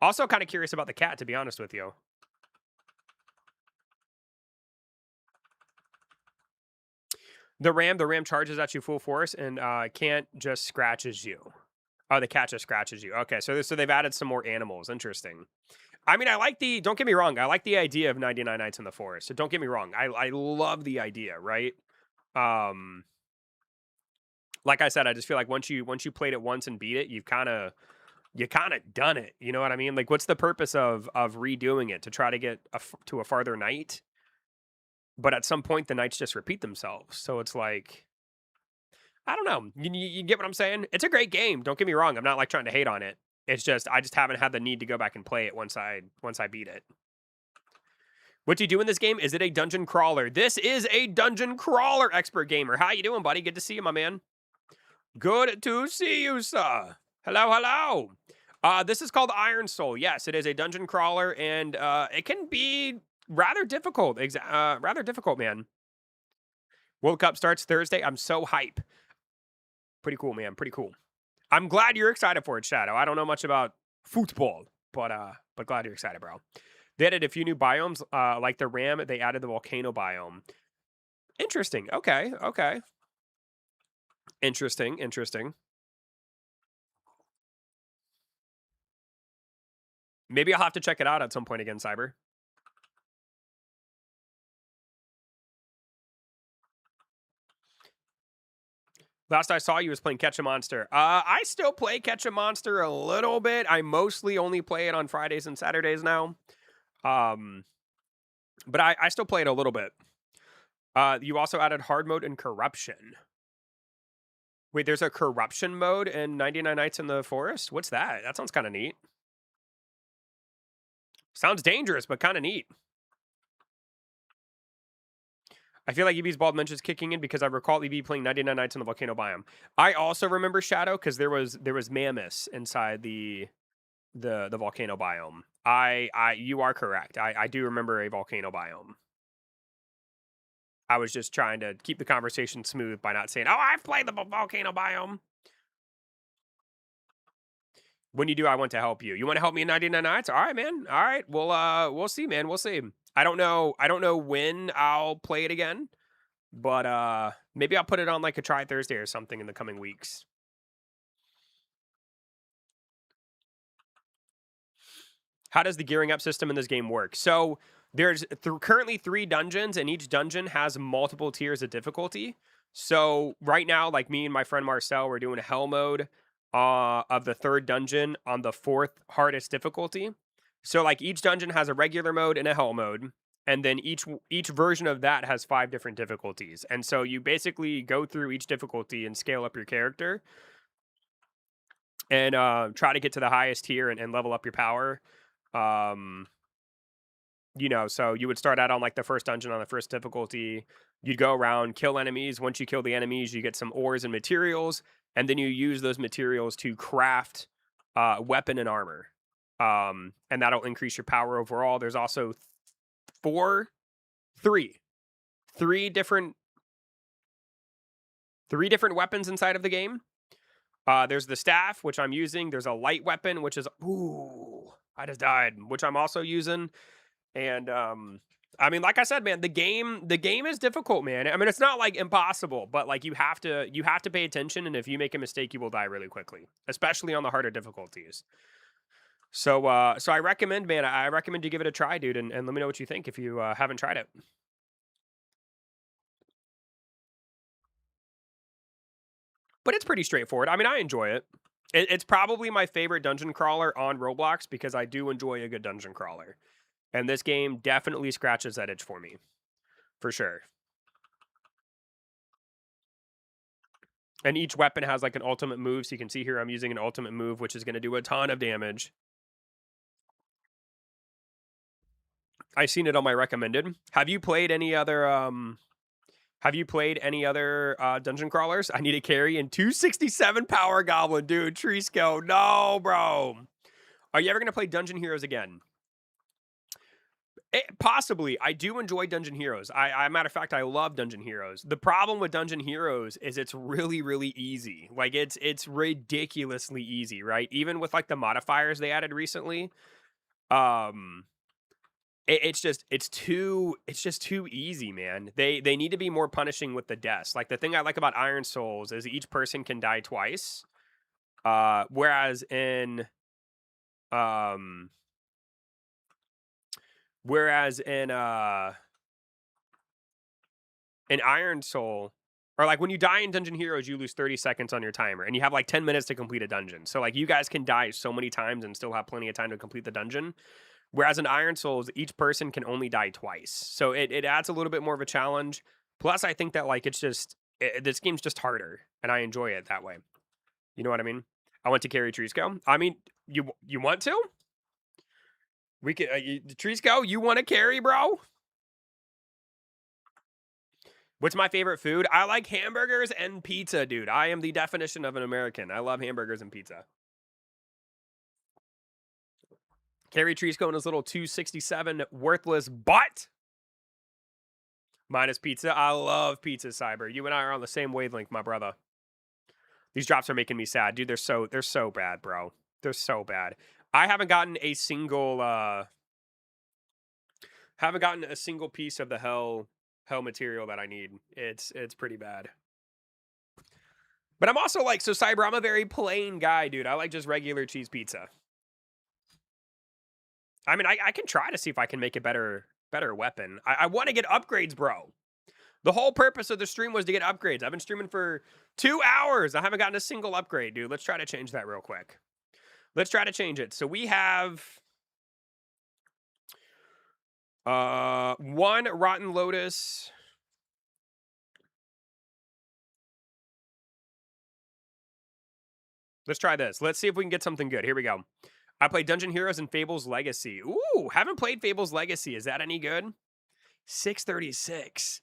Also kind of curious about the cat, to be honest with you. The ram charges at you full force and can't just scratches you. Oh, the cat just scratches you. Okay, so they've added some more animals. Interesting. I mean, I like the. Don't get me wrong. I like the idea of 99 Nights in the Forest. So don't get me wrong. I love the idea, right? Um, like I said, I just feel like once you played it once and beat it, you kind of done it. You know what I mean? Like, what's the purpose of redoing it to try to get to a farther night? But at some point, the nights just repeat themselves. So it's like, I don't know. You get what I'm saying? It's a great game. Don't get me wrong. I'm not like trying to hate on it. It's just I just haven't had the need to go back and play it once I beat it. What do you do in this game? Is it a dungeon crawler? This is a dungeon crawler, expert gamer. How you doing, buddy? Good to see you, my man. Good to see you, sir. Hello, hello. This is called Iron Soul. Yes, it is a dungeon crawler, and it can be rather difficult. Rather difficult, man. World Cup starts Thursday. I'm so hype. Pretty cool, man. Pretty cool. I'm glad you're excited for it, Shadow. I don't know much about football, but glad you're excited, bro. They added a few new biomes, like the ram. They added the volcano biome. Interesting. Okay, okay. Interesting, interesting. Maybe I'll have to check it out at some point again, Cyber. Last I saw you was playing Catch a Monster. I still play Catch a Monster a little bit. I mostly only play it on Fridays and Saturdays now. But I still play it a little bit. You also added hard mode and corruption. Wait, there's a corruption mode in 99 Nights in the Forest? What's that? That sounds kind of neat. Sounds dangerous, but kind of neat. I feel like EB's bald mentions kicking in because I recall EB playing 99 Nights in the volcano biome. I also remember Shadow because there was mammoths inside the volcano biome. You are correct. I do remember a volcano biome. I was just trying to keep the conversation smooth by not saying, "Oh, I've played the volcano biome." When you do, I want to help you. You want to help me in 99 Nights? All right, man. All right. We'll see, man. We'll see. I don't know when I'll play it again, but maybe I'll put it on like a try Thursday or something in the coming weeks. How does the gearing up system in this game work? So there's currently 3 dungeons, and each dungeon has multiple tiers of difficulty. So right now, like me and my friend Marcel, we're doing a hell mode of the 3rd dungeon on the 4th hardest difficulty. So like each dungeon has a regular mode and a hell mode, and then each version of that has 5 different difficulties. And so you basically go through each difficulty and scale up your character and try to get to the highest tier and level up your power. So you would start out on like the 1st dungeon on the 1st difficulty. You'd go around, kill enemies. Once you kill the enemies, you get some ores and materials, and then you use those materials to craft weapon and armor. And that'll increase your power overall. There's also three different weapons inside of the game. There's the staff, which I'm using. There's a light weapon, which is I just died, which I'm also using. And I mean, like I said, man, the game is difficult, man. I mean, it's not like impossible, but like you have to pay attention, and if you make a mistake, you will die really quickly, especially on the harder difficulties. So I recommend, man, I recommend you give it a try, dude, and let me know what you think if you haven't tried it. But it's pretty straightforward. I mean, I enjoy it. It's probably my favorite dungeon crawler on Roblox because I do enjoy a good dungeon crawler. And this game definitely scratches that itch for me. For sure. And each weapon has like an ultimate move. So you can see here I'm using an ultimate move, which is going to do a ton of damage. I've seen it on my recommended. Have you played any other dungeon crawlers? I need a carry and 267 power goblin, dude. Trisco. No, bro. Are you ever going to play Dungeon Heroes again? Possibly. I do enjoy Dungeon Heroes. Matter of fact, I love Dungeon Heroes. The problem with Dungeon Heroes is it's really, really easy. Like it's ridiculously easy, right? Even with like the modifiers they added recently, it's just too easy, man. They need to be more punishing with the deaths. Like the thing I like about Iron Souls is each person can die twice, whereas in in Iron Soul, or like when you die in Dungeon Heroes, you lose 30 seconds on your timer, and you have like 10 minutes to complete a dungeon. So like you guys can die so many times and still have plenty of time to complete the dungeon. Whereas in Iron Souls, each person can only die twice. So it adds a little bit more of a challenge. Plus, I think that like this game's just harder, and I enjoy it that way. You know what I mean? I want to carry Trisco. I mean, you want to? We can Trisco, you want to carry, bro? What's my favorite food? I like hamburgers and pizza, dude. I am the definition of an American. I love hamburgers and pizza. Carry Trisco and his little 267 worthless butt. Minus pizza. I love pizza, Cyber. You and I are on the same wavelength, my brother. These drops are making me sad, dude. They're so bad, bro. They're so bad. I haven't gotten a single piece of the hell material that I need. It's pretty bad. But I'm also like, so Cyber, I'm a very plain guy, dude. I like just regular cheese pizza. I mean, I can try to see if I can make a better weapon. I want to get upgrades, bro. The whole purpose of the stream was to get upgrades. I've been streaming for 2 hours. I haven't gotten a single upgrade, dude. Let's try to change that real quick. Let's try to change it. So we have 1 Rotten Lotus. Let's try this. Let's see if we can get something good. Here we go. I play Dungeon Heroes and Fables Legacy. Ooh, haven't played Fables Legacy. Is that any good? 636.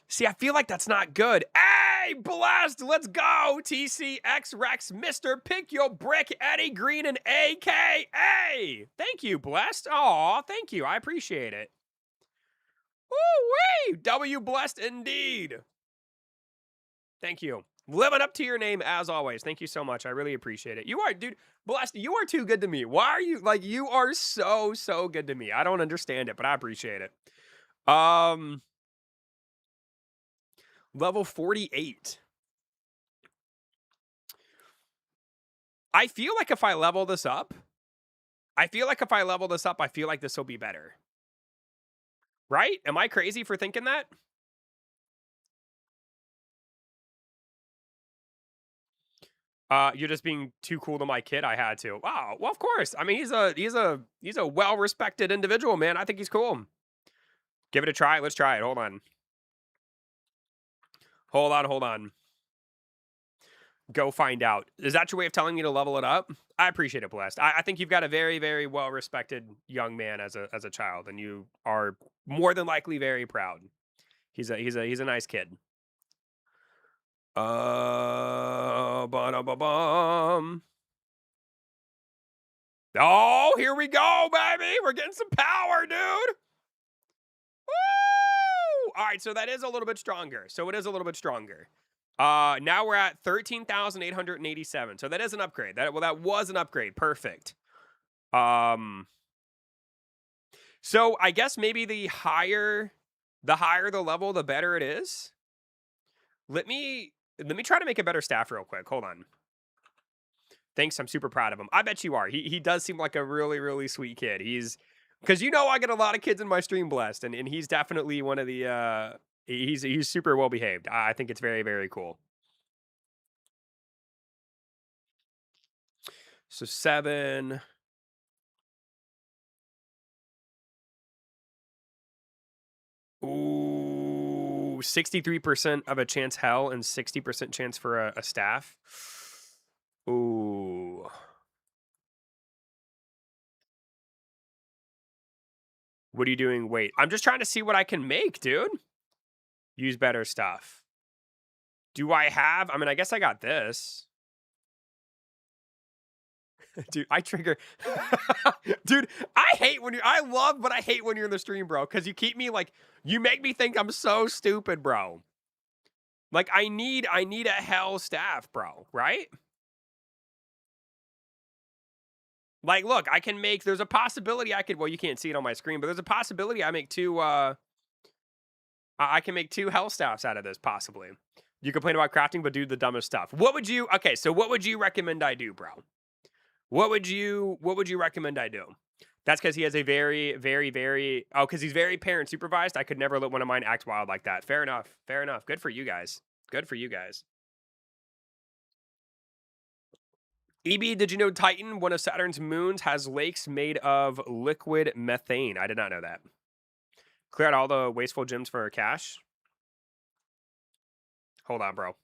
See, I feel like that's not good. Hey, Blast, let's go. TCX Rex, Mr. Pick Your Brick, Eddie Green, and AKA. Thank you, Blessed. Aw, thank you. I appreciate it. Woo-wee! W Blessed indeed. Thank you. Living up to your name as always. Thank you so much. I really appreciate it. You are, dude, Blessed, you are too good to me. Why are you, like, you are so, so good to me. I don't understand it, but I appreciate it. Level 48. I feel like if I level this up, I feel like this will be better. Right? Am I crazy for thinking that? You're just being too cool to my kid. I had to. Wow. Well, of course. I mean, he's a well-respected individual, man. I think he's cool. Give it a try. Let's try it. Hold on. Hold on. Go find out. Is that your way of telling me to level it up? I appreciate it, Blessed. I think you've got a very, very well-respected young man as a child, and you are more than likely very proud. He's a nice kid. Ba-da-ba-bum. Oh, here we go, baby. We're getting some power, dude. Woo! All right, so that is a little bit stronger. Now we're at 13,887. So that is an upgrade. That was an upgrade. Perfect. So I guess maybe the higher the level, the better it is. Let me try to make a better staff real quick. Hold on. Thanks. I'm super proud of him. I bet you are. He does seem like a really, really sweet kid. Because I get a lot of kids in my stream, Blessed, and he's definitely one of the he's super well behaved. I think it's very, very cool. So 7. Ooh, 63% of a chance hell and 60% chance for a staff. Ooh. What are you doing? Wait, I'm just trying to see what I can make, dude. Use better stuff. Do I have? I mean, I guess I got this. Dude, I trigger. Dude, I love, but I hate when you're in the stream, bro. Because you keep me like, you make me think I'm so stupid, bro. Like, I need a hell staff, bro. Right? Like, look, I can make, there's a possibility well, you can't see it on my screen, but there's a possibility I make two, I can make 2 hell staffs out of this, possibly. You complain about crafting, but do the dumbest stuff. Okay, so what would you recommend I do, bro? What would you recommend I do? That's because he has a very, very, very, because he's very parent supervised. I could never let one of mine act wild like that. Fair enough. Good for you guys. EB, did you know Titan, one of Saturn's moons, has lakes made of liquid methane? I did not know that. Clear out all the wasteful gems for cash. Hold on, bro.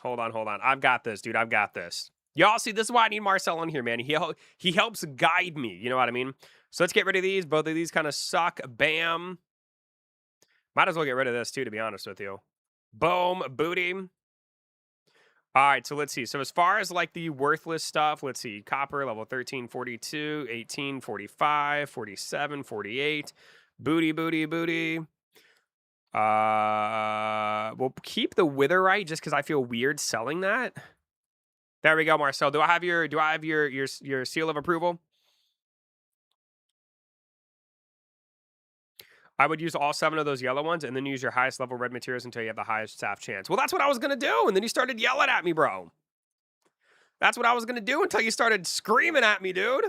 Hold on. I've got this, dude. I've got this. Y'all see, this is why I need Marcel on here, man. He helps guide me. You know what I mean? So let's get rid of these. Both of these kind of suck. Bam. Might as well get rid of this, too, to be honest with you. Boom. Booty. All right, so let's see. So as far as like the worthless stuff, let's see. Copper, level 13, 42, 18, 45, 47, 48. Booty. We'll keep the witherite just because I feel weird selling that. There we go, Marcel. Do I have your seal of approval? I would use all 7 of those yellow ones and then use your highest level red materials until you have the highest staff chance. Well, that's what I was going to do. And then you started yelling at me, bro. That's what I was going to do until you started screaming at me, dude.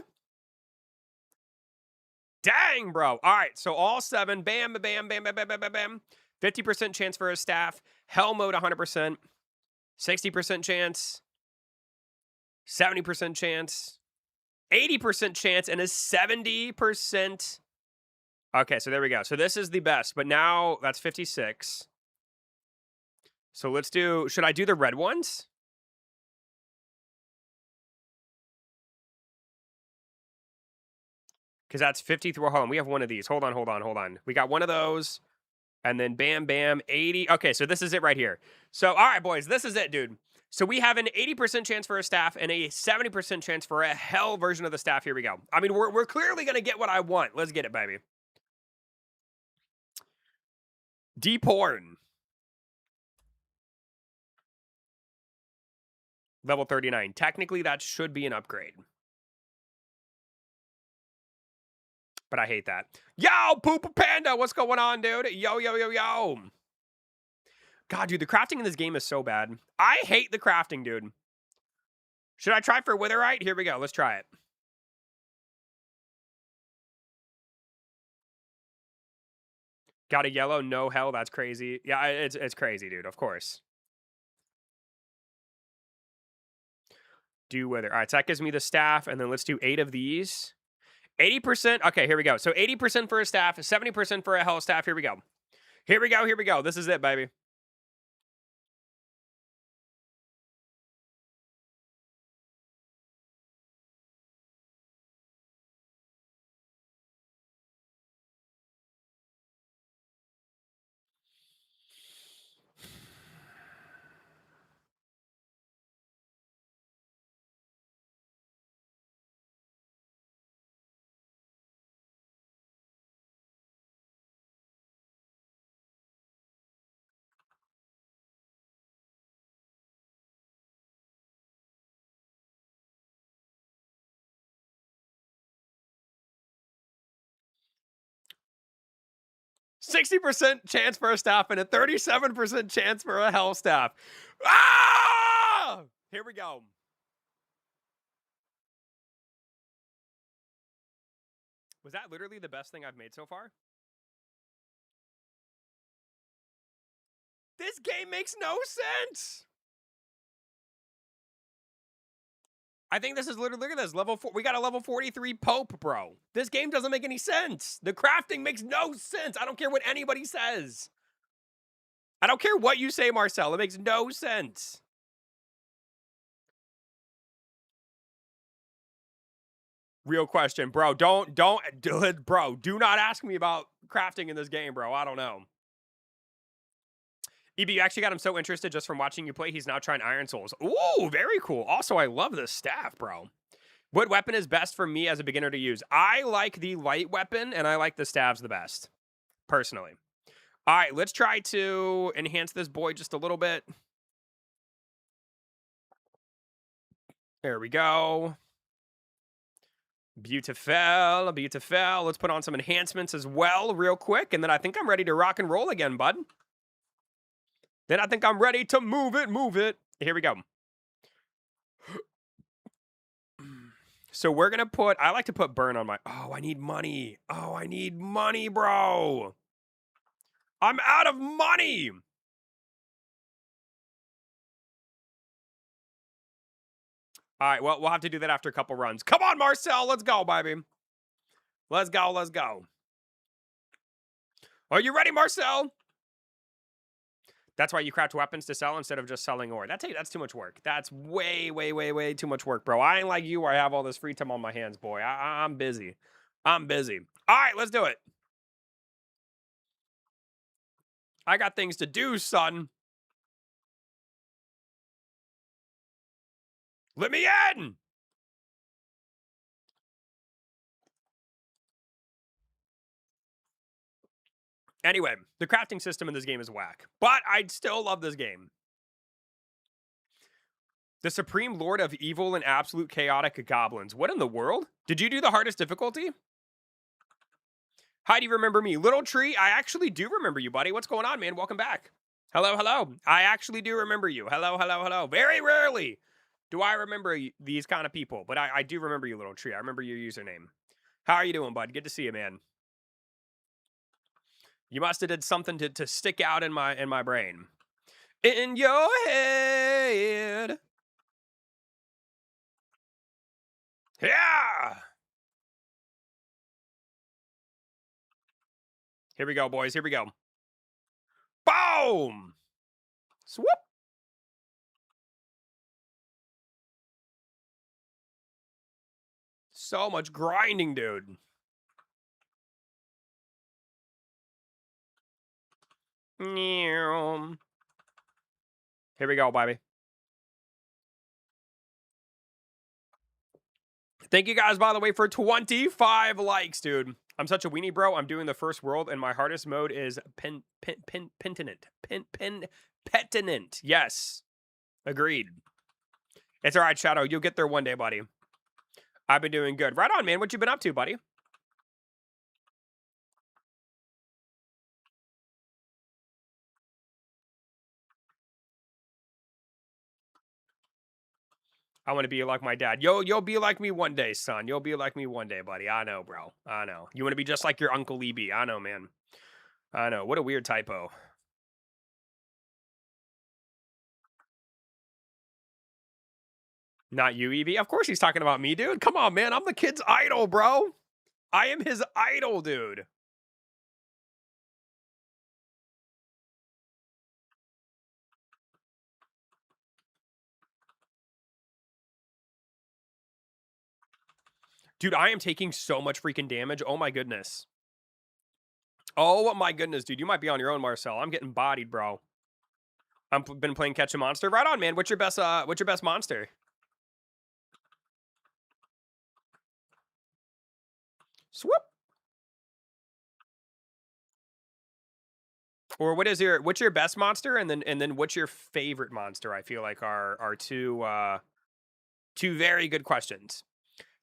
Dang, bro. All right, so all 7. Bam. 50% chance for a staff. Hell mode, 100%. 60% chance. 70% chance. 80% chance. And a 70%. Okay, so there we go. So this is the best. But now that's 56. So let's do... Should I do the red ones? Because that's 50 through a home. We have one of these. Hold on. We got one of those. And then bam, bam, 80. Okay, so this is it right here. So, all right, boys, this is it, dude. So we have an 80% chance for a staff and a 70% chance for a hell version of the staff. Here we go. I mean, we're clearly going to get what I want. Let's get it, baby. D-porn. Level 39. Technically, that should be an upgrade. But I hate that. Yo, Poopa Panda, what's going on, dude? Yo. God, dude, the crafting in this game is so bad. I hate the crafting, dude. Should I try for Witherite? Here we go. Let's try it. Got a yellow, no hell. That's crazy. Yeah, it's crazy, dude. Of course. Do Wither. All right, so that gives me the staff, and then let's do 8 of these. 80%. Okay, here we go. So 80% for a staff, 70% for a hell staff. Here we go. Here we go. This is it, baby. %60 chance for a staff and a 37% chance for a hell staff. Ah! Here we go. Was that literally the best thing I've made so far? This game makes no sense. I think this is literally, look at this, level 4. We got a level 43 Pope, bro. This game doesn't make any sense. The crafting makes no sense. I don't care what anybody says. I don't care what you say, Marcel. It makes no sense. Real question, bro. Bro, do not ask me about crafting in this game, bro. I don't know. EB, you actually got him so interested just from watching you play. He's now trying Iron Souls. Ooh, very cool. Also, I love this staff, bro. What weapon is best for me as a beginner to use? I like the light weapon, and I like the staves the best, personally. All right, let's try to enhance this boy just a little bit. There we go. Beautiful. Let's put on some enhancements as well real quick, and then I think I'm ready to rock and roll again, bud. Then I think I'm ready to move it. Here we go. So we're going to put, I like to put burn on my, oh, I need money. Oh, I need money, bro. I'm out of money. All right, well, we'll have to do that after a couple runs. Come on, Marcel. Let's go, baby. Let's go. Are you ready, Marcel? That's why you craft weapons to sell instead of just selling ore. That's too much work. That's way too much work, bro. I ain't like you where I have all this free time on my hands, boy. I'm busy. All right, let's do it. I got things to do, son. Let me in. Anyway, the crafting system in this game is whack, but I still love this game. The Supreme Lord of Evil and Absolute Chaotic Goblins. What in the world? Did you do the hardest difficulty? How do you remember me? Little Tree, I actually do remember you, buddy. What's going on, man? Welcome back. Hello. I actually do remember you. Hello. Very rarely do I remember these kind of people, but I do remember you, Little Tree. I remember your username. How are you doing, bud? Good to see you, man. You must have did something to stick out in my brain. In your head. Yeah. Here we go, boys. Here we go. Boom. Swoop. So much grinding, dude. Here we go, baby. Thank you guys, by the way, for 25 likes, dude. I'm such a weenie, bro. I'm doing the first world, and my hardest mode is pentinent. Petinent. Yes. Agreed. It's all right, Shadow. You'll get there one day, buddy. I've been doing good. Right on, man. What you been up to, buddy? I want to be like my dad. You'll be like me one day, son. You'll be like me one day, buddy. I know, bro. I know. You want to be just like your Uncle EB. I know, man. I know. What a weird typo. Not you, EB. Of course he's talking about me, dude. Come on, man. I'm the kid's idol, bro. I am his idol, dude. Dude, I am taking so much freaking damage. Oh my goodness. Oh my goodness, dude. You might be on your own, Marcel. I'm getting bodied, bro. I've been playing Catch a Monster. Right on, man. What's your best monster? Swoop. Or what's your best monster, and then what's your favorite monster? I feel like are two very good questions.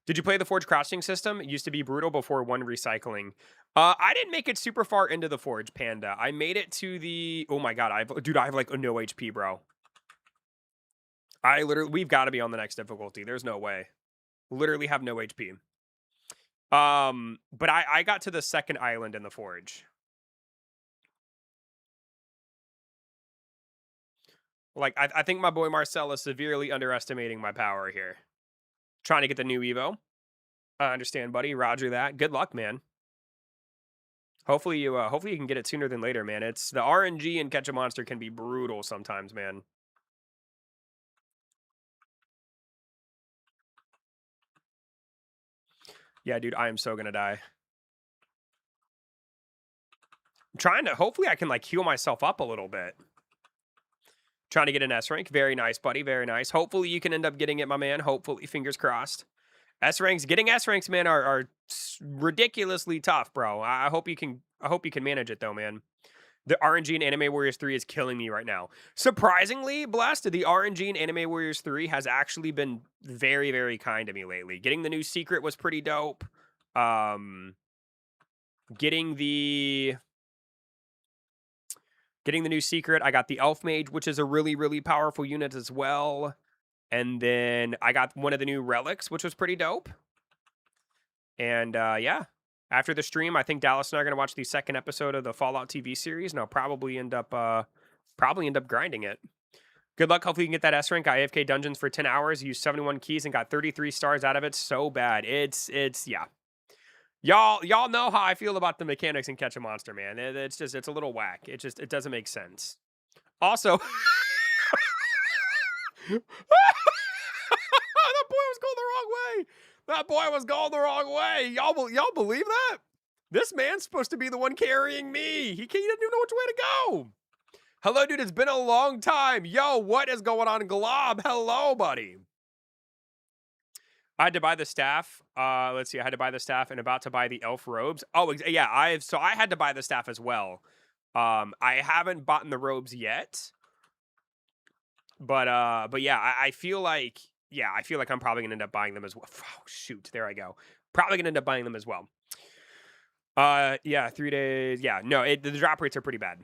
Did you play the Forge crafting system? It used to be brutal before one recycling. I didn't make it super far into the Forge, Panda. I made it to the. Oh my god, I have like no HP, bro. We've got to be on the next difficulty. There's no way. Literally have no HP. But I got to the second island in the Forge. Like, I think my boy Marcel is severely underestimating my power here. Trying to get the new Evo. I understand, buddy. Roger that. Good luck, man. Hopefully you can get it sooner than later, man. It's the RNG and Catch a Monster can be brutal sometimes, man. Yeah, dude, I am so gonna die. I'm trying to. Hopefully, I can like heal myself up a little bit. Trying to get an S rank. Very nice, buddy. Very nice. Hopefully, you can end up getting it, my man. Hopefully, fingers crossed. Getting S ranks, man, are ridiculously tough, bro. I hope you can manage it though, man. The RNG in Anime Warriors 3 is killing me right now. Surprisingly, Blessed, the RNG in Anime Warriors 3 has actually been very, very kind to me lately. Getting the new secret was pretty dope. Getting the new secret, I got the Elf Mage, which is a really, really powerful unit as well. And then I got one of the new relics, which was pretty dope. And yeah, after the stream, I think Dallas and I are going to watch the second episode of the Fallout TV series, and I'll probably end up grinding it. Good luck. Hopefully you can get that S rank. I AFK dungeons for 10 hours, used 71 keys, and got 33 stars out of it. So bad. It's yeah. Y'all know how I feel about the mechanics in Catch a Monster, man. It's a little whack. It doesn't make sense. Also, that boy was going the wrong way. That boy was going the wrong way. Y'all believe that? This man's supposed to be the one carrying me. He doesn't even know which way to go. Hello, dude. It's been a long time. Yo, what is going on, Glob? Hello, buddy. I had to buy the staff. Let's see. I had to buy the staff and about to buy the elf robes. Oh, yeah. I had to buy the staff as well. I haven't bought the robes yet. But yeah, I feel like I'm probably gonna end up buying them as well. Oh, shoot, there I go. Probably gonna end up buying them as well. Yeah, 3 days. Yeah, no, the drop rates are pretty bad.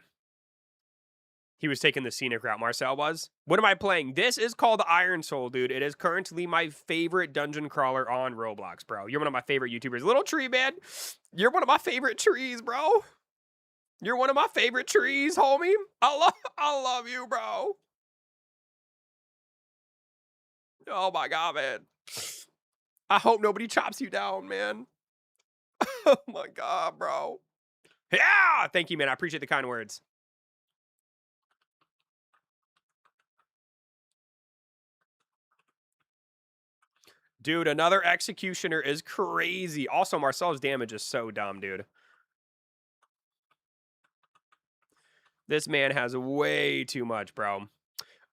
He was taking the scenic route, Marcel was. What am I playing? This is called Iron Soul, dude. It is currently my favorite dungeon crawler on Roblox, bro. You're one of my favorite YouTubers. Little tree man, you're one of my favorite trees, bro. You're one of my favorite trees, homie. I love you, bro. Oh my god, man. I hope nobody chops you down, man. Oh my god, bro. Yeah! Thank you, man. I appreciate the kind words. Dude, another executioner is crazy. Also, Marcel's damage is so dumb, dude. This man has way too much, bro.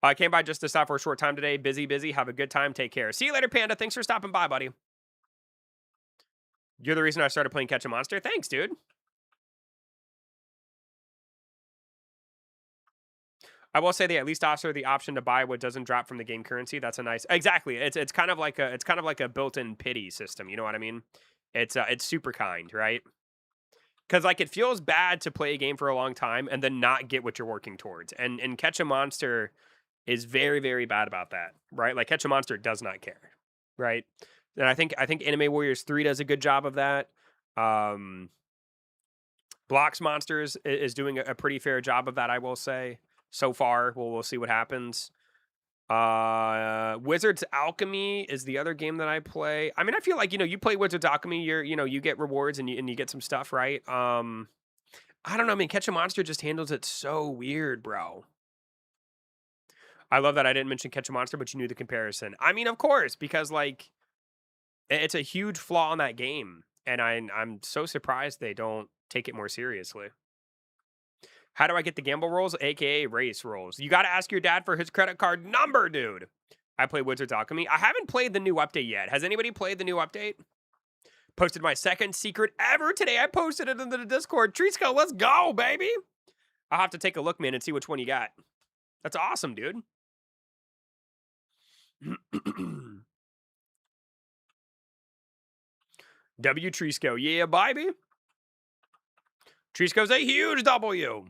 I came by just to stop for a short time today. Busy, busy. Have a good time. Take care. See you later, Panda. Thanks for stopping by, buddy. You're the reason I started playing Catch a Monster. Thanks, dude. I will say they at least offer the option to buy what doesn't drop from the game currency. That's a nice, exactly. It's kind of like a built-in pity system. You know what I mean? It's super kind, right? Because like it feels bad to play a game for a long time and then not get what you're working towards. And Catch a Monster is very, very bad about that, right? Like Catch a Monster does not care, right? And I think Anime Warriors 3 does a good job of that. Blocks Monsters is doing a pretty fair job of that, I will say. So far, we'll see what happens. Wizards Alchemy is the other game that I play. I mean, I feel like you play Wizards Alchemy, you get rewards and you get some stuff, right? I don't know. I mean, Catch a Monster just handles it so weird, bro. I love that I didn't mention Catch a Monster, but you knew the comparison. I mean, of course, because like it's a huge flaw in that game, and I'm so surprised they don't take it more seriously. How do I get the gamble rolls, aka race rolls? You got to ask your dad for his credit card number, dude. I play Wizards Alchemy. I haven't played the new update yet. Has anybody played the new update? Posted my second secret ever today. I posted it into the Discord. Trisco, let's go, baby. I'll have to take a look, man, and see which one you got. That's awesome, dude. W Trisco. Yeah, baby. Trisco's a huge W.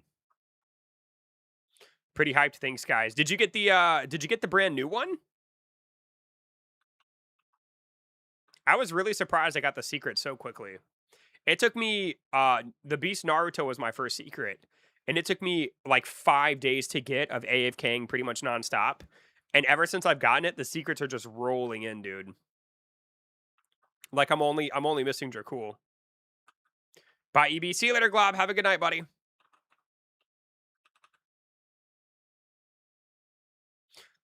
Pretty hyped. Thanks, guys. Did you get the brand new one? I was really surprised I got the secret so quickly. It took me the Beast Naruto was my first secret, and it took me like 5 days to get of AFKing pretty much nonstop. And ever since I've gotten it, the secrets are just rolling in, dude. Like I'm only missing Dracul. Bye, EB. See you later, Glob. Have a good night, buddy.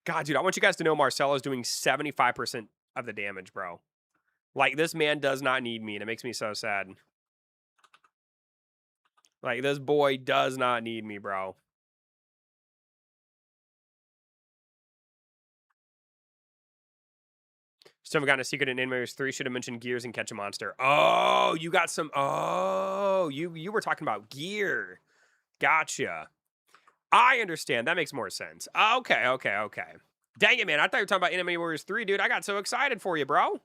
God, dude, I want you guys to know Marcelo's doing 75% of the damage, bro. Like, this man does not need me, and it makes me so sad. Like, this boy does not need me, bro. Still haven't gotten a secret in Animators 3. Should have mentioned Gears and Catch a Monster. Oh, you got some. Oh, you were talking about gear. Gotcha. I understand. That makes more sense. Okay. Dang it, man. I thought you were talking about Anime Warriors 3, dude. I got so excited for you, bro.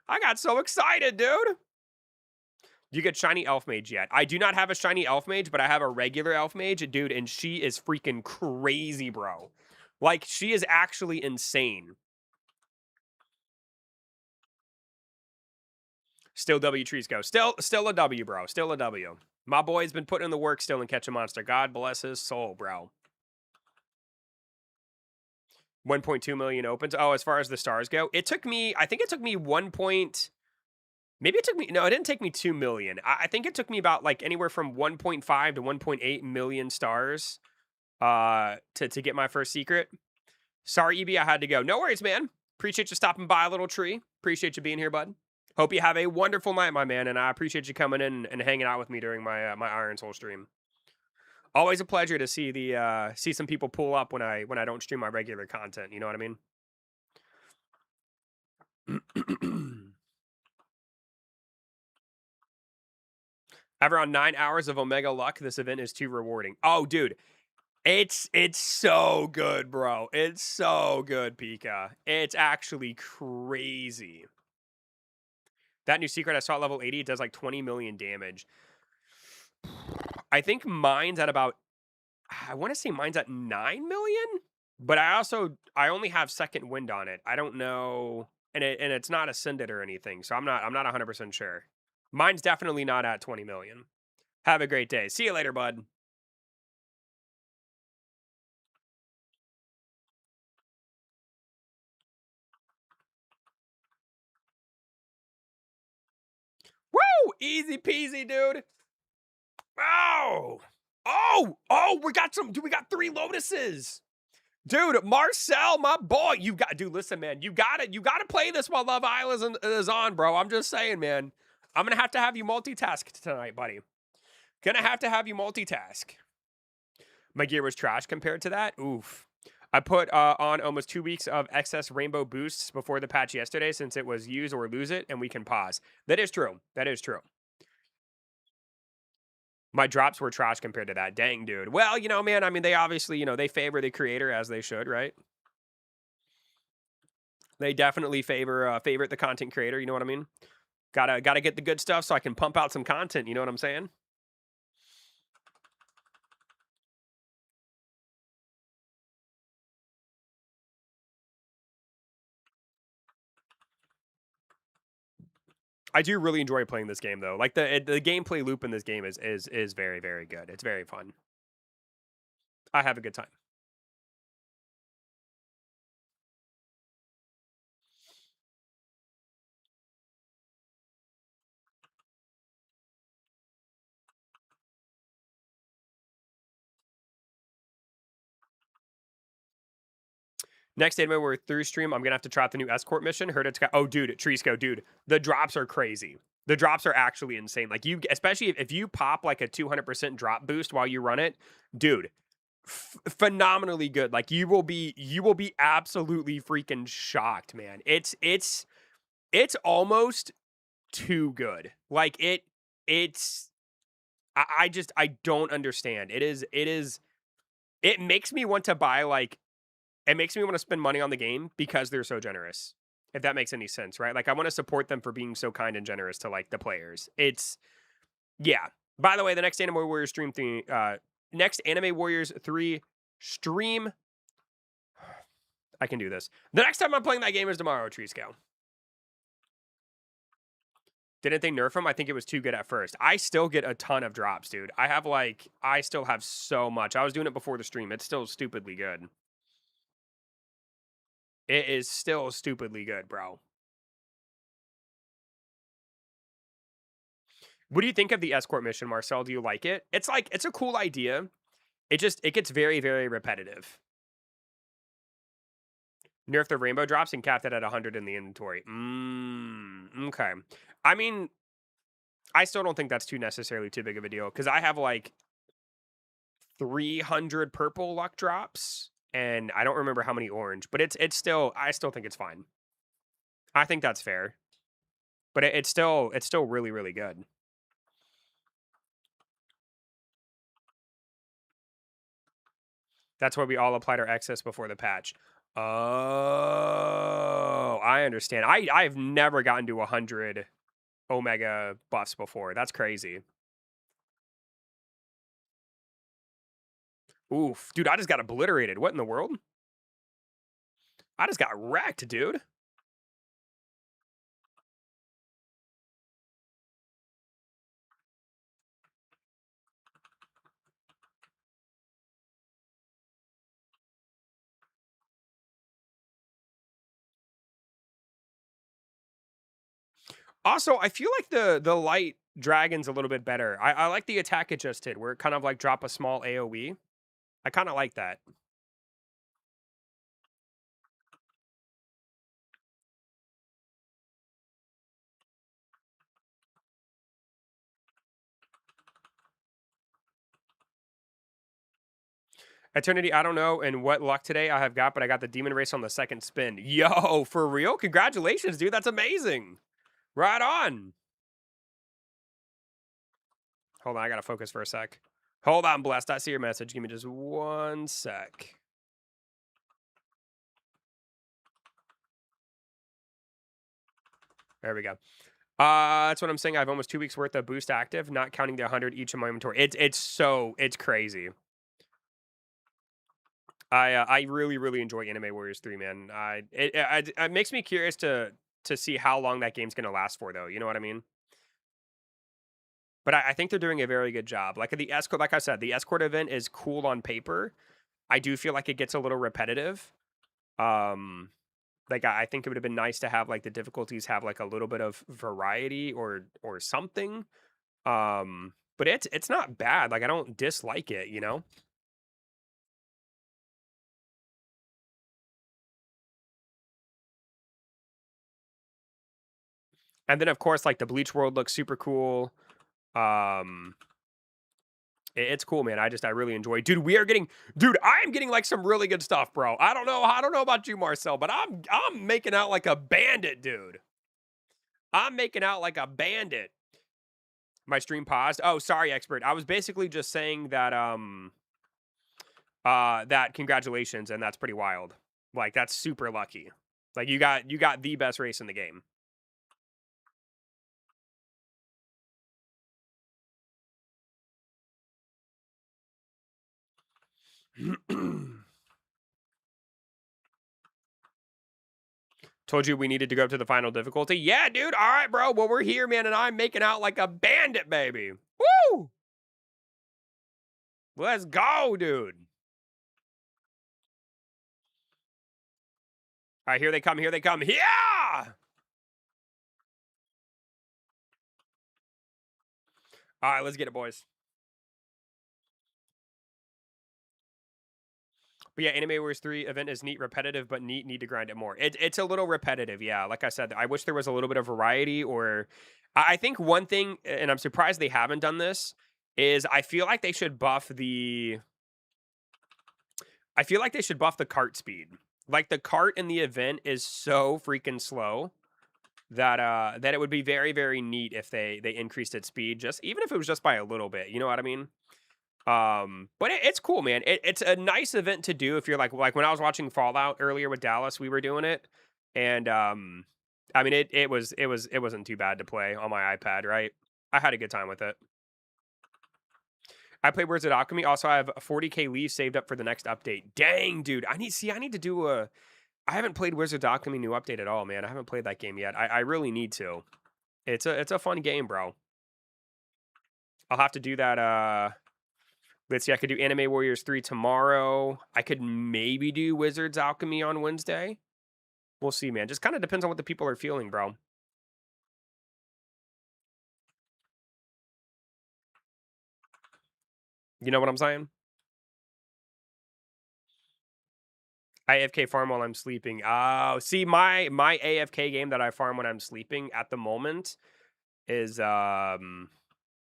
I got so excited, dude. Do you get Shiny Elf Mage yet? I do not have a Shiny Elf Mage, but I have a regular Elf Mage, dude, and she is freaking crazy, bro. Like, she is actually insane. Still W trees go. Still a W, bro. Still a W. My boy's been putting in the work still in Catch a Monster. God bless his soul, bro. 1.2 million opens. Oh, as far as the stars go, it took me, I think it took me 1 point, maybe it took me, no, it didn't take me 2 million. I think it took me about like anywhere from 1.5 to 1.8 million stars to get my first secret. Sorry, EB, I had to go. No worries, man. Appreciate you stopping by, little tree. Appreciate you being here, bud. Hope you have a wonderful night, my man, and I appreciate you coming in and hanging out with me during my my Iron Soul stream. Always a pleasure to see see some people pull up when I don't stream my regular content. You know what I mean? After around 9 hours of Omega luck, this event is too rewarding. Oh, dude, it's so good, bro. It's so good, Pika. It's actually crazy. That new secret I saw at level 80, it does like 20 million damage. I think mine's at about, I want to say mine's at 9 million, but I only have second wind on it. I don't know, and it's not ascended or anything, so I'm not 100% sure. Mine's definitely not at 20 million. Have a great day. See you later, bud. Woo! Easy peasy, dude. Oh! Oh, we got some, dude, we got 3 lotuses. Dude, Marcel, my boy, dude, listen, man, you gotta play this while Love Island is on, bro. I'm just saying, man. I'm gonna have to have you multitask tonight, buddy. Gonna have to have you multitask. My gear was trash compared to that. Oof. I put on almost 2 weeks of excess rainbow boosts before the patch yesterday since it was use or lose it and we can pause. That is true. That is true. My drops were trash compared to that. Dang, dude. Well, man, I mean, they obviously, they favor the creator as they should, right? They definitely favorite the content creator, you know what I mean? Gotta get the good stuff so I can pump out some content, you know what I'm saying? I do really enjoy playing this game though. Like the gameplay loop in this game is very, very good. It's very fun. I have a good time. Next anime we're through stream, I'm gonna have to try out the new escort mission. Heard it's got oh dude, Trisco, dude. The drops are crazy. The drops are actually insane. Like you especially if you pop like a 200% drop boost while you run it, dude, phenomenally good. Like you will be absolutely freaking shocked, man. It's almost too good. Like it's I don't understand. It makes me want to buy like it makes me want to spend money on the game because they're so generous. If that makes any sense, right? Like I want to support them for being so kind and generous to like the players. It's yeah. By the way, the next Anime Warriors stream thing next Anime Warriors 3 stream I can do this. The next time I'm playing that game is tomorrow, Tree Scale. Didn't they nerf him? I think it was too good at first. I still get a ton of drops, dude. I still have so much. I was doing it before the stream. It's still stupidly good. It is still stupidly good, bro. What do you think of the escort mission, Marcel? Do you like it? It's a cool idea. It gets very, very repetitive. Nerf the rainbow drops and capped it at 100 in the inventory. Okay. I mean, I still don't think that's too necessarily too big of a deal because I have like 300 purple luck drops and I don't remember how many orange, but it's still I still think it's fine. I think that's fair. But it's still really, really good. That's why we all applied our excess before the patch. Oh, I understand. I've never gotten to 100 Omega buffs before. That's crazy. Oof, dude, I just got obliterated. What in the world? I just got wrecked, dude. Also, I feel like the light dragon's a little bit better. I like the attack it just did, where it kind of like drop a small AoE. I kind of like that. Eternity, I don't know and what luck today I have got, but I got the demon race on the second spin. Yo, for real? Congratulations, dude. That's amazing. Right on. Hold on, I gotta focus for a sec. Hold on, Blessed. I see your message. Give me just one sec. There we go. That's what I'm saying. I have almost 2 weeks worth of boost active, not counting the 100 each in my inventory. It's crazy. I really really enjoy Anime Warriors 3, man. It makes me curious to see how long that game's gonna last for, though. You know what I mean? But I think they're doing a very good job. Like the escort, like I said, the escort event is cool on paper. I do feel like it gets a little repetitive. Um, like I think it would have been nice to have like the difficulties have like a little bit of variety or something. But it's not bad. Like I don't dislike it, you know? And then of course like the Bleach world looks super cool. Um It's cool, man. I really enjoy it. Dude, dude, I am getting like some really good stuff, bro. I don't know about you, Marcel, but I'm making out like a bandit, dude. I'm making out like a bandit. My stream paused. Oh, sorry, expert. I was basically just saying that that congratulations, and that's pretty wild. Like that's super lucky. Like you got the best race in the game. Told you we needed to go up to the final difficulty. Yeah, dude. All right, bro. Well, we're here, man, and I'm making out like a bandit, baby. Woo! Let's go, dude. All right, here they come. Here they come. Yeah! All right, let's get it, boys. But yeah, Anime Wars 3 event is neat, repetitive, but neat. Need to grind it more. It's a little repetitive, yeah. Like I said, I wish there was a little bit of variety. Or I think one thing, and I'm surprised they haven't done this, is I feel like they should buff the. I feel like they should buff the cart speed. Like the cart in the event is so freaking slow that that it would be very, very neat if they increased its speed, just even if it was just by a little bit. You know what I mean? But it's cool, man. It's a nice event to do if you're like when I was watching Fallout earlier with Dallas, we were doing it, and I mean it wasn't too bad to play on my iPad, right? I had a good time with it. I played Words of Alchemy. Also, I have 40k leaves saved up for the next update. Dang, dude. I need to do a. I haven't played Wizards of Alchemy new update at all, man. I haven't played that game yet. I really need to. It's a fun game, bro. I'll have to do that. Let's see. I could do Anime Warriors 3 tomorrow. I could maybe do Wizards Alchemy on Wednesday. We'll see, man. Just kind of depends on what the people are feeling, bro. You know what I'm saying? I AFK farm while I'm sleeping. Oh, see, my AFK game that I farm when I'm sleeping at the moment is Anime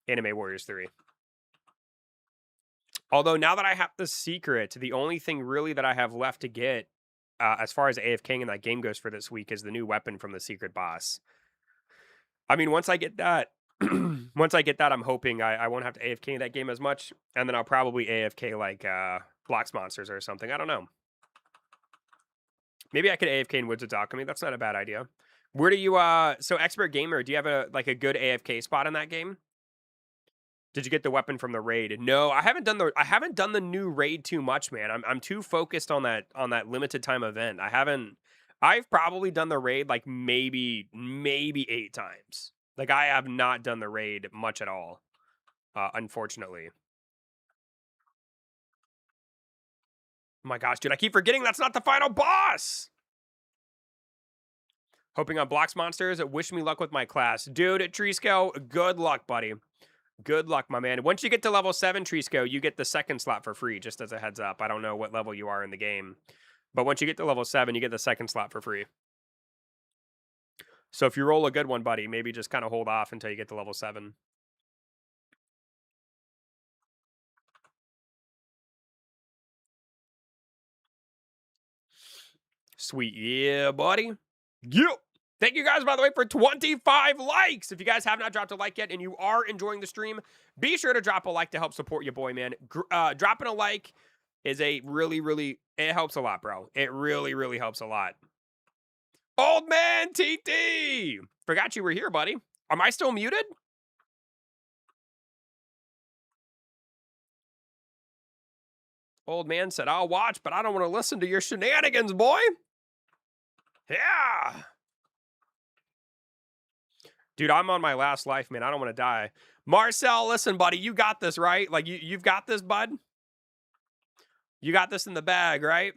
Warriors 3. Although now that I have the secret, the only thing really that I have left to get as far as AFKing in that game goes for this week is the new weapon from the secret boss. I mean, once I get that, I'm hoping I won't have to AFK in that game as much, and then I'll probably AFK like Blocks Monsters or something. I don't know. Maybe I could AFK in Woods of Alchemy. That's not a bad idea. Where do you so Expert Gamer, do you have a good AFK spot in that game? Did you get the weapon from the raid? No, I haven't done the new raid too much, man. I'm too focused on that limited time event. I've probably done the raid like maybe 8 times. Like I have not done the raid much at all. Unfortunately. Oh my gosh, dude, I keep forgetting that's not the final boss. Hoping on Blocks Monsters. Wish me luck with my class. Dude, Trisco, good luck, buddy. Good luck, my man. Once you get to level 7, Trisco, you get the second slot for free, just as a heads up. I don't know what level you are in the game. But once you get to level 7, you get the second slot for free. So if you roll a good one, buddy, maybe just kind of hold off until you get to level 7. Sweet. Yeah, buddy. Yep. Thank you guys, by the way, for 25 likes. If you guys have not dropped a like yet and you are enjoying the stream, be sure to drop a like to help support your boy, man. Dropping a like is a really, it helps a lot, bro. It really helps a lot. Old man TT! Forgot you were here, buddy. Am I still muted? Old man said, I'll watch, but I don't want to listen to your shenanigans, boy. Yeah. Dude, I'm on my last life, man. I don't want to die. Marcel, listen, buddy. You got this, right? Like, you've got this, bud? You got this in the bag, right?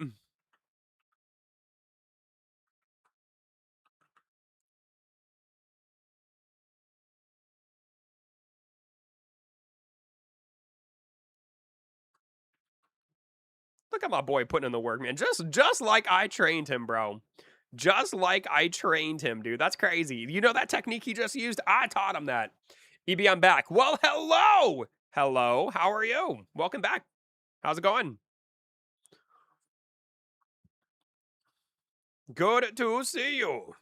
Look at my boy putting in the work, man. Just like I trained him, bro. Just like I trained him, dude. That's crazy. You know that technique he just used? I taught him that. EB, I'm back. Well, hello! Hello, how are you? Welcome back. How's it going? Good to see you.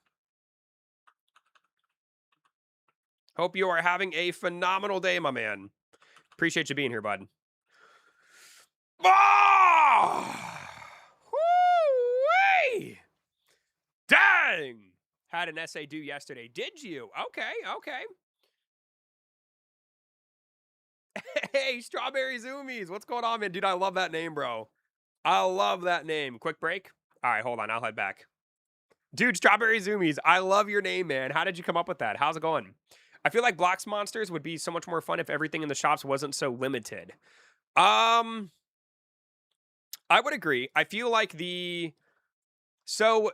Hope you are having a phenomenal day, my man. Appreciate you being here, bud. Ah! Woo-wee! Dang! Had an essay due yesterday. Did you? Okay, okay. Hey, Strawberry Zoomies. What's going on, man? Dude, I love that name, bro. I love that name. Quick break. All right, hold on. I'll head back. Dude, Strawberry Zoomies. I love your name, man. How did you come up with that? How's it going? I feel like Blocks Monsters would be so much more fun if everything in the shops wasn't so limited. Um, I would agree. I feel like so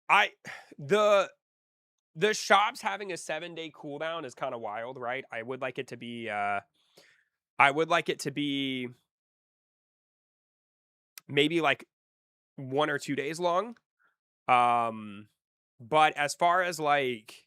I the the shops having a 7-day cooldown is kind of wild, right? I would like it to be maybe like 1 or 2 days long. Um, but as far as like,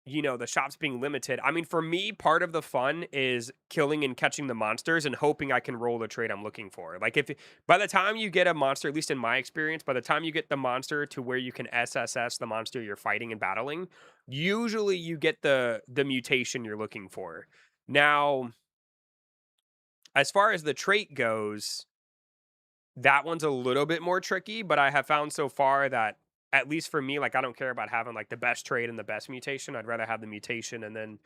the shops being limited, I mean, for me, part of the fun is killing and catching the monsters and hoping I can roll the trait I'm looking for. Like, if by the time you get a monster, at least in my experience, by the time you get the monster to where you can SSS the monster you're fighting and battling, usually you get the mutation you're looking for. Now, as far as the trait goes, that one's a little bit more tricky, but I have found so far that, at least for me, like, I don't care about having like the best trait and the best mutation. I'd rather have the mutation and then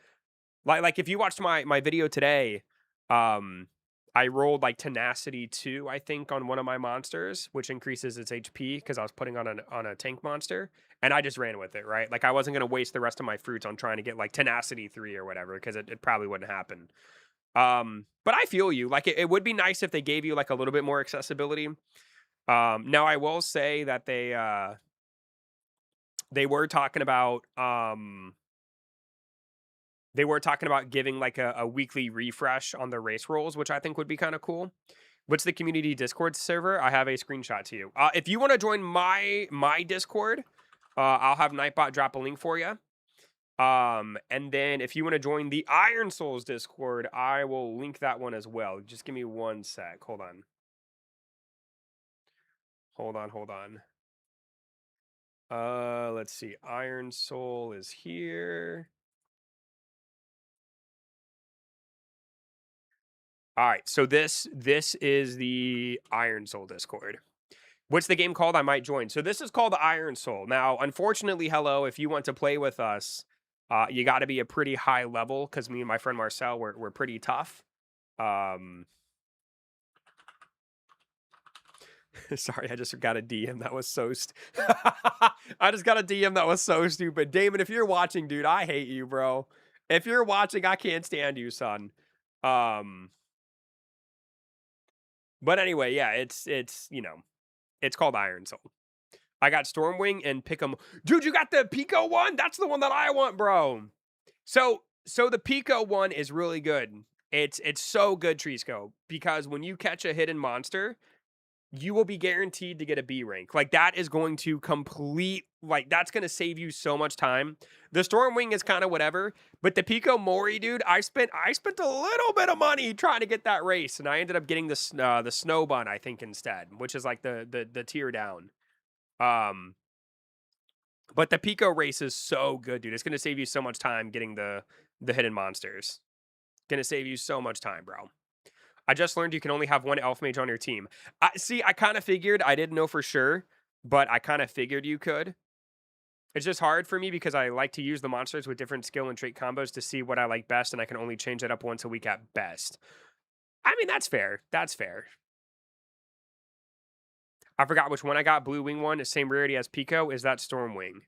like if you watched my video today, um I rolled like tenacity 2, I think, on one of my monsters, which increases its HP because I was putting on a tank monster, and I just ran with it, right? Like I wasn't gonna waste the rest of my fruits on trying to get like tenacity 3 or whatever, because it probably wouldn't happen. But I feel you. Like it would be nice if they gave you like a little bit more accessibility. Now I will say that they were talking about giving like a weekly refresh on the race rolls, which I think would be kind of cool. What's the community Discord server? I have a screenshot to you. If you want to join my Discord, I'll have Nightbot drop a link for you. And then if you want to join the Iron Souls Discord, I will link that one as well. Just give me one sec. Hold on. Hold on. Let's see. Iron Soul is here. All right, so this is the Iron Soul Discord. What's the game called? I might join. So this is called Iron Soul. Now, unfortunately, hello, if you want to play with us, you got to be a pretty high level, because me and my friend Marcel, we're pretty tough. Sorry, I just got a DM that was so I just got a DM that was so stupid. Damon, if you're watching, dude, I hate you, bro. If you're watching, I can't stand you, son. But anyway, yeah, it's it's called Iron Soul. I got Stormwing and Pick'em. Dude, you got the Pico one? That's the one that I want, bro. So the Pico one is really good. It's so good, Trisco, because when you catch a hidden monster, you will be guaranteed to get a B rank. Like, that is going to that's going to save you so much time. The Stormwing is kind of whatever, but the Pico Mori, dude, I spent a little bit of money trying to get that race, and I ended up getting the Snow Bun, I think, instead, which is like the tier down. But the Pico race is so good, dude. It's going to save you so much time getting the hidden monsters. Going to save you so much time, bro. I just learned you can only have one elf mage on your team. I kind of figured. I didn't know for sure, but I kind of figured you could. It's just hard for me because I like to use the monsters with different skill and trait combos to see what I like best, and I can only change that up once a week at best. I mean, that's fair. That's fair. I forgot which one I got. Blue wing one, the same rarity as Pico. Is that Stormwing?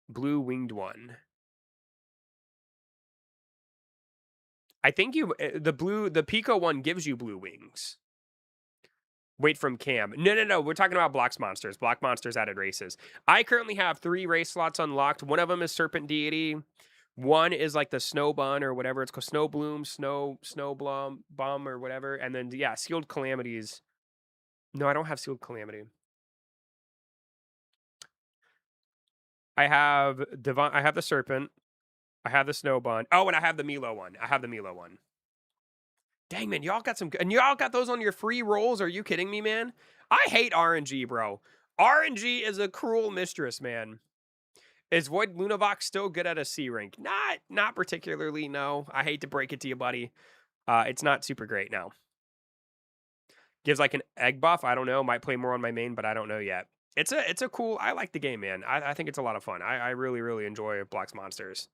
Blue winged one. I think the Pico one gives you blue wings. Wait, from Cam. No. We're talking about Blocks Monsters. Block Monsters added races. I currently have 3 race slots unlocked. One of them is Serpent Deity. One is like the Snow Bun or whatever it's called. Snow Bloom, Snow Bum or whatever. And then, yeah, Sealed Calamities. No, I don't have Sealed Calamity. I have I have the Serpent. I have the Snow Bun. Oh, and I have the Milo one. I have the Milo one. Dang, man, y'all got some good. And y'all got those on your free rolls? Are you kidding me, man? I hate RNG, bro. RNG is a cruel mistress, man. Is Void Lunavox still good at a C rank? Not particularly, no. I hate to break it to you, buddy. It's not super great now. Gives like an egg buff. I don't know. Might play more on my main, but I don't know yet. It's a cool. I like the game, man. I think it's a lot of fun. I really really enjoy Blox Monsters.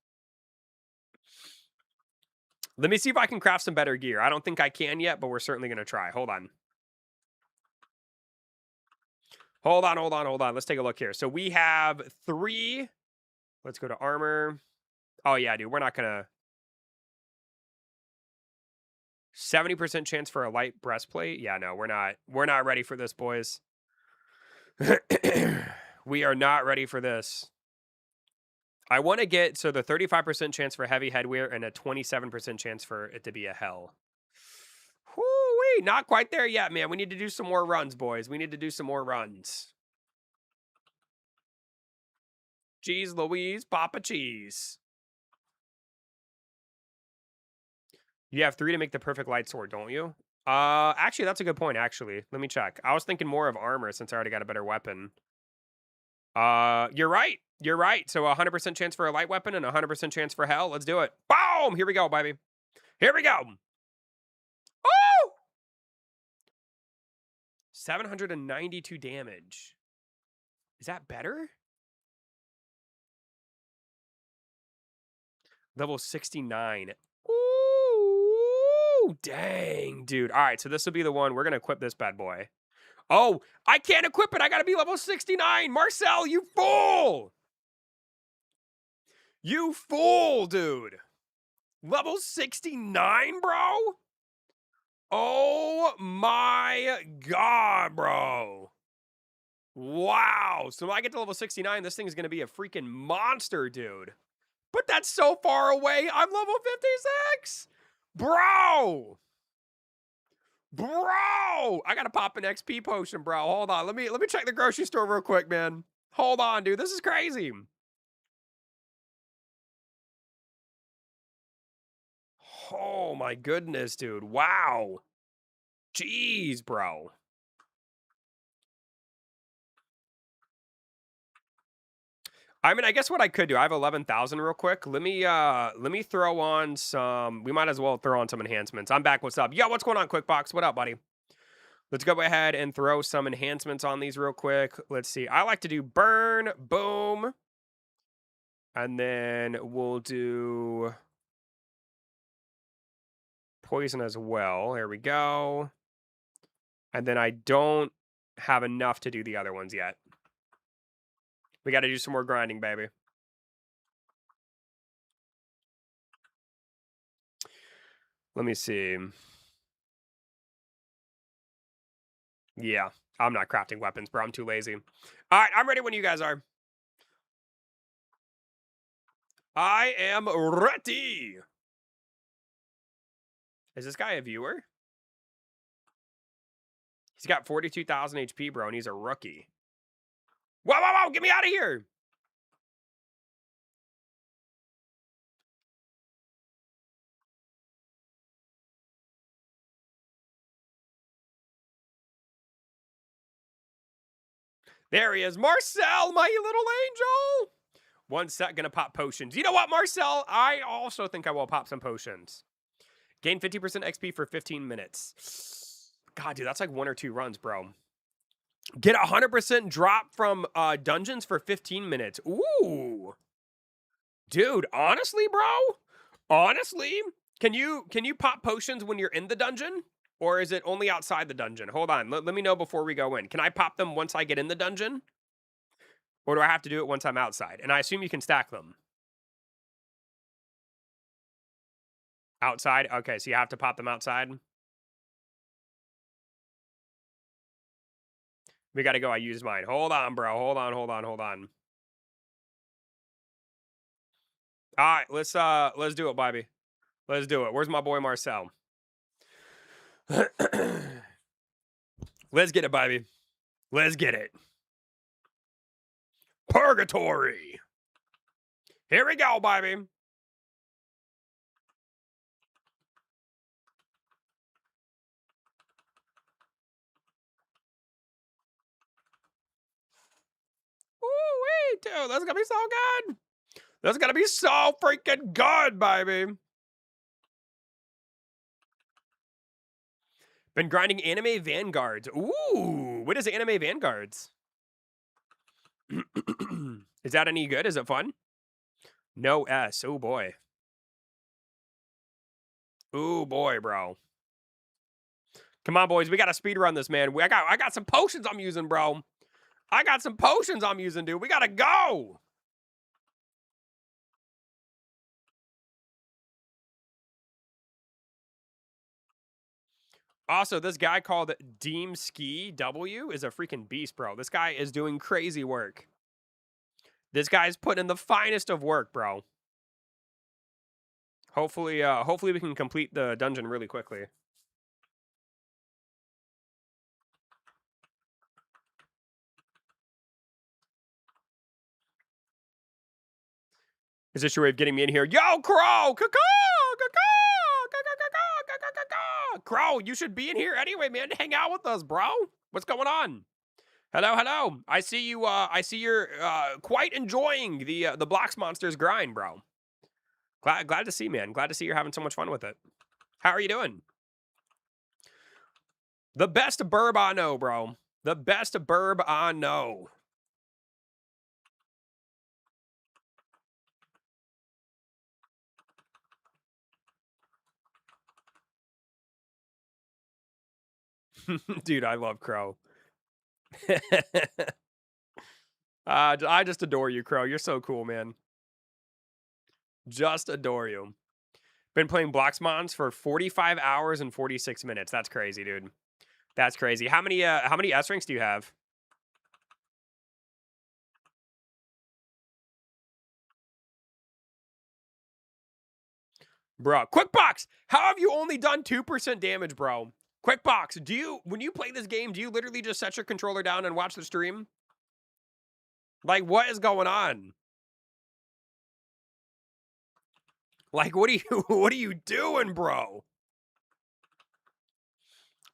Let me see if I can craft some better gear. I don't think I can yet, but we're certainly gonna try. Hold on. Hold on. Let's take a look here. So we have 3. Let's go to armor. Oh yeah, dude. We're not gonna. 70% chance for a light breastplate. Yeah, no, we're not. We're not ready for this, boys. We are not ready for this. I want to get so the 35% chance for heavy headwear and a 27% chance for it to be a hell. Whoo-wee, not quite there yet, man. We need to do some more runs, boys. We need to do some more runs. Cheese Louise, Papa Cheese. You have 3 to make the perfect light sword, don't you? Actually, that's a good point, actually. Let me check. I was thinking more of armor since I already got a better weapon. You're right. You're right. So 100% chance for a light weapon and 100% chance for hell. Let's do it. Boom! Here we go, baby. Here we go. Oh! 792 damage. Is that better? Level 69. Ooh, dang, dude. All right, so this will be the one. We're going to equip this bad boy. Oh, I can't equip it. I got to be level 69. Marcel, you fool. You fool, dude. Level 69, bro? Oh my god, bro. Wow. So when I get to level 69, this thing is going to be a freaking monster, dude. But that's so far away. I'm level 56. Bro. Bro. I got to pop an XP potion, bro. Hold on. Let me check the grocery store real quick, man. Hold on, dude. This is crazy. Oh my goodness, dude. Wow. Jeez, bro. I mean, I guess what I could do, I have 11,000 real quick. Let me throw on some, we might as well throw on some enhancements. I'm back, what's up? Yo, what's going on, Quickbox? What up, buddy? Let's go ahead and throw some enhancements on these real quick. Let's see. I like to do burn, boom. And then we'll do poison as well. There we go. And then I don't have enough to do the other ones yet. We got to do some more grinding, baby. Let me see. Yeah, I'm not crafting weapons, bro. I'm too lazy. All right, I'm ready when you guys are. I am ready. Is this guy a viewer? He's got 42,000 HP, bro, and he's a rookie. Whoa, get me out of here. There he is. Marcel, my little angel. 1 sec, gonna pop potions. You know what, Marcel? I also think I will pop some potions. Gain 50% XP for 15 minutes. God, dude, that's like 1 or 2 runs, bro. Get 100% drop from dungeons for 15 minutes. Ooh. Dude, honestly, bro? Honestly? Can you pop potions when you're in the dungeon? Or is it only outside the dungeon? Hold on. Let me know before we go in. Can I pop them once I get in the dungeon? Or do I have to do it once I'm outside? And I assume you can stack them. Outside? Okay, so you have to pop them outside. We got to go. I used mine. Hold on, bro. Hold on. All right, let's do it, baby. Let's do it. Where's my boy Marcel? Let's get it, baby. Let's get it. Purgatory. Here we go, baby. Dude, that's gonna be so good. That's gonna be so freaking good, baby. Been grinding anime vanguards. Ooh, what is anime vanguards? Is that any good? Is it fun? No S. Oh boy. Oh boy, bro. Come on, boys. We gotta speed run this, man. I got some potions I'm using, bro. I got some potions I'm using, dude. We gotta go. Also, this guy called Deem Ski W is a freaking beast, bro. This guy is doing crazy work. This guy's putting in the finest of work, bro. Hopefully we can complete the dungeon really quickly. Is this your way of getting me in here? Yo, Crow! Crow, you should be in here anyway, man. Hang out with us, bro. What's going on? Hello, hello. I see you. I see you're quite enjoying the Blocks Monsters grind, bro. Glad to see, man. Glad to see you're having so much fun with it. How are you doing? The best burb I know, bro. The best burb I know. Dude, I love Crow. I just adore you, Crow. You're so cool, man. Just adore you. Been playing Bloxmons for 45 hours and 46 minutes. That's crazy, dude. That's crazy. How many S ranks do you have? Bro, Quick Box! How have you only done 2% damage, bro? Quick Box, when you play this game, do you literally just set your controller down and watch the stream? Like, what is going on? Like, what are you doing, bro?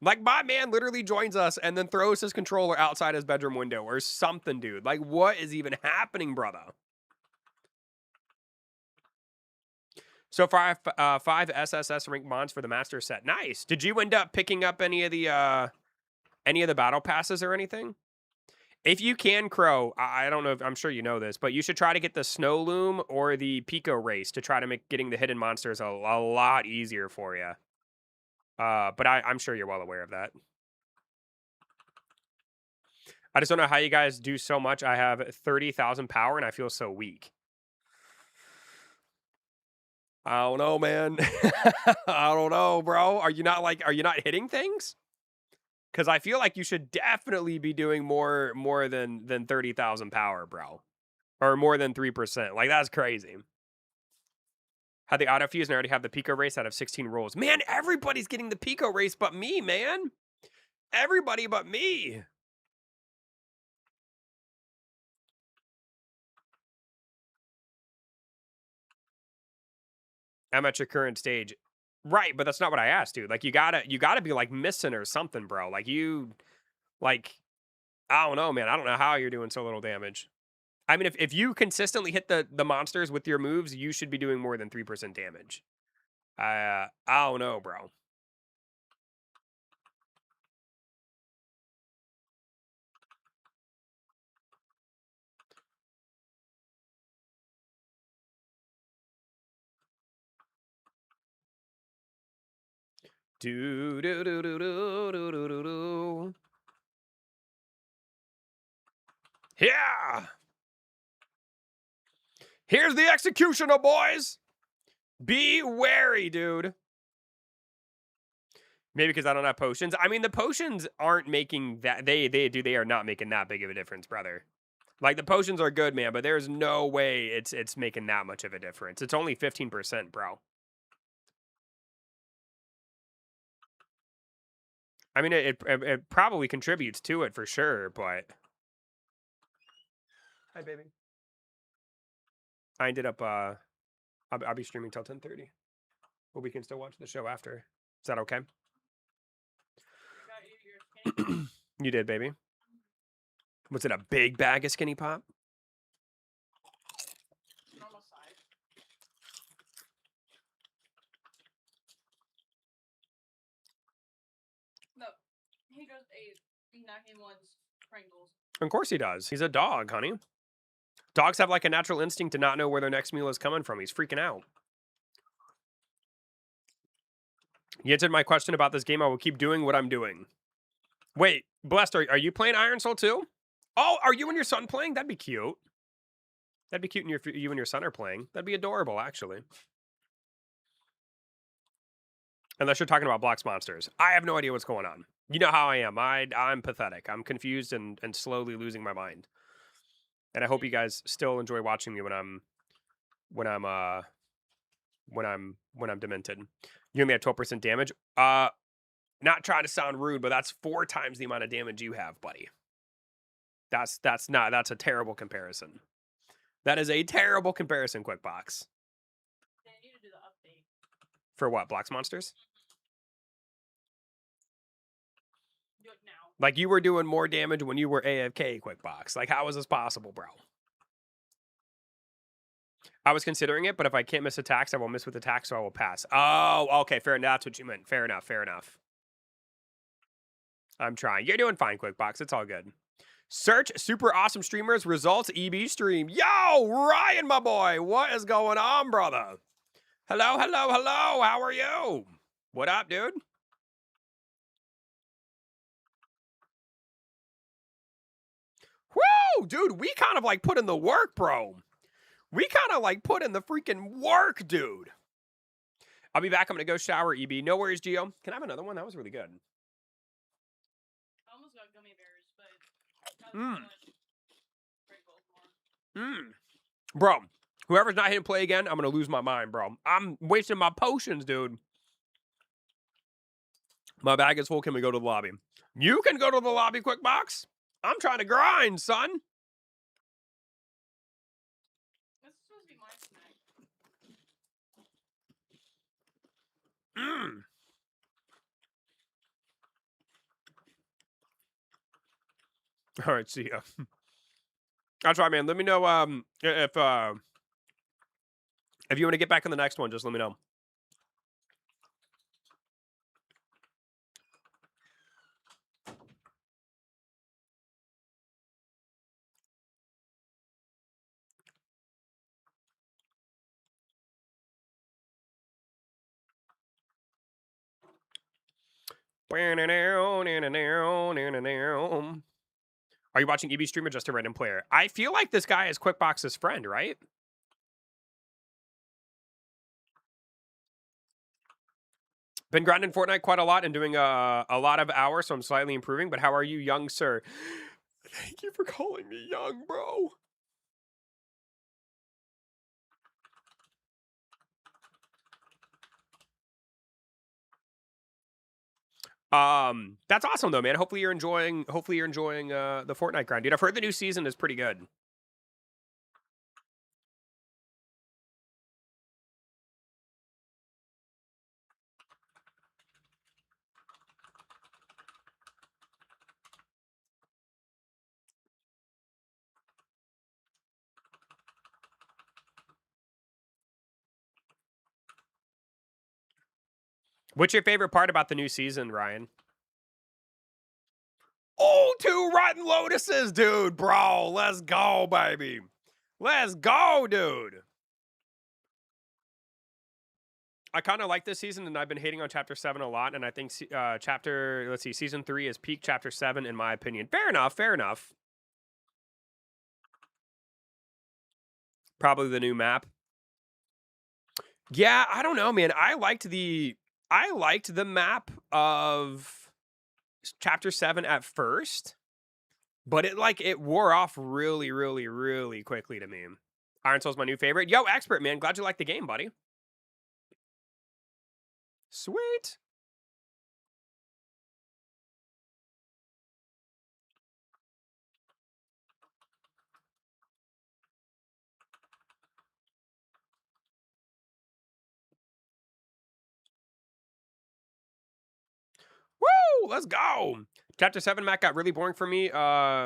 Like, my man literally joins us and then throws his controller outside his bedroom window or something, dude. Like, what is even happening, brother? So far, I have 5 SSS rank mons for the master set. Nice. Did you end up picking up any of the battle passes or anything? If you can, Crow, I don't know if I'm sure you know this, but you should try to get the Snow Loom or the Pico Race to try to make getting the hidden monsters a lot easier for you. But I'm sure you're well aware of that. I just don't know how you guys do so much. I have 30,000 power and I feel so weak. I don't know, man. I don't know, bro. Are you not hitting things? Because I feel like you should definitely be doing more than 30,000 power, bro. Or more than 3%. Like, that's crazy. Had the auto fuse and I already have the Pico Race out of 16 rolls. Man, everybody's getting the Pico Race but me, man. Everybody but me. I'm at your current stage. Right, but that's not what I asked, dude. Like, you gotta be, like, missing or something, bro. Like, I don't know, man. I don't know how you're doing so little damage. I mean, if you consistently hit the monsters with your moves, you should be doing more than 3% damage. I don't know, bro. Do do do do do do do do do. Yeah. Here's the executioner, boys. Be wary, dude. Maybe because I don't have potions. I mean, the potions aren't making that. They are not making that big of a difference, brother. Like, the potions are good, man, but there's no way it's making that much of a difference. It's only 15%, bro. I mean, it probably contributes to it for sure, but hi, baby. I ended up I'll be streaming till 10:30, but we can still watch the show after. Is that okay? You did, baby. Was it a big bag of Skinny Pop? Now he wants Pringles. Of course he does. He's a dog, honey. Dogs have like a natural instinct to not know where their next meal is coming from. He's freaking out. You answered my question about this game. I will keep doing what I'm doing. Wait, Blessed, are you playing Iron Soul too? Oh, are you and your son playing? That'd be cute. That'd be cute if you and your son are playing. That'd be adorable, actually. Unless you're talking about Blox Monsters. I have no idea what's going on. You know how I am. I'm pathetic. I'm confused and slowly losing my mind. And I hope you guys still enjoy watching me when I'm demented. You only have 12% damage. Not trying to sound rude, but that's 4 times the amount of damage you have, buddy. That's a terrible comparison. That is a terrible comparison, QuickBox. They need to do the update. For what? Blox Monsters? Do it now. Like you were doing more damage when you were AFK, QuickBox. Like how is this possible, bro? I was considering it, but if I can't miss attacks, I will miss with attacks, so I will pass. Oh, okay, fair enough. That's what you meant. Fair enough, fair enough. I'm trying. You're doing fine, QuickBox. It's all good. Search super awesome streamers results EB stream. Yo, Ryan, my boy. What is going on, brother? Hello, hello, hello. How are you? What up, dude? Woo, dude, we kind of like put in the work, bro. We kind of like put in the freaking work, dude. I'll be back. I'm going to go shower, EB. No worries, Gio. Can I have another one? That was really good. I almost got gummy bears, but Bro, whoever's not hitting play again, I'm going to lose my mind, bro. I'm wasting my potions, dude. My bag is full. Can we go to the lobby? You can go to the lobby, QuickBox. I'm trying to grind, son. This is supposed to be my snack. All right, see ya. That's right, man. Let me know if you want to get back on the next one. Just let me know. Are you watching EB stream or just a random player? I feel like this guy is QuickBox's friend, right? Been grinding Fortnite quite a lot and doing a lot of hours, so I'm slightly improving. But how are you, young sir? Thank you for calling me young, bro. That's awesome though, man. Hopefully you're enjoying the Fortnite grind, dude. I've heard the new season is pretty good. What's your favorite part about the new season, Ryan? Oh, 2 rotten lotuses, dude, bro. Let's go, baby. Let's go, dude. I kind of like this season, and I've been hating on Chapter 7 a lot, and I think Season 3 is peak Chapter 7, in my opinion. Fair enough, fair enough. Probably the new map. Yeah, I don't know, man. I liked the map of Chapter 7 at first, but it wore off really, really, really quickly to me. Iron Soul's my new favorite. Yo, Expert, man. Glad you like the game, buddy. Sweet. Woo! Let's go. Chapter 7 map got really boring for me.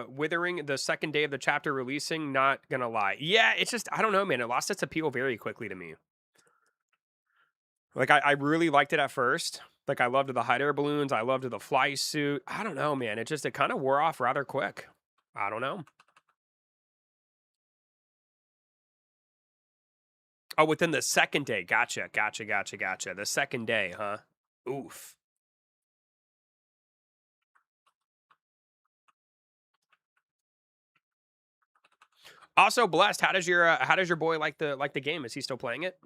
Withering the second day of the chapter releasing, not gonna lie. Yeah, it's just, I don't know, man. It lost its appeal very quickly to me. Like, I really liked it at first. Like, I loved the hot air balloons, I loved the fly suit. I don't know, man, it kinda wore off rather quick. I don't know. Oh, within the second day. Gotcha, gotcha, gotcha, gotcha. The second day, huh? Oof. Also blessed, how does your boy like the game? Is he still playing it?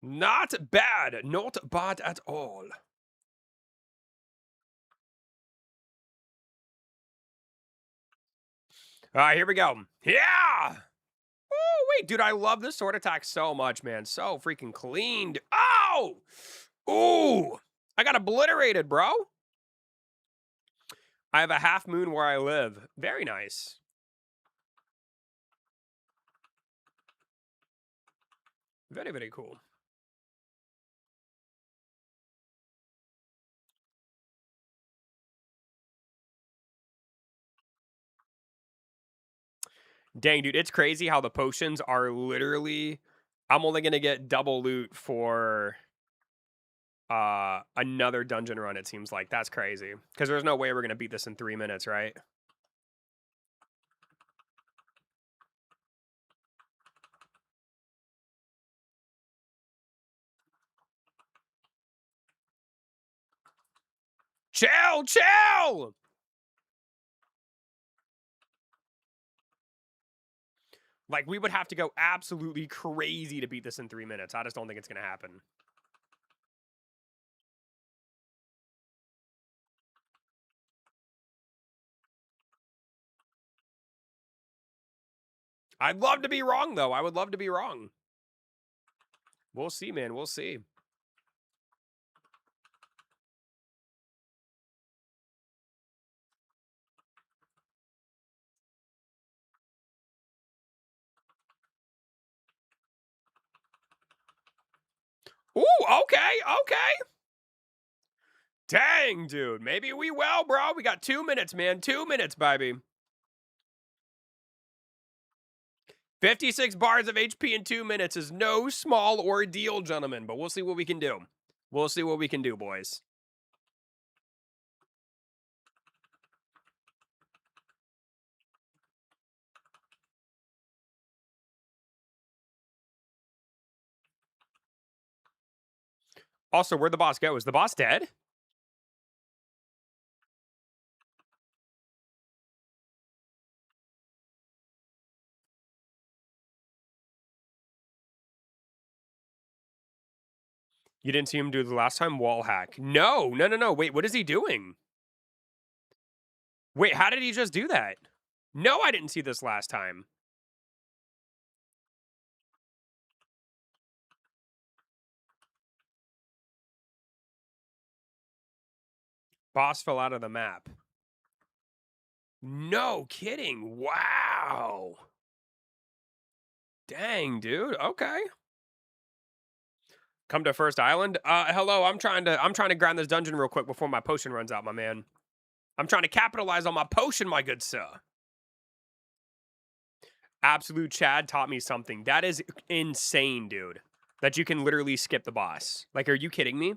Not bad, not bad at all. Alright, here we go. Yeah! Wait, dude, I love this sword attack so much, man. So freaking clean. Oh! Ooh! I got obliterated, bro. I have a half moon where I live. Very nice. Very, very cool. Dang, dude, it's crazy how the potions are literally I'm only gonna get double loot for another dungeon run, it seems like. That's crazy. Because there's no way we're gonna beat this in 3 minutes, right? Chill, chill! Like, we would have to go absolutely crazy to beat this in 3 minutes. I just don't think it's gonna happen. I'd love to be wrong, though. I would love to be wrong. We'll see, man. We'll see. Ooh, okay, okay. Dang, dude. Maybe we will, bro. We got 2 minutes, man. 2 minutes, baby. 56 bars of HP in 2 minutes is no small ordeal, gentlemen, but we'll see what we can do. We'll see what we can do, boys. Also, where'd the boss go? Is the boss dead? You didn't see him do the last time? Wall hack. No, no, no, no. Wait, what is he doing? Wait, how did he just do that? No, I didn't see this last time. Boss fell out of the map. No kidding. Wow. Dang, dude. Okay. Come to First Island. Hello. I'm trying to grind this dungeon real quick before my potion runs out, my man. I'm trying to capitalize on my potion, my good sir. Absolute Chad taught me something. That is insane, dude. That you can literally skip the boss. Like, are you kidding me?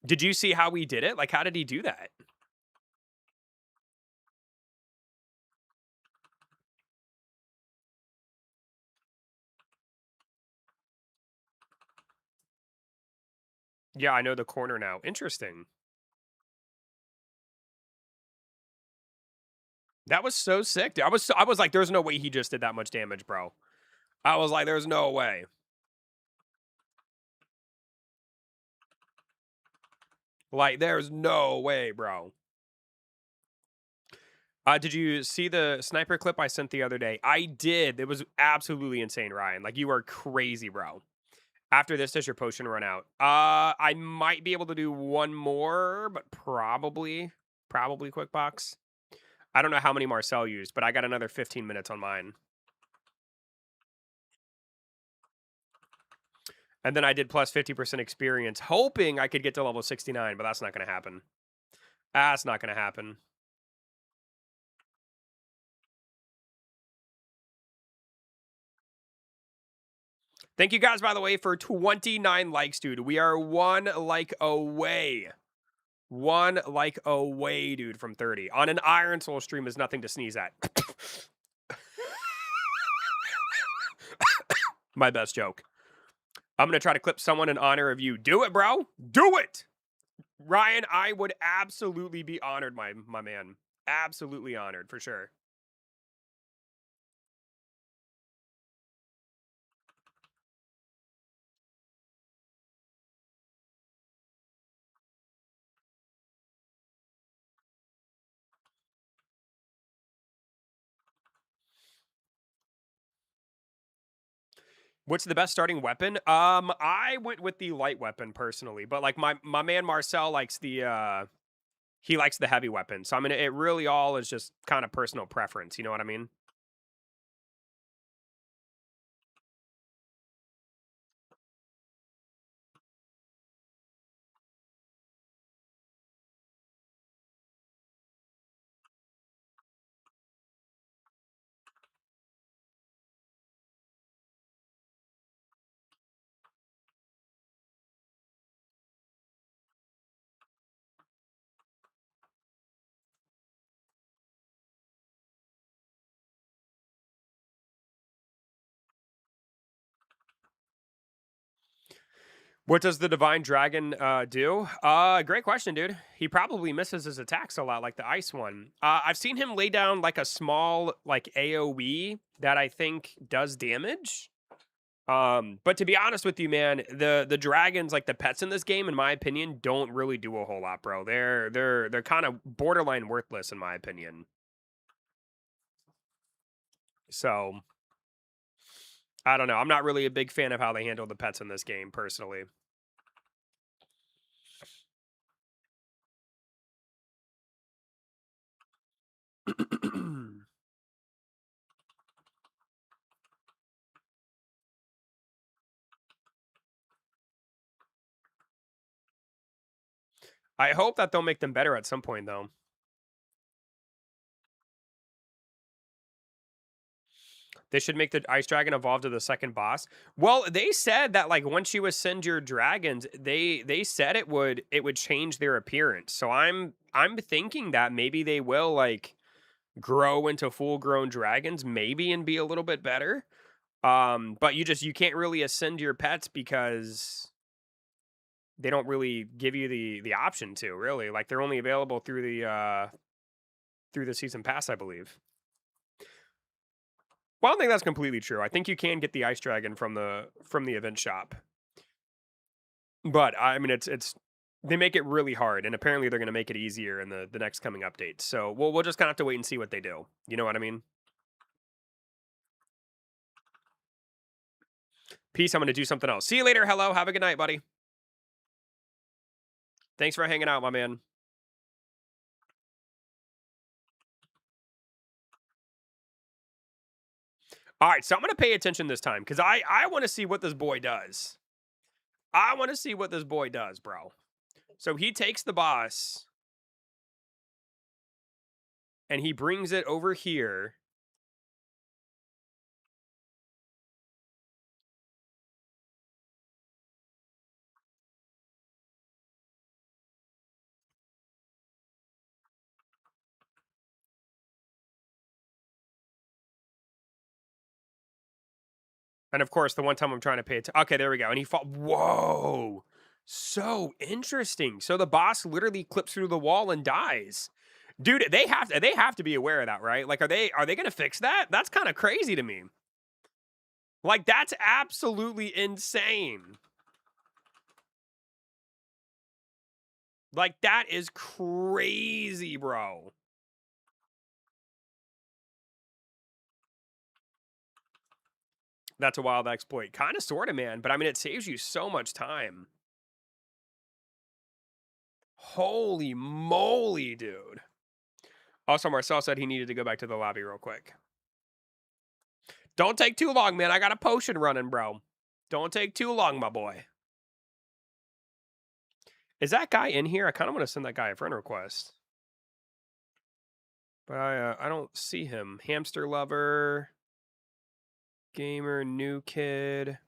Did you see how he did it? Like, how did he do that? Yeah, I know the corner now. Interesting. That was so sick, dude. I was like, there's no way he just did that much damage, bro. I was like, there's no way. Like, there's no way, bro. Did you see the sniper clip I sent the other day? I did. It was absolutely insane, Ryan. Like, you are crazy, bro. After this, does your potion run out? I might be able to do one more, but probably quick box. I don't know how many Marcel used, but I got another 15 minutes on mine. And then I did plus 50% experience, hoping I could get to level 69, but that's not gonna happen. That's not gonna happen. Thank you guys, by the way, for 29 likes, dude. We are 1 like away. 1 like away, dude, from 30. On an Iron Soul stream is nothing to sneeze at. My best joke. I'm gonna try to clip someone in honor of you. Do it, bro. Do it. Ryan, I would absolutely be honored, my man. Absolutely honored, for sure. What's the best starting weapon? I went with the light weapon personally, but like my man Marcel likes the he likes the heavy weapon. So I mean it really all is just kind of personal preference, you know what I mean? What does the divine dragon do? Great question, dude. He probably misses his attacks a lot, like the ice one. I've seen him lay down like a small like AoE that I think does damage. But to be honest with you, man, the dragons, like the pets in this game, in my opinion, don't really do a whole lot, bro. They're kind of borderline worthless, in my opinion. So I don't know. I'm not really a big fan of how they handle the pets in this game, personally. I hope that they'll make them better at some point, though. They should make the ice dragon evolve to the second boss. Well, they said that like once you ascend your dragons, they said it would change their appearance. So I'm thinking that maybe they will like grow into full grown dragons, maybe, and be a little bit better. But you can't really ascend your pets because they don't really give you the option to, really. Like they're only available through the season pass, I believe. Well, I don't think that's completely true. I think you can get the ice dragon from the event shop. But I mean it's they make it really hard, and apparently they're gonna make it easier in the next coming updates. So we'll just kinda have to wait and see what they do. You know what I mean? Peace, I'm gonna do something else. See you later, hello, have a good night, buddy. Thanks for hanging out, my man. Alright, so I'm gonna pay attention this time, because I wanna see what this boy does. I wanna see what this boy does, bro. So he takes the boss, and he brings it over here. And of course, the one time I'm trying to pay it. Okay, there we go. And he fought. Whoa, so interesting. So the boss literally clips through the wall and dies. Dude, they have to be aware of that, right? Like, are they gonna fix that? That's kind of crazy to me. Like, that's absolutely insane. Like, that is crazy, bro. That's a wild exploit. Kind of, sort of, man. But I mean, it saves you so much time. Holy moly, dude. Also, Marcel said he needed to go back to the lobby real quick. Don't take too long, man. I got a potion running, bro. Don't take too long, my boy. Is that guy in here? I kind of want to send that guy a friend request. But I don't see him. Hamster lover. Gamer, new kid.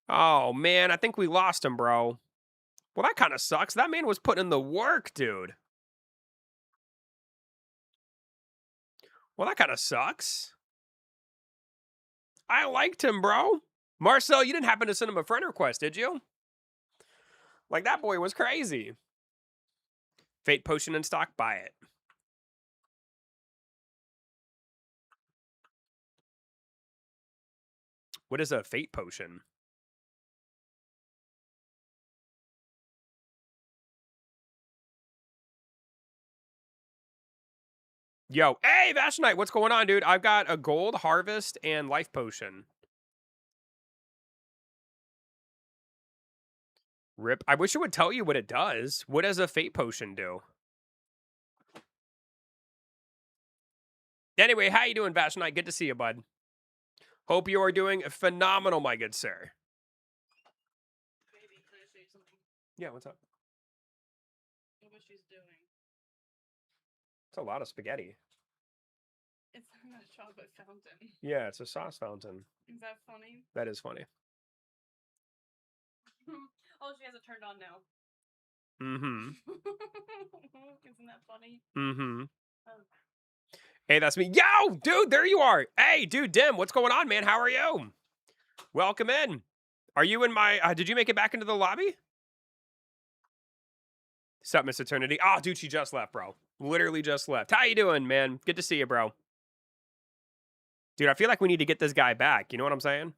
Oh, man, I think we lost him, bro. Well, that kind of sucks. That man was putting in the work, dude. Well, that kind of sucks. I liked him, bro. Marcel, you didn't happen to send him a friend request, did you? Like, that boy was crazy. Fate potion in stock, buy it. What is a fate potion? Yo, hey, Vashonite, what's going on, dude? I've got a gold, harvest, and life potion. Rip. I wish it would tell you what it does. What does a fate potion do? Anyway, how you doing, Vashonite? Good to see you, bud. Hope you are doing phenomenal, my good sir. Baby, can I say something? Yeah, what's up? Look what she's doing. It's a lot of spaghetti. It's in a chocolate fountain. Yeah, it's a sauce fountain. Is that funny? That is funny. Oh, she has it turned on now. Mm-hmm. Isn't that funny? Mm-hmm. Oh. Hey, that's me. Yo, dude, there you are. Hey, dude, Dim, what's going on, man? How are you? Welcome in. Are you in my... did you make it back into the lobby? Sup, Miss Eternity? Oh, dude, she just left, bro. Literally just left. How you doing, man? Good to see you, bro. Dude, I feel like we need to get this guy back. You know what I'm saying?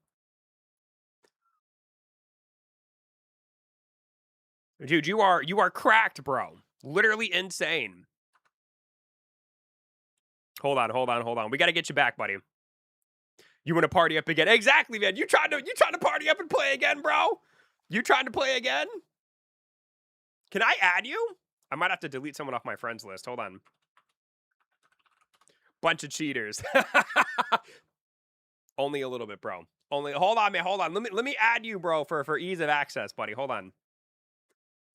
Dude, you are cracked, bro. Literally insane. Hold on. We got to get you back, buddy. You want to party up again? Exactly, man. You trying to party up and play again, bro? You trying to play again? Can I add you? I might have to delete someone off my friends list. Hold on. Bunch of cheaters. Only a little bit, bro. Hold on, man. Hold on. Let me add you, bro, for ease of access, buddy. Hold on.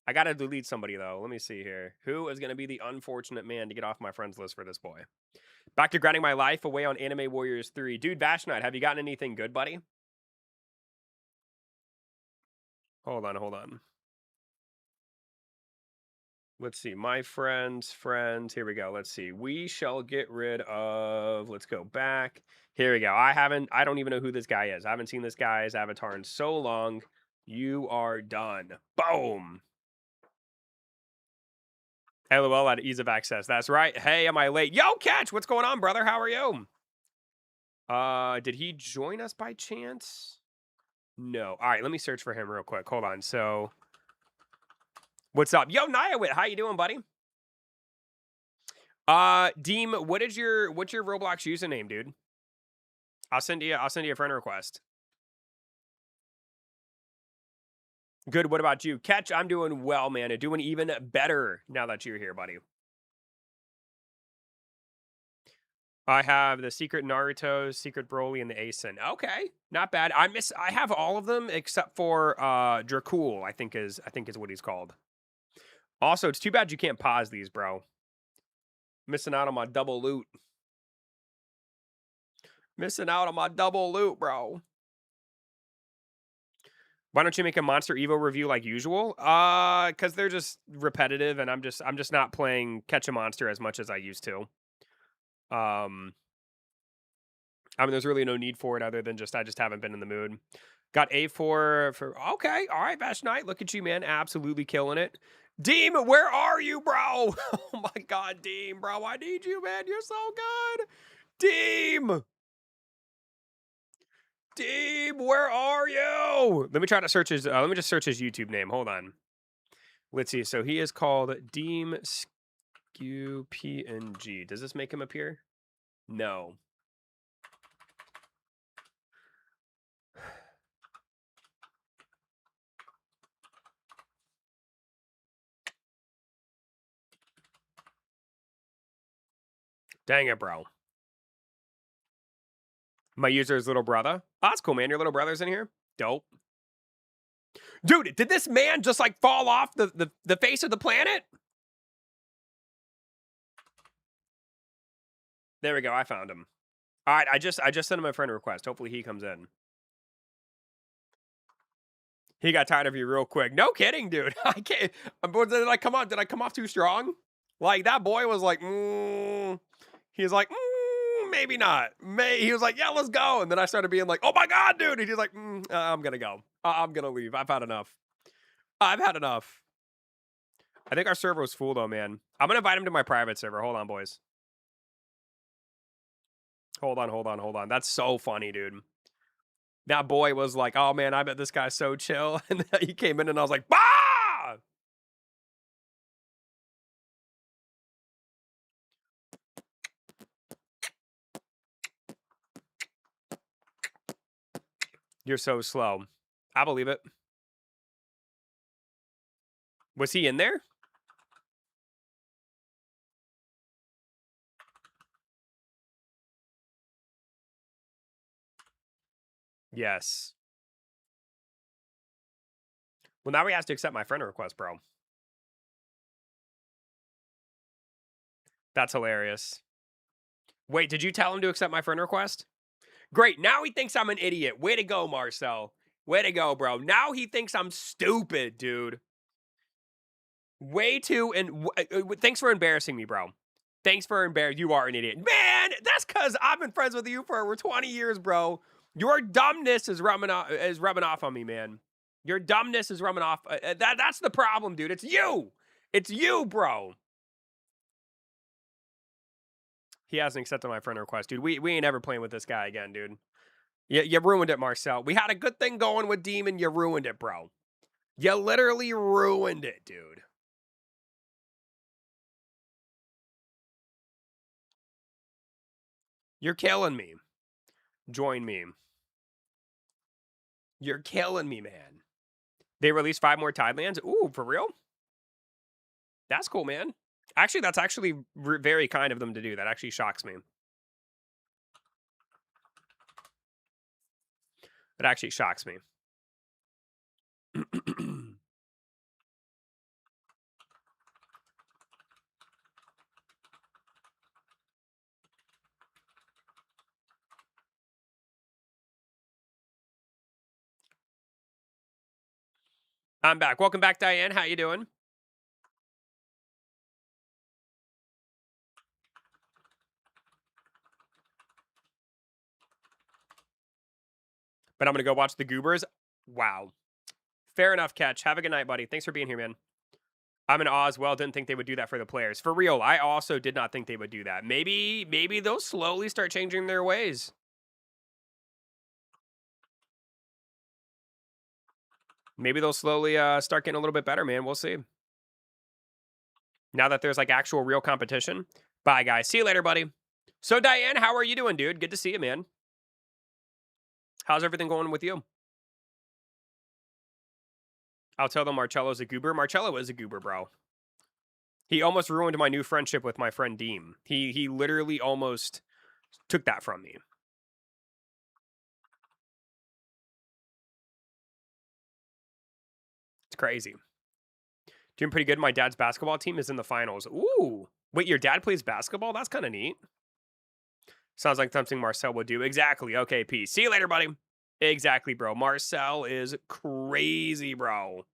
I gotta delete somebody though. Let me see here. Who is gonna be the unfortunate man to get off my friends list for this boy? Back to grinding my life away on Anime Warriors 3. Dude, Vashonite, have you gotten anything good, buddy? Hold on. Let's see. My friends. Here we go. Let's see. We shall get rid of... Let's go back. Here we go. I don't even know who this guy is. I haven't seen this guy's avatar in so long. You are done. Boom. LOL at ease of access. That's right. Hey, am I late? Yo, Catch, what's going on, brother? How are you? Did he join us by chance? No. All right, let me search for him real quick. Hold on. So, what's up? Yo, Niawit, how you doing, buddy? Deem, what's your Roblox username, dude? I'll send you a friend request. Good. What about you? Catch, I'm doing well, man. I'm doing even better now that you're here, buddy. I have the Secret Naruto, Secret Broly, and the Asen. Okay, not bad. I have all of them except for Dracul, I think is what he's called. Also, it's too bad you can't pause these, bro. Missing out on my double loot. Bro. Why don't you make a Monster Evo review like usual? Because they're just repetitive, and I'm just not playing Catch a Monster as much as I used to. I mean, there's really no need for it other than I just haven't been in the mood. Got A4 for... Okay, all right, Bash Knight. Look at you, man. Absolutely killing it. Deem, where are you, bro? Oh, my God, Deem, bro. I need you, man. You're so good. Deem! Deem, where are you? Let me try to search his... let me just search his YouTube name. Hold on. Let's see. So he is called Deem Skew PNG. Does this make him appear? No. Dang it, bro. My user is little brother. Oh, that's cool, man. Your little brother's in here? Dope. Dude, did this man just like fall off the face of the planet? There we go. I found him. All right, I just sent him a friend request. Hopefully he comes in. He got tired of you real quick. No kidding, dude. I can't. Did I come on? Did I come off too strong? Like that boy was like, he was like, maybe not. He was like, yeah, let's go. And then I started being like, oh my god, dude. And he's like, I'm gonna go. I'm gonna leave. I've had enough. I've had enough. I think our server was full though, man. I'm gonna invite him to my private server. Hold on, boys. Hold on. That's so funny, dude. That boy was like, oh man, I bet this guy's so chill. And then he came in and I was like, bah! You're so slow. I believe it. Was he in there? Yes. Well, now he has to accept my friend request, bro. That's hilarious. Wait, did you tell him to accept my friend request? Great. Now he thinks I'm an idiot. Way to go, Marcel. Way to go, bro. Now he thinks I'm stupid, dude. Way too. And thanks for embarrassing me, bro. Thanks for embarrassing. You are an idiot. Man, that's because I've been friends with you for over 20 years, bro. Your dumbness is rubbing off on me, man. Your dumbness is rubbing off. That's the problem, dude. It's you. It's you, bro. He hasn't accepted my friend request, dude. We ain't ever playing with this guy again, dude. You ruined it, Marcel. We had a good thing going with Demon. You ruined it, bro. You literally ruined it, dude. You're killing me. Join me. You're killing me, man. They released 5 more Tidelands. Ooh, for real? That's cool, man. Actually, that's actually very kind of them to do. That actually shocks me. It actually shocks me. I'm back. Welcome back, Diane. How you doing? But I'm going to go watch the Goobers. Wow. Fair enough, Catch. Have a good night, buddy. Thanks for being here, man. I'm in awe as well. Didn't think they would do that for the players. For real, I also did not think they would do that. Maybe they'll slowly start changing their ways. Maybe they'll slowly start getting a little bit better, man. We'll see. Now that there's like actual real competition. Bye, guys. See you later, buddy. So, Diane, how are you doing, dude? Good to see you, man. How's everything going with you? I'll tell them Marcello's a goober. Marcello is a goober, bro. He almost ruined my new friendship with my friend Deem. He literally almost took that from me. It's crazy. Doing pretty good. My dad's basketball team is in the finals. Ooh. Wait, your dad plays basketball? That's kind of neat. Sounds like something Marcel would do. Exactly. Okay, peace. See you later, buddy. Exactly, bro. Marcel is crazy, bro.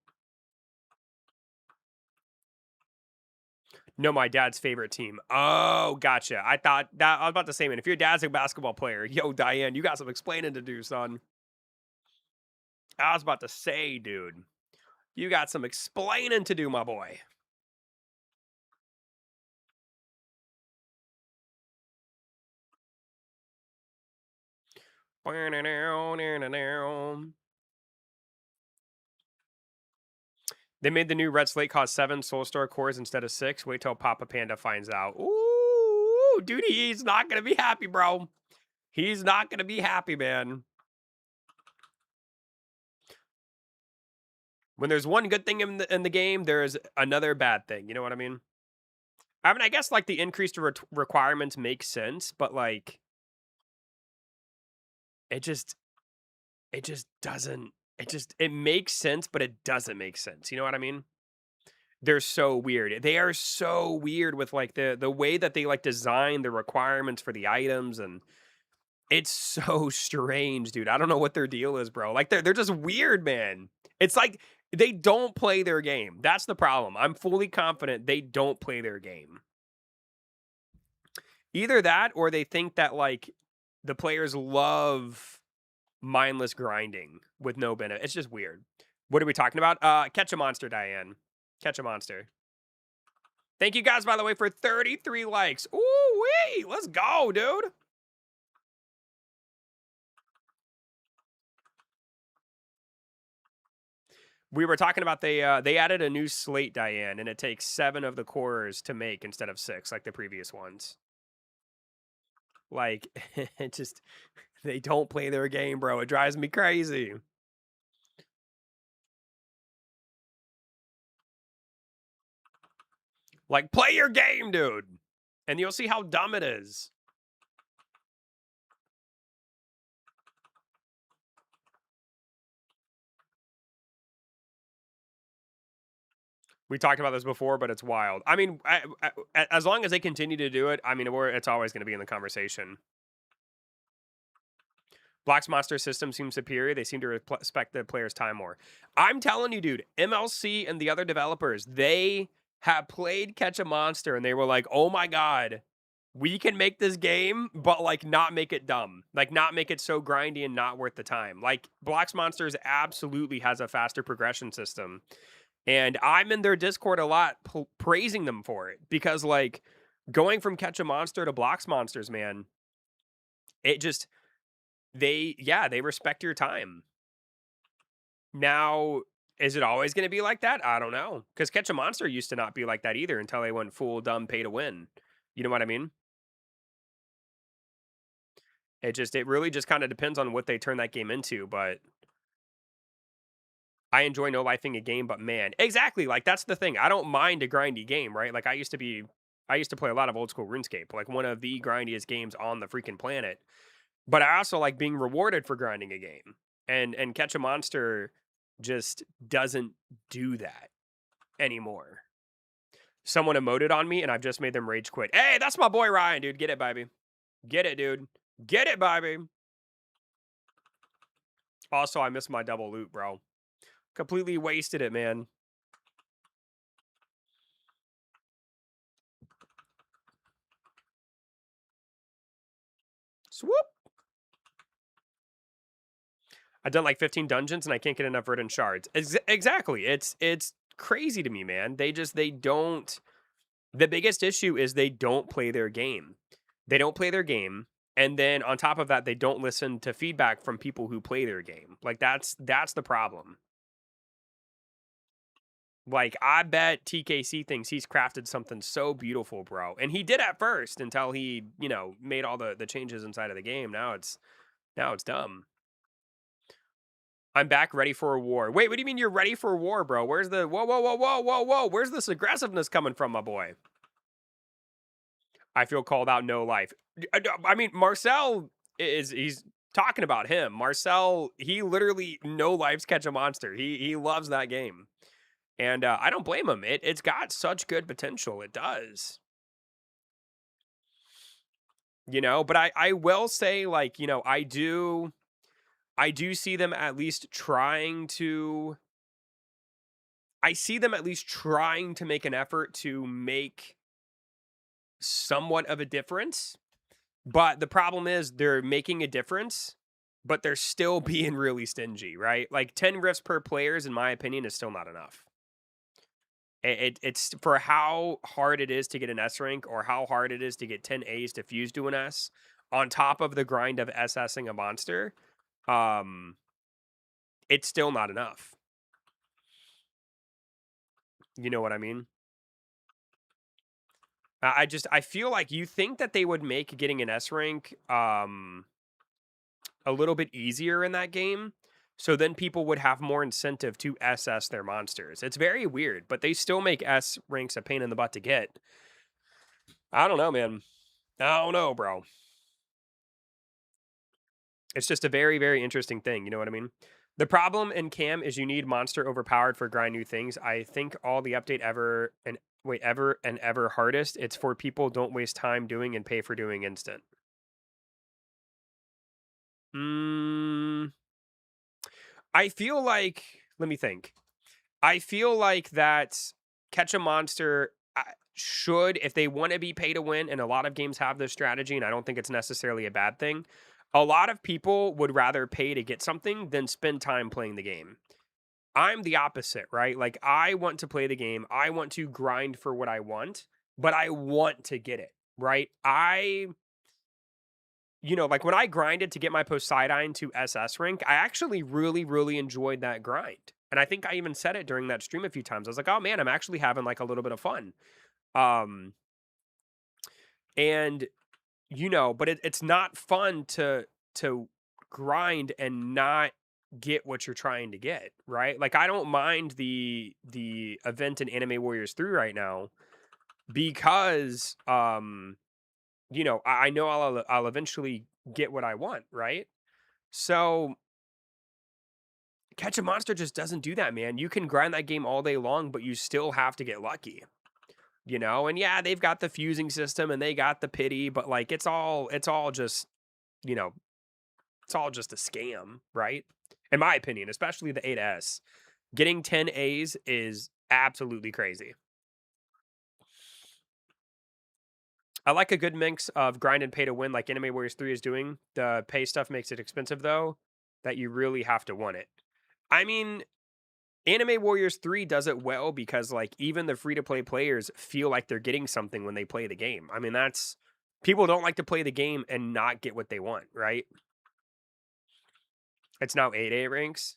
No, my dad's favorite team. Oh, gotcha. I thought that I was about to say, man, if your dad's a basketball player, yo, Diane, you got some explaining to do, son. I was about to say, dude, you got some explaining to do, my boy. They made the new Red Slate cost 7 Soulstar cores instead of 6. Wait till Papa Panda finds out. Ooh, dude, he's not going to be happy, bro. He's not going to be happy, man. When there's one good thing in the game, there's another bad thing. You know what I mean? I guess, like, the increased requirements make sense, but, like, it just doesn't it makes sense, but it doesn't make sense. You know what I mean? They're so weird. They are so weird with like the way that they like design the requirements for the items, and it's so strange, dude. I don't know what their deal is, bro. Like they're just weird, man. It's like they don't play their game. That's the problem. I'm fully confident they don't play their game. Either that or they think that like the players love mindless grinding with no benefit. It's just weird. What are we talking about? Catch a monster, Diane. Catch a monster. Thank you guys, by the way, for 33 likes. Ooh wee! Let's go, dude. We were talking about they added a new slate, Diane, and it takes 7 of the cores to make instead of 6 like the previous ones. Like, it just they don't play their game, bro. It drives me crazy. Like, play your game, dude, and you'll see how dumb it is. We talked about this before, but it's wild. I mean, as long as they continue to do it, I mean, it's always going to be in the conversation. Black's monster system seems superior. They seem to respect the player's time more. I'm telling you, dude, MLC and the other developers, they have played Catch a Monster and they were like, oh my God, we can make this game, but like not make it dumb. Like not make it so grindy and not worth the time. Like Black's Monsters absolutely has a faster progression system. And I'm in their Discord a lot praising them for it because like going from Catch a Monster to Blocks Monsters, man, it just they respect your time. Now, is it always going to be like that? I don't know. Because Catch a Monster used to not be like that either until they went full dumb pay to win. You know what I mean? It really just kind of depends on what they turn that game into. But I enjoy no lifing a game, but man, exactly. Like that's the thing. I don't mind a grindy game, right? Like I used to play a lot of old school RuneScape, like one of the grindiest games on the freaking planet. But I also like being rewarded for grinding a game. And Catch a Monster just doesn't do that anymore. Someone emoted on me and I've just made them rage quit. Hey, that's my boy Ryan, dude. Get it, baby. Get it, dude. Get it, baby. Also, I missed my double loot, bro. Completely wasted it, man. Swoop. I've done like 15 dungeons and I can't get enough verdant shards. Exactly. It's crazy to me, man. They don't. The biggest issue is they don't play their game. They don't play their game, and then on top of that, they don't listen to feedback from people who play their game. Like that's the problem. Like I bet TKC thinks he's crafted something so beautiful, bro. And he did at first until he, made all the changes inside of the game. Now it's dumb. I'm back ready for a war. Wait, what do you mean you're ready for a war, bro? Where's the whoa? Where's this aggressiveness coming from, my boy? I feel called out, no life. I mean, Marcel he's talking about him. Marcel, he literally no lives catch a monster. He loves that game. And I don't blame him. It's got such good potential. It does. But I will say, like, I do see them at least trying to I see them at least trying to make an effort to make somewhat of a difference. But the problem is they're making a difference, but they're still being really stingy, right? Like 10 rifts per players, in my opinion, is still not enough. It's for how hard it is to get an S rank or how hard it is to get 10 A's to fuse to an S on top of the grind of SSing a monster. It's still not enough. You know what I mean? I feel like you think that they would make getting an S rank a little bit easier in that game. So then people would have more incentive to SS their monsters. It's very weird, but they still make S ranks a pain in the butt to get. I don't know, man. I don't know, bro. It's just a very, very interesting thing. You know what I mean? The problem in Cam is you need monster overpowered for grind new things. I think all the update ever and ever hardest. It's for people don't waste time doing and pay for doing instant. Mm, I feel like let me think. I feel like that catch a monster should, if they want to be pay to win, and a lot of games have this strategy, and I don't think it's necessarily a bad thing. A lot of people would rather pay to get something than spend time playing the game. I'm the opposite, right? Like, I want to play the game. I want to grind for what I want, but I want to get it, right? Like when I grinded to get my Poseidon to SS rank, I actually really, really enjoyed that grind. And I think I even said it during that stream a few times. I was like, oh man, I'm actually having like a little bit of fun. Um, and but it's not fun to grind and not get what you're trying to get, right? Like I don't mind the event in Anime Warriors 3 right now because I know I'll eventually get what I want, right? So Catch a Monster just doesn't do that, man. You can grind that game all day long, but you still have to get lucky. And yeah, they've got the fusing system and they got the pity, but like it's all just, you know, it's all just a scam, right? In my opinion, especially the 8S. Getting 10 A's is absolutely crazy. I like a good mix of grind and pay to win like Anime Warriors 3 is doing. The pay stuff makes it expensive though, that you really have to want it. I mean, Anime Warriors 3 does it well because like even the free to play players feel like they're getting something when they play the game. I mean, that's people don't like to play the game and not get what they want, right? It's now 8A ranks.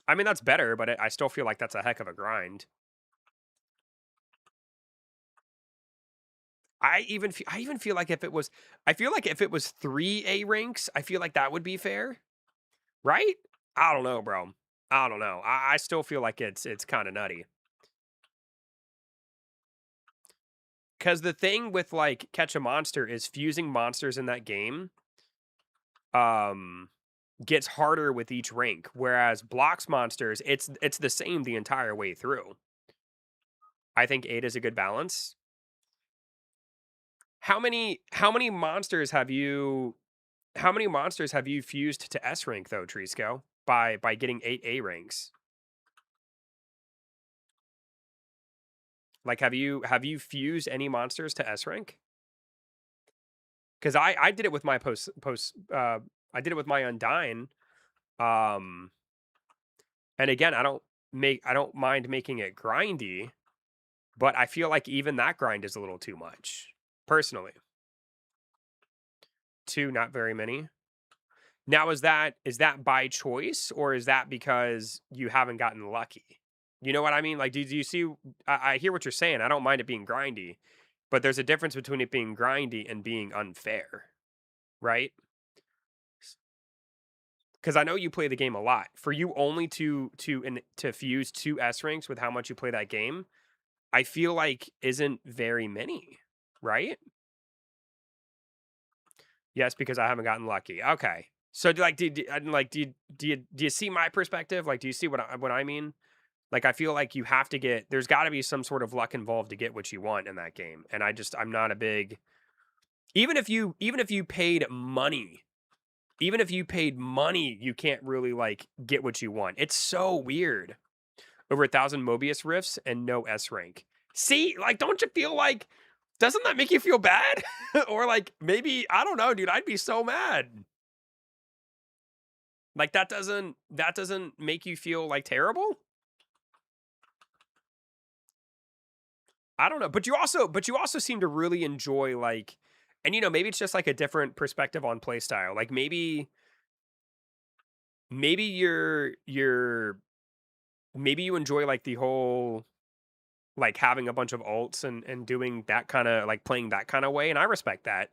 I mean, that's better, but I still feel like that's a heck of a grind. I even feel like if it was 3A ranks, I feel like that would be fair, right? I don't know, bro. I don't know. I still feel like it's kind of nutty. Because the thing with like Catch a Monster is fusing monsters in that game gets harder with each rank, whereas Blocks monsters, it's the same the entire way through. I think 8 is a good balance. How many monsters have you fused to S rank though, Trisco? By getting 8A ranks? Like have you fused any monsters to S rank? Because I did it with my I did it with my Undyne. Um and again, I don't mind making it grindy, but I feel like even that grind is a little too much, personally. 2, not very many. Now is that by choice or is that because you haven't gotten lucky? You know what I mean? Like, do you see? I hear what you're saying. I don't mind it being grindy, but there's a difference between it being grindy and being unfair, right? Because I know you play the game a lot. For you only to fuse 2 S ranks with how much you play that game, I feel like isn't very many, right? Yes, because I haven't gotten lucky. Okay. So do you see my perspective? Like, do you see what I mean? Like, I feel like you have to there's got to be some sort of luck involved to get what you want in that game. And I'm not a big, even if you paid money, you can't really like get what you want. It's so weird. Over 1,000 Mobius rifts and no S rank. See, like, don't you feel like, doesn't that make you feel bad? Or like maybe, I don't know, dude, I'd be so mad. Like that doesn't make you feel like terrible? I don't know, but you also seem to really enjoy like, and maybe it's just like a different perspective on playstyle. Like maybe maybe you enjoy like the whole like having a bunch of alts and doing that kind of like playing that kind of way, and I respect that.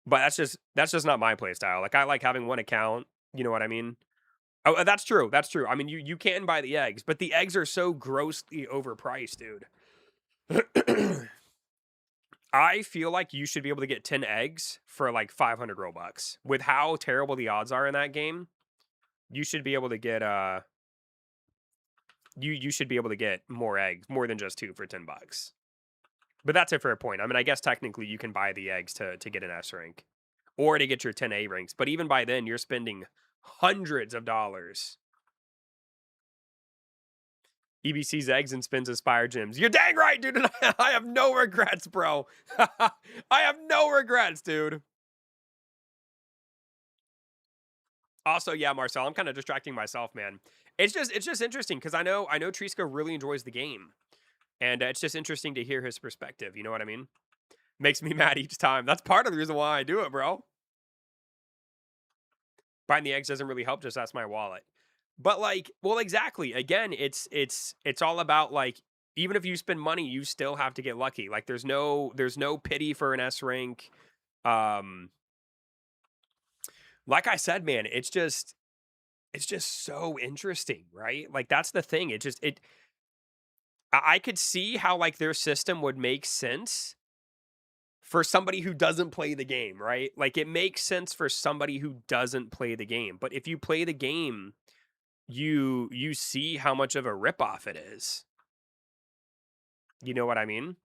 But that's just not my playstyle. Like I like having one account. You know what I mean? Oh, that's true. That's true. I mean, you can buy the eggs, but the eggs are so grossly overpriced, dude. I feel like you should be able to get 10 eggs for like 500 Robux. With how terrible the odds are in that game, you should be able to get you should be able to get more eggs, more than just 2 for 10 bucks. But that's a fair point. I mean, I guess technically you can buy the eggs to get an S rank or to get your 10 A ranks, but even by then you're spending hundreds of dollars. EBC's eggs and spins Aspire gyms. You're dang right, dude. And I have no regrets, bro. I have no regrets, dude. Also, yeah, Marcel, I'm kind of distracting myself, man. It's just interesting because I know Trisco really enjoys the game, and it's just interesting to hear his perspective. You know what I mean? Makes me mad each time. That's part of the reason why I do it, bro. Buying the eggs doesn't really help. Just ask my wallet. But like, well, exactly. Again, it's all about like, even if you spend money, you still have to get lucky. Like, there's no pity for an S rank. Um, like I said, man, it's just so interesting, right? Like that's the thing. I could see how like their system would make sense for somebody who doesn't play the game, right? Like it makes sense for somebody who doesn't play the game. But if you play the game, you see how much of a ripoff it is. You know what I mean?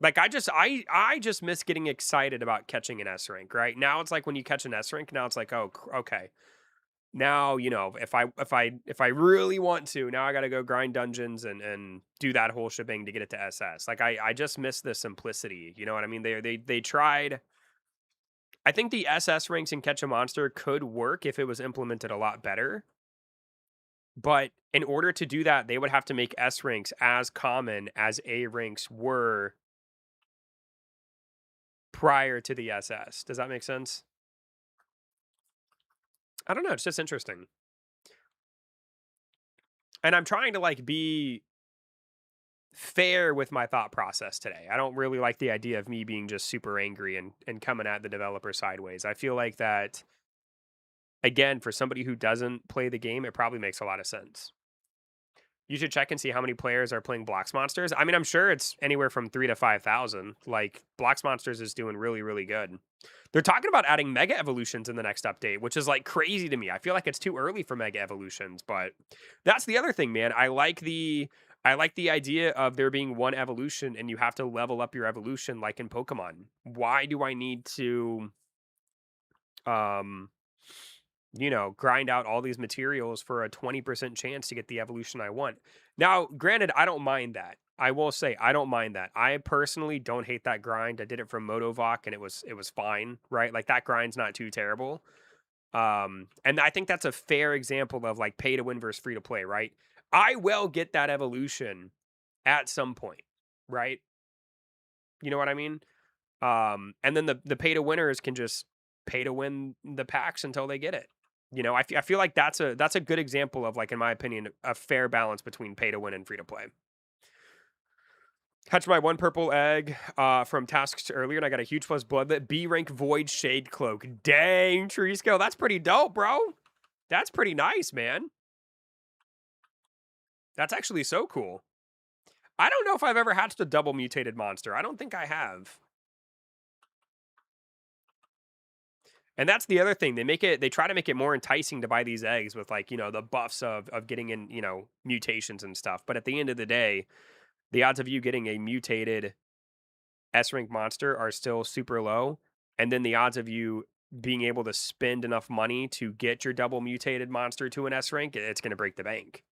Like I just miss getting excited about catching an S rank, right? Now it's like when you catch an S rank, now it's like, oh, okay. Now, if I really want to, now I got to go grind dungeons and do that whole shebang to get it to SS. Like I just miss the simplicity. You know what I mean? They tried. I think the SS ranks in Catch a Monster could work if it was implemented a lot better. But in order to do that, they would have to make S ranks as common as A ranks were prior to the SS. Does that make sense? I don't know. It's just interesting. And I'm trying to like be fair with my thought process today. I don't really like the idea of me being just super angry and coming at the developer sideways. I feel like that again, for somebody who doesn't play the game, it probably makes a lot of sense. You should check and see how many players are playing Blocks Monsters. I mean, I'm sure it's anywhere from 3 to 5,000. Like Blocks Monsters is doing really, really good. They're talking about adding Mega Evolutions in the next update, which is like crazy to me. I feel like it's too early for Mega Evolutions, but that's the other thing, man. I like the idea of there being one evolution and you have to level up your evolution like in Pokemon. Why do I need to um grind out all these materials for a 20% chance to get the evolution I want? Now, granted, I don't mind that. I will say I don't mind that. I personally don't hate that grind. I did it from Motovok and it was fine, right? Like that grind's not too terrible. And I think that's a fair example of like pay to win versus free to play, right? I will get that evolution at some point, right? You know what I mean? And then the pay to winners can just pay to win the packs until they get it. I feel like that's a good example of like, in my opinion, a fair balance between pay to win and free to play. Hatched my one purple egg from tasks earlier, and I got a huge plus bloodlet B rank void shade cloak. Dang, Trisco, that's pretty dope, bro. That's pretty nice, man. That's actually so cool. I don't know if I've ever hatched a double mutated monster. I don't think I have. And that's the other thing. They try to make it more enticing to buy these eggs with like, the buffs of getting in, mutations and stuff. But at the end of the day, the odds of you getting a mutated S rank monster are still super low. And then the odds of you being able to spend enough money to get your double mutated monster to an S rank, it's going to break the bank.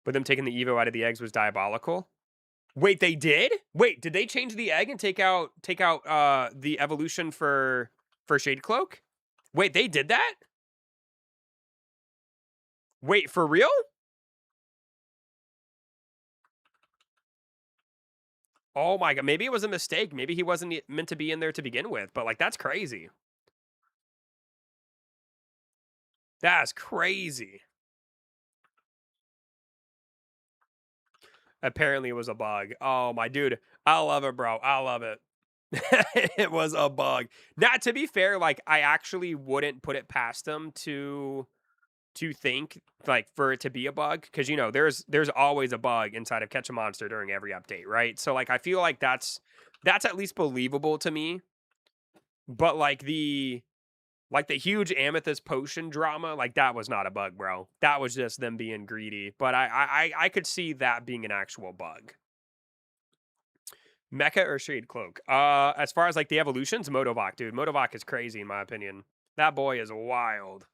But them taking the Evo out of the eggs was diabolical. Wait, they did? Wait, did they change the egg and take out the evolution for Shade Cloak? Wait, they did that? Wait, for real? Oh my god, maybe it was a mistake. Maybe he wasn't meant to be in there to begin with, but like that's crazy. That's crazy. Apparently it was a bug. Oh my dude, I love it, bro. I love it. It was a bug. Now, to be fair, like I actually wouldn't put it past them to to think like for it to be a bug because you know there's always a bug inside of Catch a Monster during every update, right? So like I feel like that's at least believable to me. But like the huge amethyst potion drama, like that was not a bug, bro. That was just them being greedy. But I could see that being an actual bug. Mecha or Shade Cloak? As far as like the evolutions, Modovok, dude. Modovok is crazy in my opinion. That boy is wild.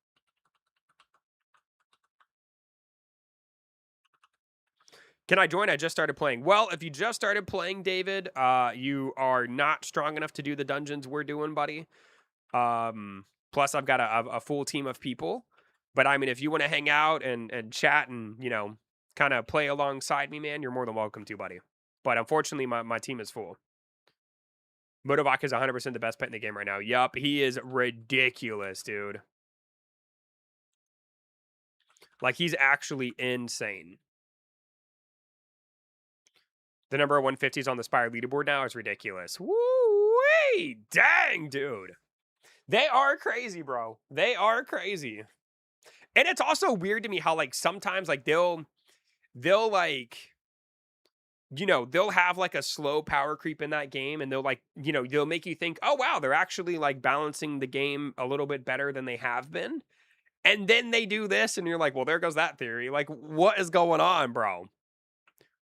Can I join? I just started playing. Well, if you just started playing, David, you are not strong enough to do the dungeons we're doing, buddy. Plus, I've got a full team of people. But I mean, if you want to hang out and chat and you know kind of play alongside me, man, you're more than welcome to, buddy. But unfortunately, my team is full. Modovok is 100% the best pet in the game right now. Yup, he is ridiculous, dude. Like he's actually insane. The number 150s on the Spire leaderboard now is ridiculous. Woo-wee! Dang, dude. They are crazy, bro. They are crazy. And it's also weird to me how like sometimes like they'll like you know, they'll have like a slow power creep in that game and they'll like, you know, they'll make you think, "Oh wow, they're actually like balancing the game a little bit better than they have been." And then they do this and you're like, "Well, there goes that theory." Like what is going on, bro?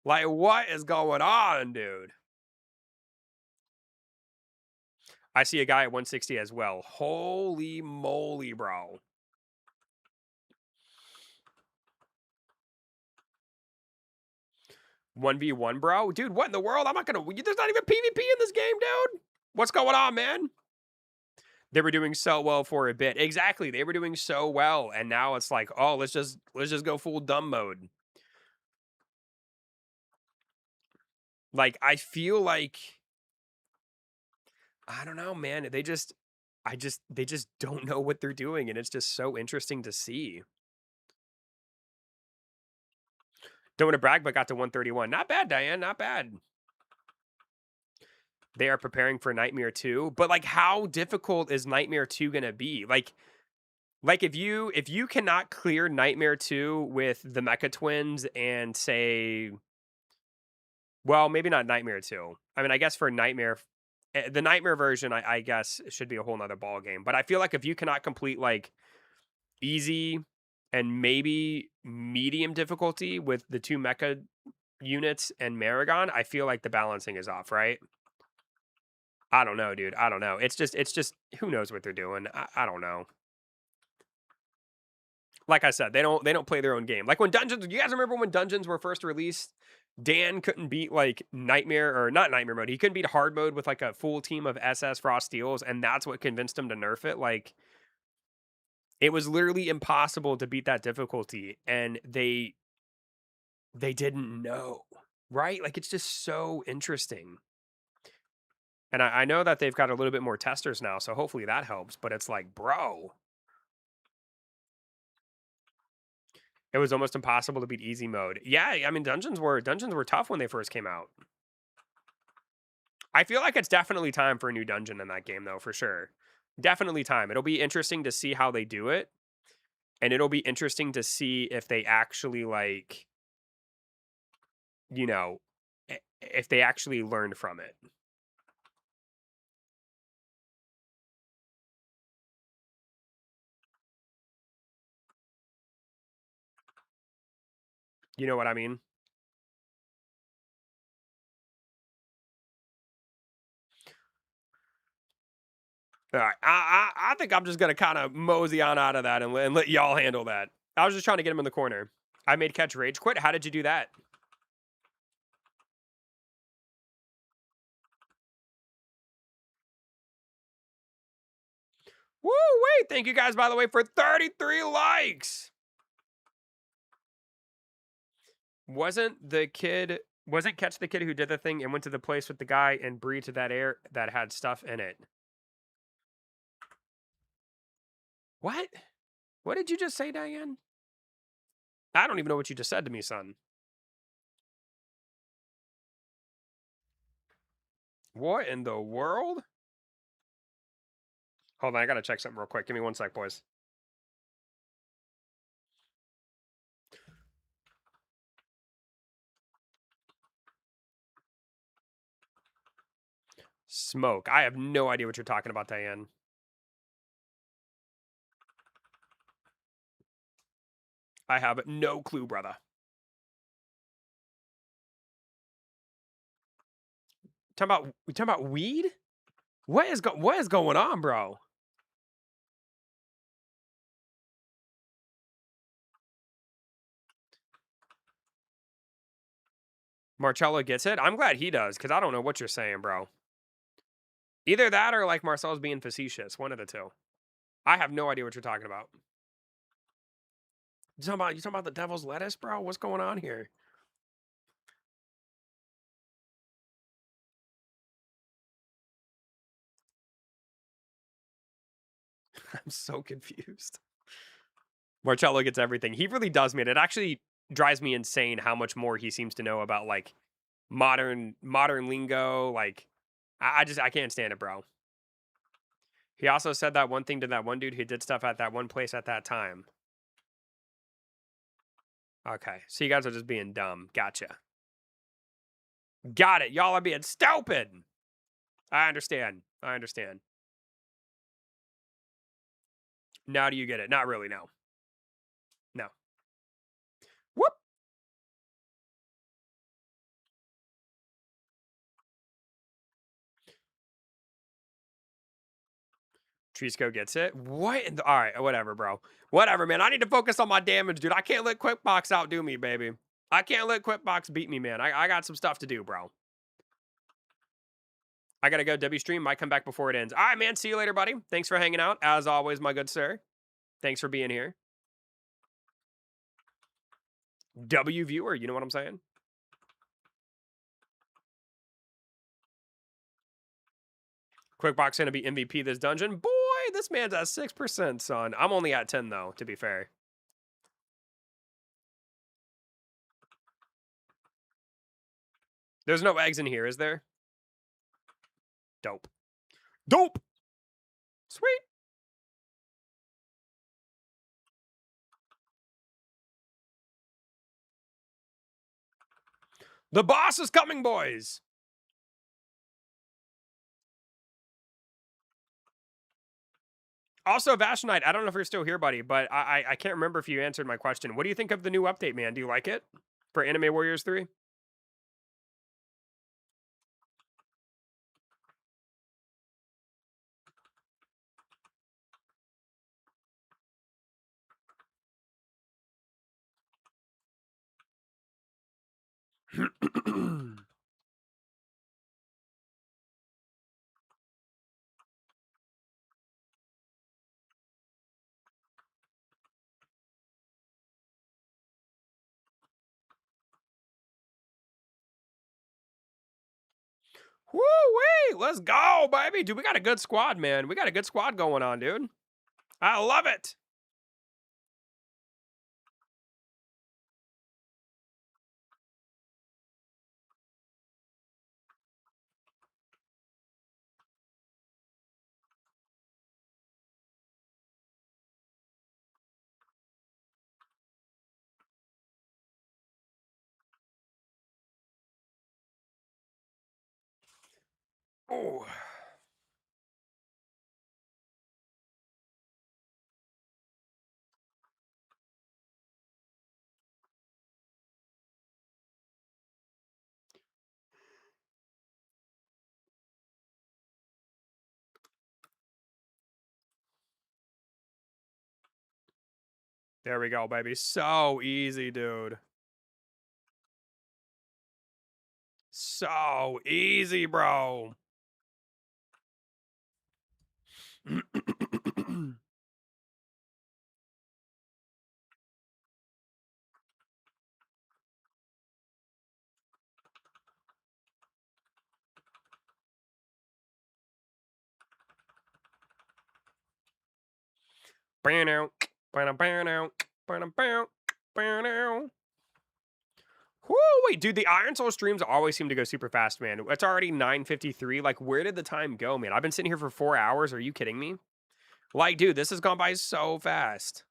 Like what is going on, dude? I see a guy at 160 as well. Holy moly, bro. 1v1, bro? Dude, what in the world? I'm not gonna. There's not even PvP in this game, dude. What's going on, man? They were doing so well for a bit. Exactly. They were doing so well. And now it's like, oh, let's just go full dumb mode. Like, I feel like I don't know, man. They just don't know what they're doing, and it's just so interesting to see. Don't want to brag, but got to 131. Not bad, Diane. Not bad. They are preparing for Nightmare 2. But like how difficult is Nightmare 2 gonna be? Like if you cannot clear Nightmare 2 with the Mecha Twins and say well, maybe not Nightmare 2. I mean, I guess for Nightmare the Nightmare version, I guess should be a whole nother ball game. But I feel like if you cannot complete like easy and maybe medium difficulty with the two mecha units and Maragon, I feel like the balancing is off, right? I don't know, dude. I don't know. It's just who knows what they're doing. I don't know. Like I said, they don't play their own game. Like when Dungeons, you guys remember when Dungeons were first released? Dan couldn't beat like Nightmare or not Nightmare mode. He couldn't beat hard mode with like a full team of SS Frost Steels, and that's what convinced him to nerf it. Like it was literally impossible to beat that difficulty, and they didn't know, right? Like it's just so interesting. And I know that they've got a little bit more testers now, so hopefully that helps. But it's like, bro, it was almost impossible to beat easy mode. Yeah, I mean dungeons were tough when they first came out. I feel like it's definitely time for a new dungeon in that game though, for sure. Definitely time. It'll be interesting to see how they do it. And it'll be interesting to see if they actually like, you know, if they actually learned from it. You know what I mean? All right. I think I'm just gonna kind of mosey on out of that and let y'all handle that. I was just trying to get him in the corner. I made catch rage quit. How did you do that? Woo wait! Thank you guys by the way for 33 likes. Wasn't Catch the kid who did the thing and went to the place with the guy and breathed that air that had stuff in it? What? What did you just say, Diane? I don't even know what you just said to me, son. What in the world? Hold on, I gotta check something real quick. Give me one sec, boys. Smoke. I have no idea what you're talking about, Diane. I have no clue, brother. We talking about weed? What is going on, bro? Marcello gets it. I'm glad he does, because I don't know what you're saying, bro. Either that or like Marcel's being facetious. One of the two. I have no idea what you're talking about. You talking about the devil's lettuce, bro? What's going on here? I'm so confused. Marcello gets everything. He really does, man. It actually drives me insane how much more he seems to know about like modern lingo. Like, I can't stand it, bro. He also said that one thing to that one dude who did stuff at that one place at that time. Okay, so you guys are just being dumb. Gotcha. Got it. Y'all are being stupid. I understand. I understand. Now do you get it? Not really. No. No. Whoop. Trisco gets it. What? All right, whatever, bro. Whatever, man. I need to focus on my damage, dude. I can't let Quickbox outdo me, baby. I can't let Quickbox beat me, man. I got some stuff to do, bro. I gotta go. W stream might come back before it ends. All right, man. See you later, buddy. Thanks for hanging out. As always, my good sir. Thanks for being here. W viewer, you know what I'm saying? Quickbox gonna be MVP this dungeon. Boy, this man's at 6%, son. I'm only at 10 though, to be fair. There's no eggs in here, is there? Dope. Dope! Sweet! The boss is coming, boys! Also, Vashonite, I don't know if you're still here, buddy, but I can't remember if you answered my question. What do you think of the new update, man? Do you like it? For Anime Warriors 3? Woo-wee! Let's go, baby! Dude, we got a good squad, man. We got a good squad going on, dude. I love it! Oh. There we go, baby. So easy, dude. So easy, bro. Burn out. Burn out. Burn out. Burn out. Burn out. Whoo, wait, dude, the Iron Soul streams always seem to go super fast, man. It's already 9:53. Like, where did the time go, man? I've been sitting here for 4 hours. Are you kidding me? Like, dude, this has gone by so fast.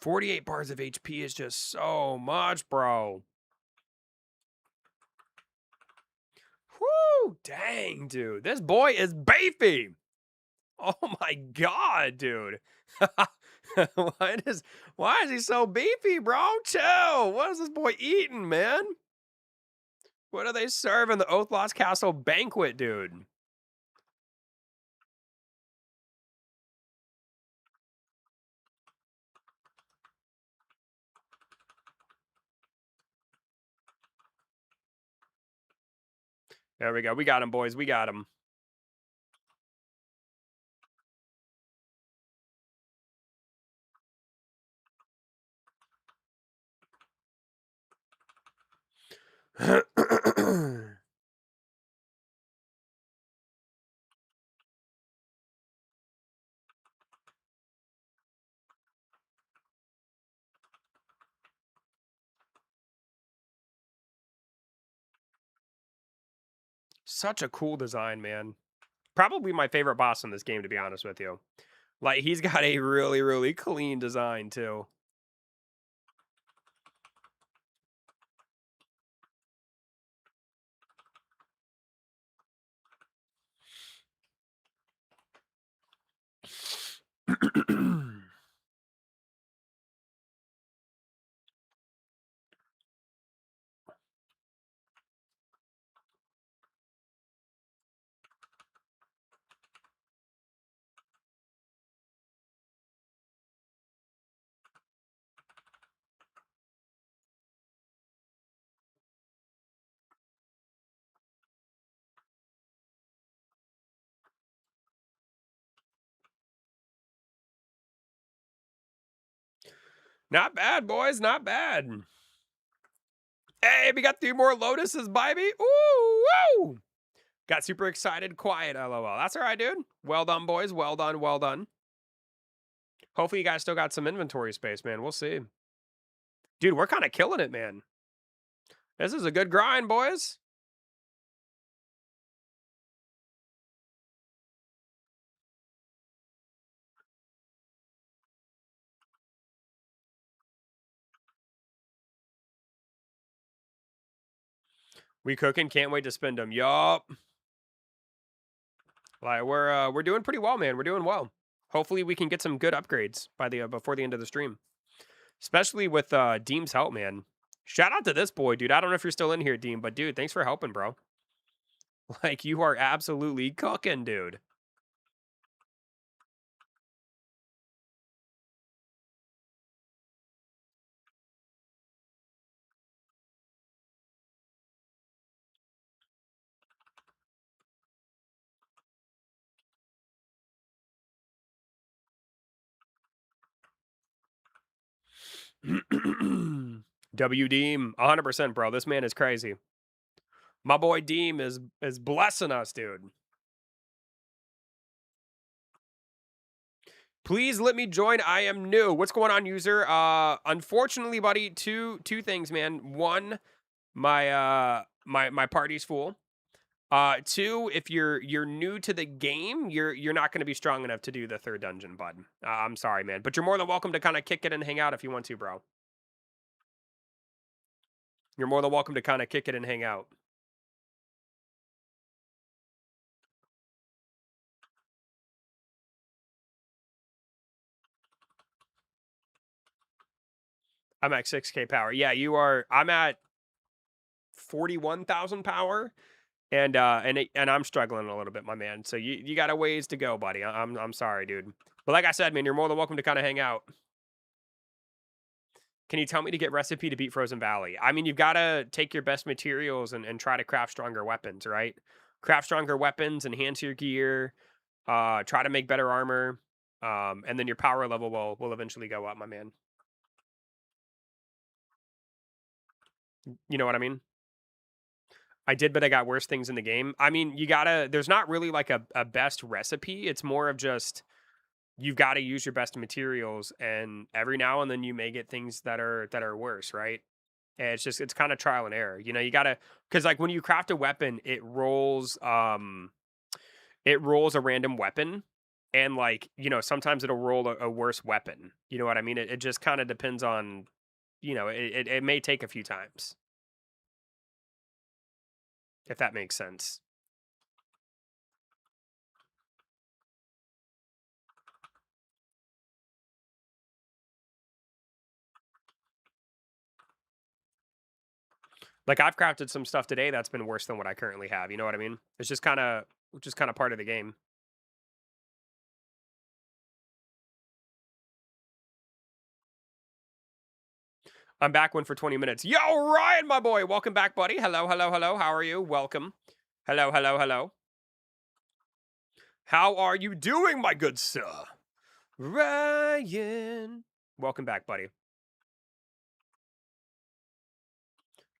48 bars of HP is just so much, bro. Whoo! Dang, dude. This boy is beefy. Oh my god, dude. Why is he so beefy, bro? Chill. What is this boy eating, man? What do they serve in the Oathlost Castle banquet, dude? There we go. We got him, boys. We got him. Such a cool design, man. Probably my favorite boss in this game, to be honest with you. Like, he's got a really, really clean design, too. Not bad, boys. Not bad. Hey, we got 3 more lotuses, baby. Ooh, woo! Got super excited, quiet, lol. That's all right, dude. Well done, boys. Well done, well done. Hopefully you guys still got some inventory space, man. We'll see. Dude, we're kind of killing it, man. This is a good grind, boys. We cooking. Can't wait to spend them. Yup. Like we're doing pretty well, man. We're doing well. Hopefully we can get some good upgrades by the before the end of the stream. Especially with Deem's help, man. Shout out to this boy, dude. I don't know if you're still in here, Deem, but dude, thanks for helping, bro. Like you are absolutely cooking, dude. W Deem, 100%, bro. This man is crazy. My boy Deem is blessing us, dude. Please let me join. I am new. What's going on, user? Unfortunately, buddy, two things, man. One, my party's full. Two, if you're new to the game, you're not going to be strong enough to do the third dungeon, bud. I'm sorry, man, but you're more than welcome to kind of kick it and hang out if you want to, bro. You're more than welcome to kind of kick it and hang out. I'm at 6K power. Yeah, you are. I'm at 41,000 power, and I'm struggling a little bit, my man. So you got a ways to go, buddy. I'm sorry, dude. But like I said, man, you're more than welcome to kind of hang out. Can you tell me to get recipe to beat Frozen Valley? I mean, you've got to take your best materials and try to craft stronger weapons, right? Craft stronger weapons, enhance your gear, try to make better armor, and then your power level will eventually go up, my man. You know what I mean? I did, but I got worse things in the game. I mean, you gotta. There's not really like a best recipe. It's more of just you've got to use your best materials, and every now and then you may get things that are worse, right? And it's kind of trial and error. You know, you gotta because like when you craft a weapon, it rolls a random weapon. and, like, sometimes it'll roll a worse weapon. You know what I mean? It just kinda depends on, it may take a few times, if that makes sense. Like, I've crafted some stuff today that's been worse than what I currently have, you know what I mean? It's just kinda part of the game. I'm back one for 20 minutes. Yo, Ryan, my boy, welcome back, buddy. Hello, hello, hello. How are you? Welcome. Hello, hello, hello. How are you doing, my good sir? Ryan. Welcome back, buddy.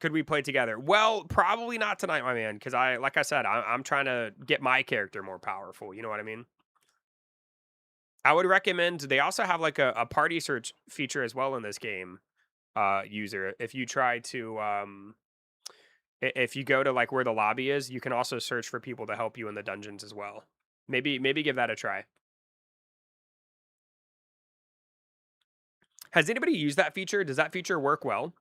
Could we play together? Well, probably not tonight, my man, because like I said, I'm trying to get my character more powerful. You know what I mean? I would recommend, they also have like a party search feature as well in this game, user. If you try to, if you go to like where the lobby is, you can also search for people to help you in the dungeons as well. Maybe give that a try. Has anybody used that feature? Does that feature work well?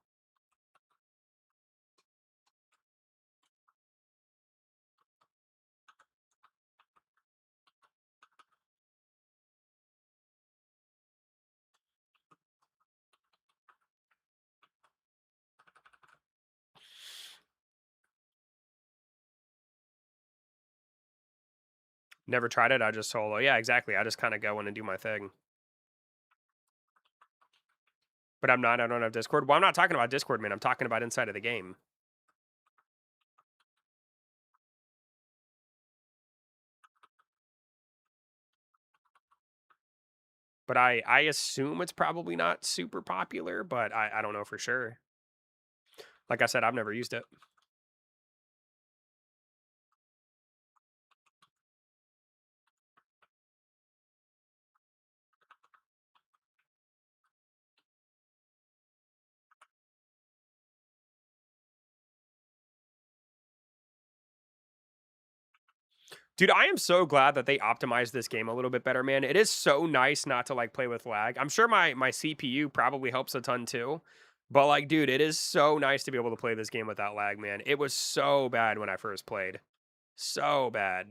Never tried it. I just solo. Yeah, exactly. I just kind of go in and do my thing. But I don't have Discord. Well, I'm not talking about Discord, man. I'm talking about inside of the game. But I assume it's probably not super popular, but I don't know for sure. Like I said, I've never used it. Dude, I am so glad that they optimized this game a little bit better, man. It is so nice not to like play with lag. I'm sure my CPU probably helps a ton too. But like, dude, it is so nice to be able to play this game without lag, man. It was so bad when I first played. So bad.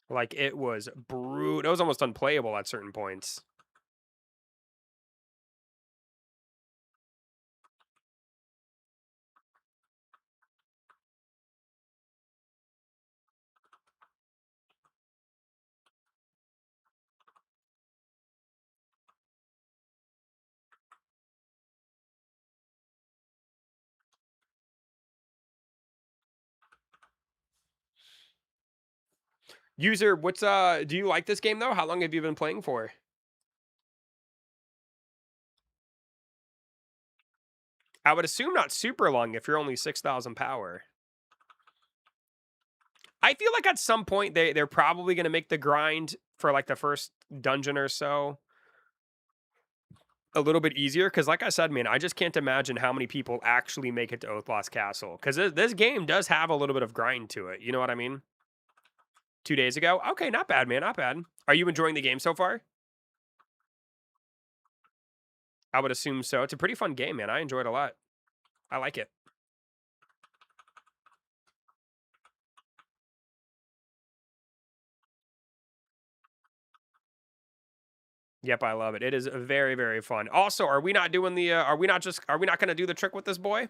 Like it was brutal. It was almost unplayable at certain points. User, do you like this game though? How long have you been playing for? I would assume not super long if you're only 6,000 power. I feel like at some point they're probably gonna make the grind for like the first dungeon or so a little bit easier. Because like I said, man, I just can't imagine how many people actually make it to Oathlost Castle. Because this game does have a little bit of grind to it. You know what I mean? 2 days ago. Okay, not bad, man. Not bad. Are you enjoying the game so far? I would assume so. It's a pretty fun game, man. I enjoy it a lot. I like it. Yep, I love it. It is very, very fun. Also, are we not doing the? Are we not going to do the trick with this boy?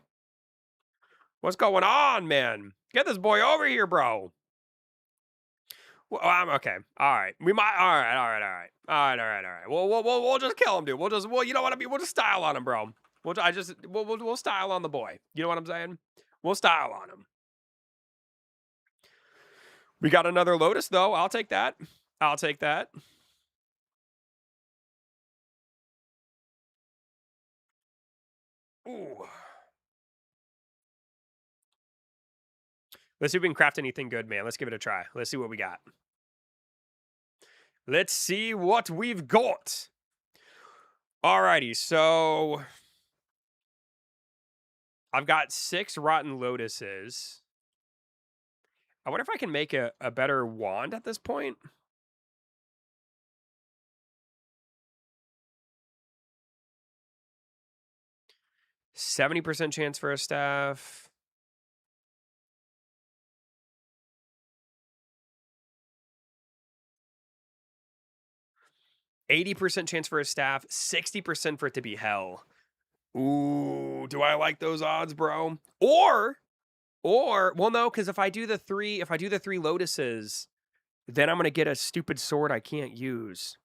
What's going on, man? Get this boy over here, bro. Well, I'm okay. All right, we might. All right, all right, all right, all right, all right, all right. We'll just kill him, dude. You know what I mean. We'll just style on him, bro. We'll style on the boy. You know what I'm saying? We'll style on him. We got another Lotus though. I'll take that. I'll take that. Ooh. Let's see if we can craft anything good, man. Let's give it a try. Let's see what we got. Let's see what we've got. Alrighty, so I've got 6 rotten lotuses. I wonder if I can make a better wand at this point. 70% chance for a staff. 80% chance for a staff, 60% for it to be hell. Ooh, do I like those odds, bro? Or well, no, because if I do the three lotuses, then I'm gonna get a stupid sword I can't use.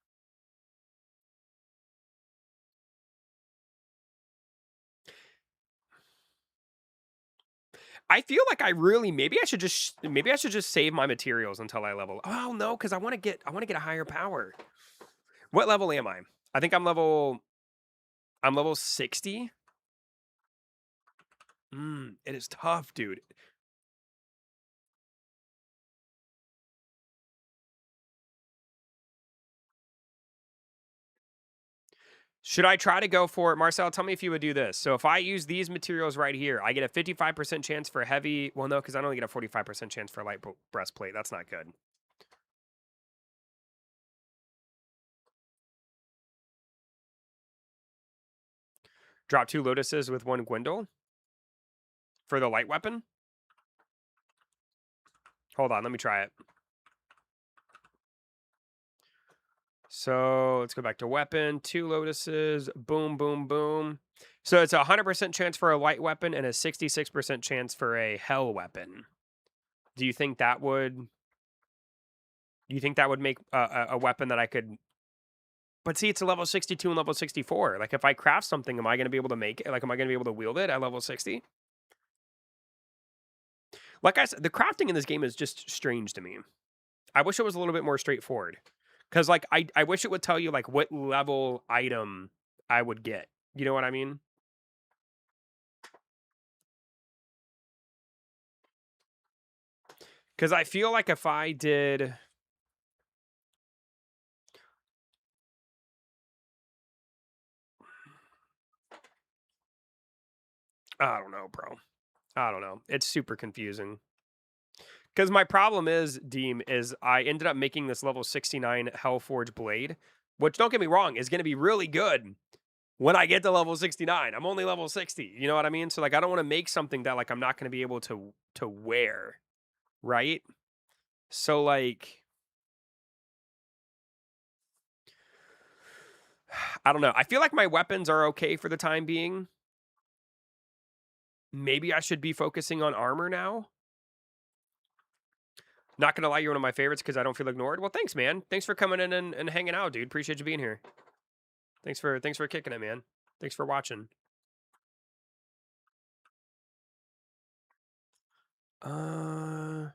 I feel like I really maybe I should just save my materials until I level. Oh no, because I want to get a higher power. What level am I? I think I'm level 60. It is tough, dude. Should I try to go for it? Marcel, tell me if you would do this. So if I use these materials right here, I get a 55% chance for heavy. Well, no, because I only get a 45% chance for light breastplate. That's not good. Drop 2 lotuses with 1 Gwendol for the light weapon. Hold on, let me try it. So let's go back to weapon. 2 lotuses. Boom, boom, boom. So it's a 100% chance for a light weapon and a 66% chance for a hell weapon. Do you think that would? Do you think that would make a weapon that I could? But see, it's a level 62 and level 64. Like, if I craft something, am I going to be able to make it? Like, am I going to be able to wield it at level 60? Like I said, the crafting in this game is just strange to me. I wish it was a little bit more straightforward. Because, like, I wish it would tell you, like, what level item I would get. You know what I mean? Because I feel like if I did... I don't know, bro. I don't know. It's super confusing. Because my problem is, Deem, is I ended up making this level 69 Hellforge blade, which, don't get me wrong, is going to be really good when I get to level 69. I'm only level 60. You know what I mean? So, like, I don't want to make something that, like, I'm not going to be able to wear, right? So, like, I don't know. I feel like my weapons are okay for the time being. Maybe I should be focusing on armor now. Not gonna lie, you're one of my favorites because I don't feel ignored. Well, thanks, man. Thanks for coming in and hanging out, dude. Appreciate you being here. Thanks for kicking it, man. Thanks for watching. Uh,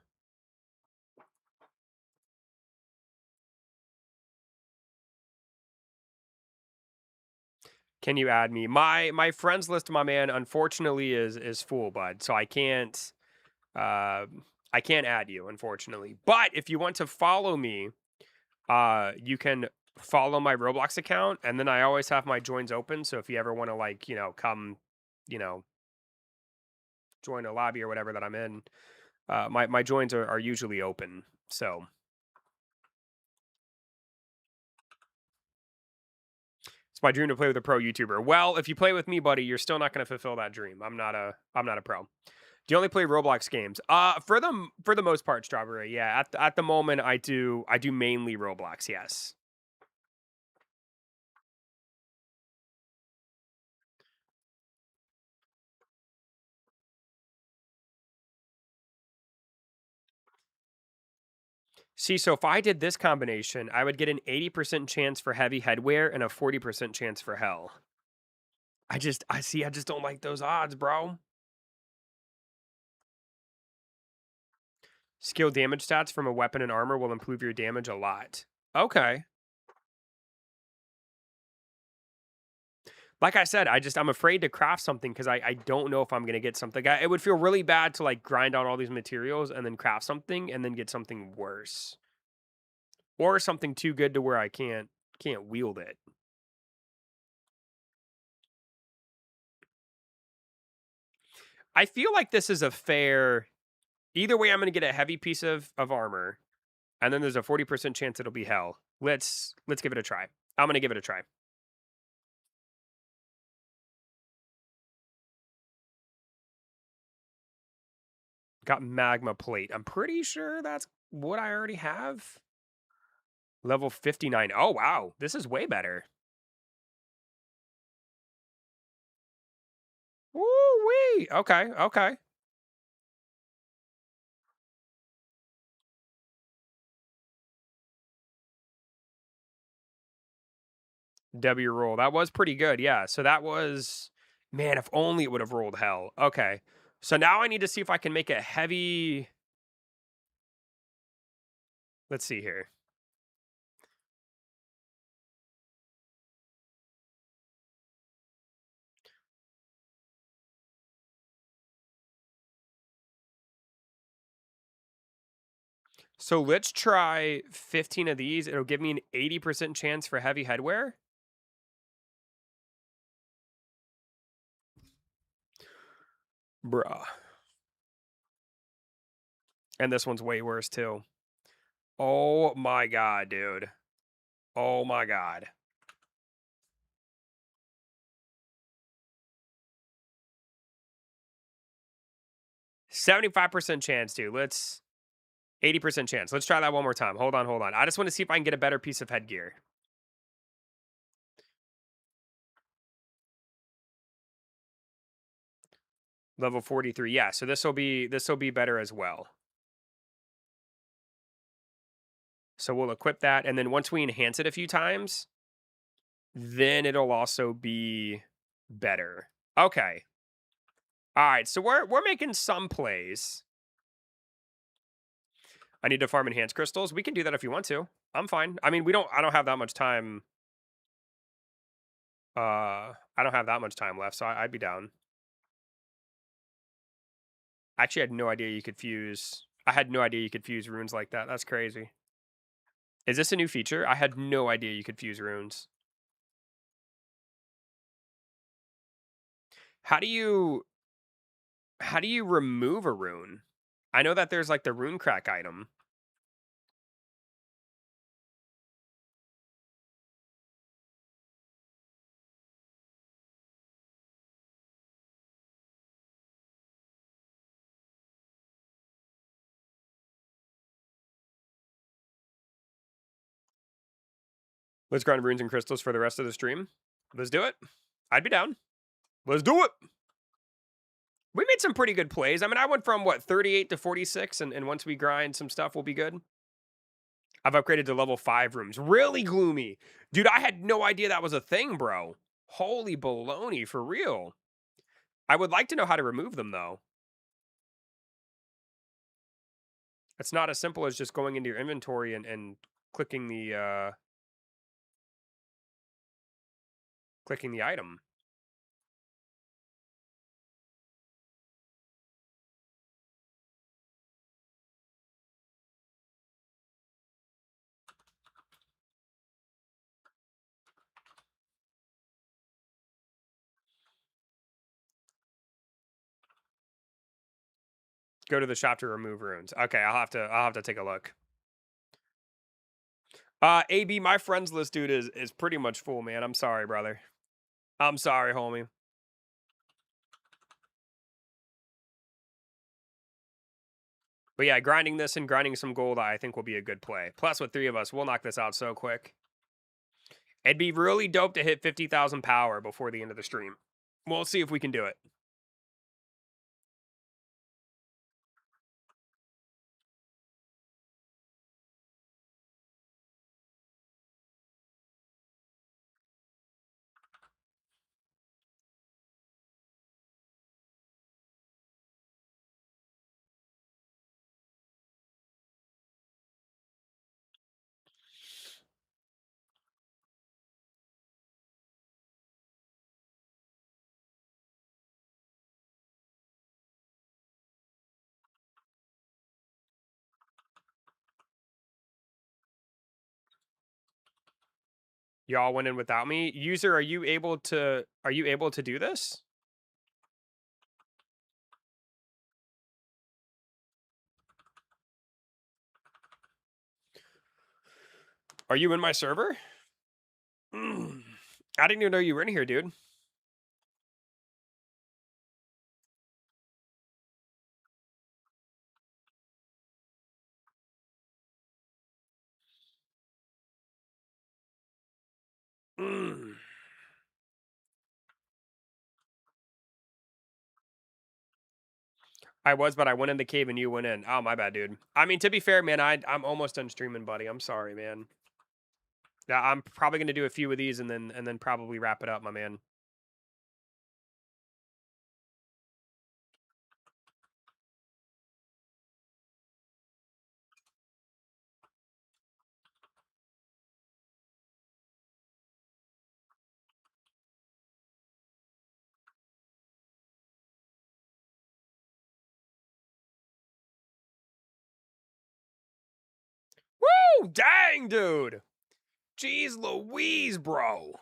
can you add me? My friends list, my man, unfortunately is full, bud. So uh I can't add you, unfortunately. But if you want to follow me, you can follow my Roblox account, and then I always have my joins open. So if you ever want to, like, come, you know, join a lobby or whatever that I'm in, my joins are usually open. So it's my dream to play with a pro YouTuber. Well, if you play with me, buddy, you're still not going to fulfill that dream. I'm not a pro. Do you only play Roblox games? For the most part, Strawberry. Yeah, at the moment, I do mainly Roblox. Yes. See, so if I did this combination, I would get an 80% chance for heavy headwear and a 40% chance for hell. I just don't like those odds, bro. Skill damage stats from a weapon and armor will improve your damage a lot. Okay. Like I said, I'm afraid to craft something because I don't know if I'm gonna get something. It would feel really bad to, like, grind out all these materials and then craft something and then get something worse. Or something too good to where I can't wield it. I feel like this is a fair Either way, I'm gonna get a heavy piece of armor, and then there's a 40% chance it'll be hell. Let's give it a try. I'm gonna give it a try. Got magma plate. I'm pretty sure that's what I already have. Level 59. Oh wow, this is way better. Woo wee. Okay, okay. W roll. That was pretty good. Yeah. So that was, man, if only it would have rolled hell. Okay. So now I need to see if I can make a heavy. Let's see here. So let's try 15 of these. It'll give me an 80% chance for heavy headwear. Bruh. And this one's way worse too. Oh my god, dude. Oh my god. 75% chance, dude. Let's 80% chance. Let's try that one more time. Hold on, hold on. I just want to see if I can get a better piece of headgear. Level 43. Yeah, so this will be better as well. So we'll equip that, and then once we enhance it a few times, then it'll also be better. Okay. All right, so we're making some plays. I need to farm enhanced crystals. We can do that if you want to. I'm fine. I mean, I don't have that much time. I don't have that much time left, so I'd be down. I actually had no idea you could fuse. I had no idea you could fuse runes like that. That's crazy. Is this a new feature? I had no idea you could fuse runes. How do you remove a rune? I know that there's like the rune crack item. Let's grind runes and crystals for the rest of the stream. Let's do it. I'd be down. Let's do it. We made some pretty good plays. I mean, I went from what 38 to 46, and once we grind some stuff, we'll be good. I've upgraded to level 5 rooms. Really gloomy. Dude, I had no idea that was a thing, bro. Holy baloney, for real. I would like to know how to remove them, though. It's not as simple as just going into your inventory and clicking the item. Go to the shop to remove runes. Okay, I'll have to take a look. AB, my friends list, dude, is pretty much full, man. I'm sorry, brother. I'm sorry, homie. But yeah, grinding this and grinding some gold, I think will be a good play. Plus, with 3 of us, we'll knock this out so quick. It'd be really dope to hit 50,000 power before the end of the stream. We'll see if we can do it. Y'all went in without me. User, are you able to do this? Are you in my server? Mm. I didn't even know you were in here, dude. Mm. I was, but I went in the cave and you went in. Oh, my bad, dude. I mean, to be fair, man, I'm almost done streaming, buddy. I'm sorry, man. Yeah, I'm probably gonna do a few of these and then probably wrap it up, my man. Woo! Dang, dude. Jeez Louise, bro.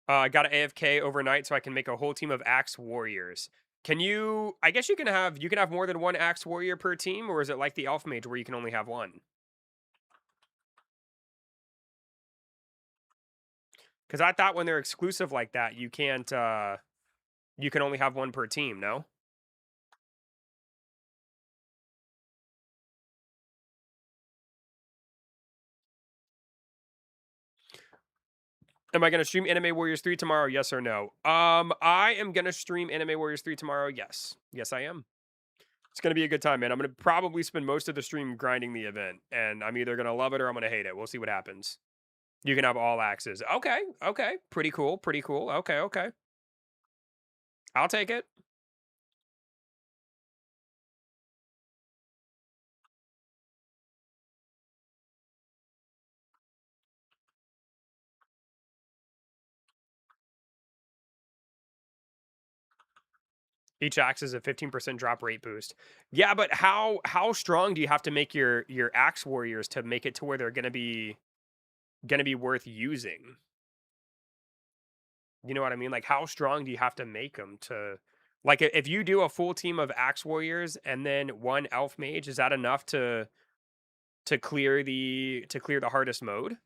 I got an AFK overnight so I can make a whole team of Axe Warriors. Can you? I guess you can have more than one Axe Warrior per team, or is it like the Elf Mage where you can only have one? Because I thought when they're exclusive like that, you can't. You can only have one per team. No. Am I gonna stream Anime Warriors 3 tomorrow? Yes or no? I am gonna stream Anime Warriors 3 tomorrow. Yes. Yes, I am. It's gonna be a good time, man. I'm gonna probably spend most of the stream grinding the event, and I'm either gonna love it or I'm gonna hate it. We'll see what happens. You can have all axes. Okay, okay. Pretty cool. Pretty cool. Okay, okay. I'll take it. Each axe is a 15% drop rate boost. Yeah, but how strong do you have to make your axe warriors to make it to where they're gonna be worth using? You know what I mean? Like, how strong do you have to make them to like, if you do a full team of Axe Warriors and then 1 Elf Mage, is that enough to clear the hardest mode?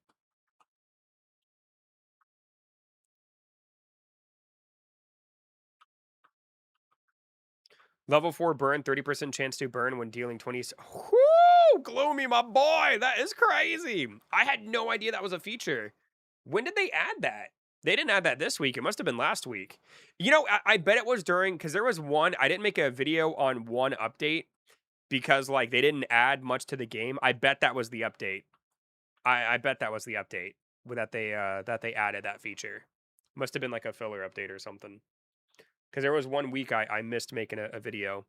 Level 4 burn, 30% chance to burn when dealing 20 Whoo! Gloomy, my boy! That is crazy! I had no idea that was a feature. When did they add that? They didn't add that this week, it must have been last week. You know, I bet it was during because there was one I didn't make a video on one update because, like, they didn't add much to the game. I bet that was the update. I bet that was the update with that they added that feature. Must have been like a filler update or something. Because there was one week I missed making a video.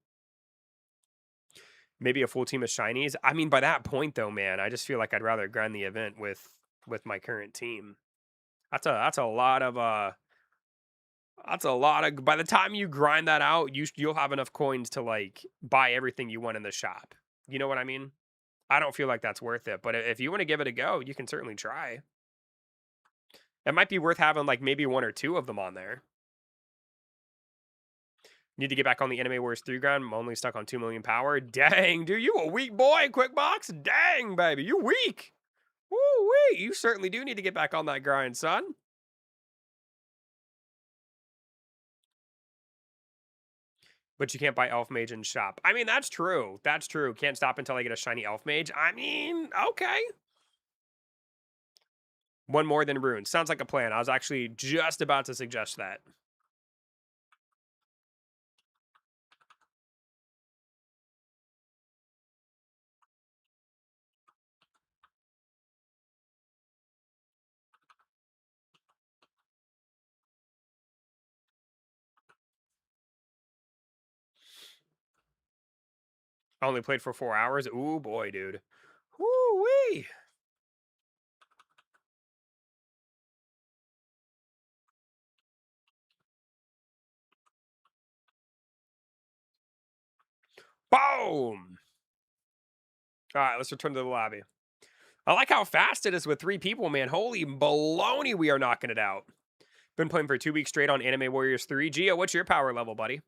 Maybe a full team of shinies. I mean, by that point though, man, I just feel like I'd rather grind the event with my current team. That's a lot of by the time you grind that out, you'll have enough coins to like buy everything you want in the shop. You know what I mean? I don't feel like that's worth it, but if you want to give it a go, you can certainly try. It might be worth having like maybe one or two of them on there. Need to get back on the Anime Wars 3 ground. I'm only stuck on 2 million power. Dang, dude, you a weak boy, Quick Box. Dang, baby, you weak. Woo wee. You certainly do need to get back on that grind, son. But you can't buy Elf Mage in shop. I mean, that's true. That's true. Can't stop until I get a shiny Elf Mage. I mean, okay. One more than Runes. Sounds like a plan. I was actually just about to suggest that. I only played for 4 hours. Ooh, boy, dude. Woo wee. Boom. All right, let's return to the lobby. I like how fast it is with 3 people, man. Holy baloney, we are knocking it out. Been playing for 2 weeks straight on Anime Warriors 3. Gio, what's your power level, buddy?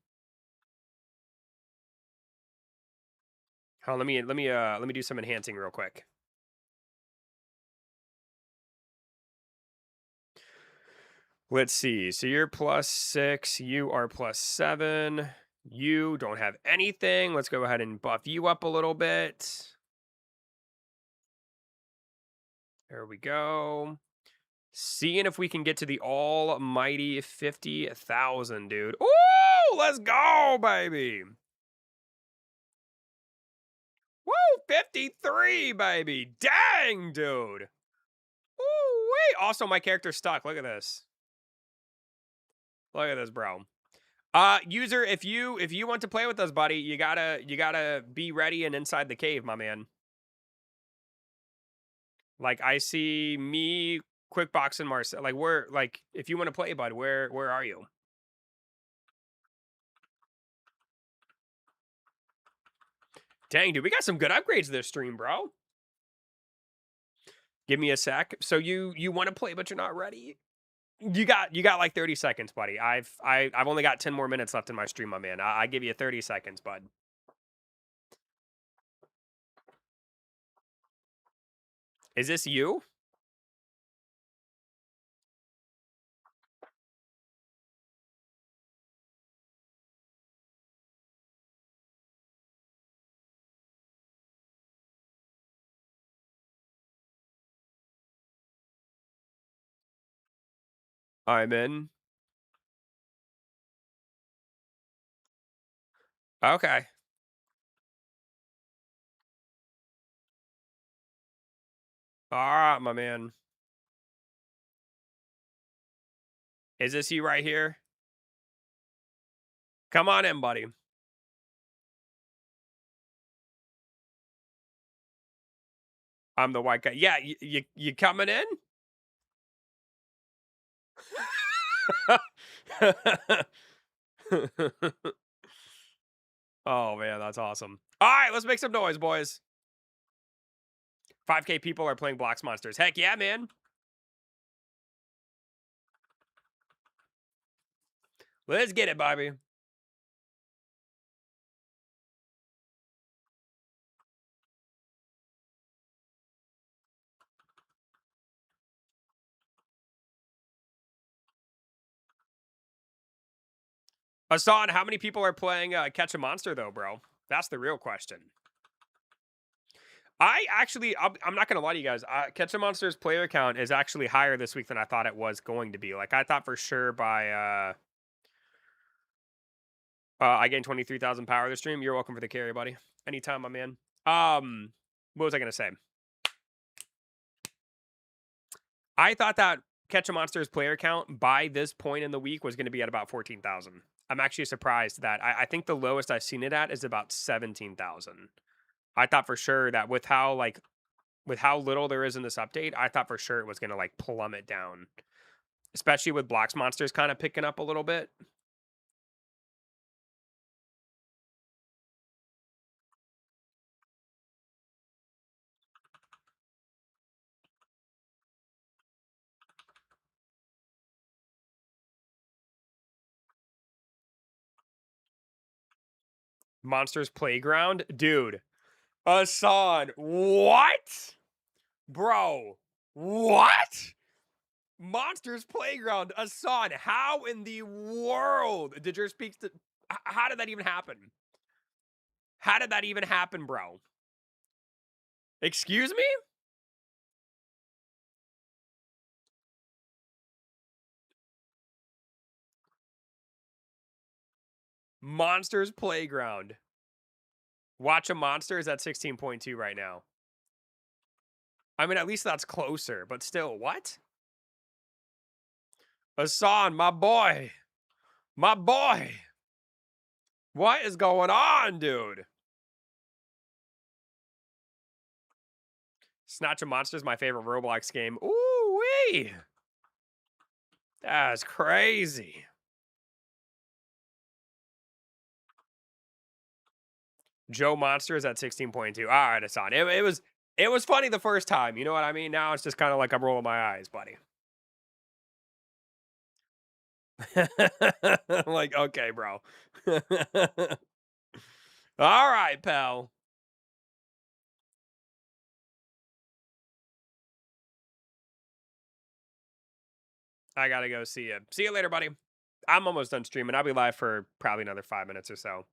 Oh, let me do some enhancing real quick. Let's see. So you're +6, you are +7. You don't have anything. Let's go ahead and buff you up a little bit. There we go. Seeing if we can get to the almighty 50,000, dude. Ooh, let's go, baby. Woo, 53, baby. Dang, dude. Ooh, wait. Also, my character's stuck. Look at this. Look at this, bro. User, if you want to play with us, buddy, you gotta be ready and inside the cave, my man. Like I see me, Quickbox, and Marcel. Like where, like if you want to play, bud, where are you? Dang, dude, we got some good upgrades this stream, bro. Give me a sec. So you want to play, but you're not ready. You got like 30 seconds, buddy. I've only got 10 more minutes left in my stream, my man. I give you 30 seconds, bud. Is this you? I'm in. Okay. All right, my man. Is this you right here? Come on in, buddy. I'm the white guy. Yeah, you coming in? Oh man, that's awesome. All right, let's make some noise, boys. 5K people are playing Blocks Monsters. Heck yeah, man. Let's get it, Bobby. Hassan, how many people are playing Catch a Monster, though, bro? That's the real question. I'm not going to lie to you guys. Catch a Monster's player count is actually higher this week than I thought it was going to be. Like, I thought for sure by I gained 23,000 power this stream. You're welcome for the carry, buddy. Anytime, my man. What was I going to say? I thought that Catch a Monster's player count by this point in the week was going to be at about 14,000. I'm actually surprised that I think the lowest I've seen it at is about 17,000. I thought for sure that with how little there is in this update, I thought for sure it was going to like plummet down, especially with Blocks Monsters kind of picking up a little bit. Monsters Playground, dude. Hassan, what? Bro, what? Monsters Playground, Hassan, how in the world did your speak to... How did that even happen? How did that even happen, bro? Excuse me? Monsters Playground. Watch a Monster is at 16.2 right now. I mean, at least that's closer, but still, what? Hassan, my boy. My boy. What is going on, dude? Snatch a Monster is my favorite Roblox game. Ooh-wee. That's crazy. Joe Monster is at 16.2. All right, Hassan. It was funny the first time. You know what I mean? Now it's just kind of like I'm rolling my eyes, buddy. Like, okay, bro. All right, pal. I gotta go see you. See you later, buddy. I'm almost done streaming. I'll be live for probably another 5 minutes or so.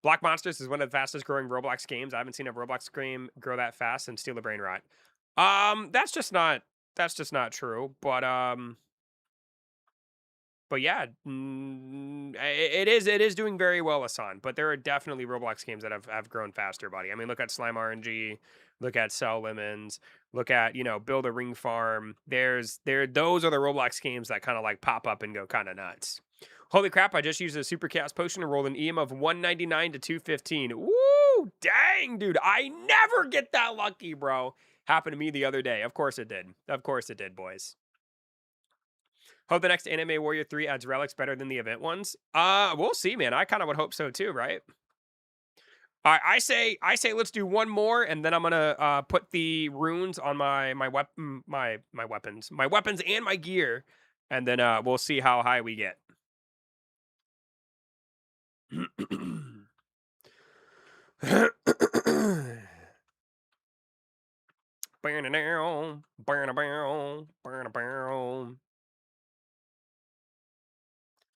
Block Monsters is one of the fastest growing Roblox games. I haven't seen a Roblox game grow that fast and steal the brain rot. That's just not true. But yeah, it is doing very well, Asan. But there are definitely Roblox games that have grown faster, buddy. I mean, look at Slime RNG, look at Sell Lemons, look at Build a Ring Farm. Those are the Roblox games that kind of like pop up and go kind of nuts. Holy crap! I just used a Super Chaos Potion and rolled an EM of 199 to 215. Woo! Dang, dude, I never get that lucky, bro. Happened to me the other day. Of course it did. Of course it did, boys. Hope the next Anime Warrior 3 adds relics better than the event ones. We'll see, man. I kind of would hope so too, right? All right, I say let's do one more, and then I'm gonna put the runes on my weapons, my weapons and my gear, and then we'll see how high we get.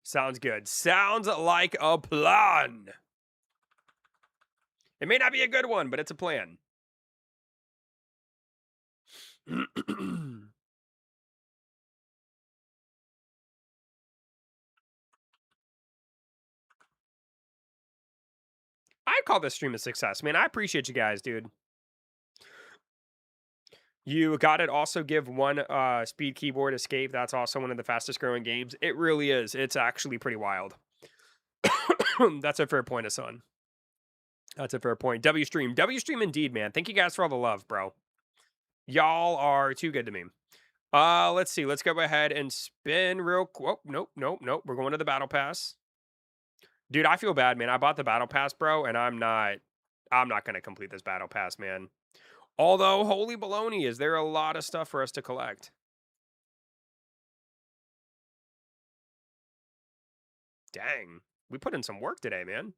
Sounds good. Sounds like a plan. It may not be a good one, but it's a plan. I call this stream a success, man. I appreciate you guys, dude. You got it. Also, give one speed keyboard escape. That's also one of the fastest growing games. It really is. It's actually pretty wild. That's a fair point, Hassan. That's a fair point. W stream indeed, man. Thank you guys for all the love, bro. Y'all are too good to me. Let's see. Let's go ahead and spin real quick. Oh, nope. We're going to the battle pass. Dude, I feel bad, man. I bought the battle pass, bro, and I'm not gonna complete this battle pass, man. Although, holy baloney, is there a lot of stuff for us to collect? Dang. We put in some work today, man.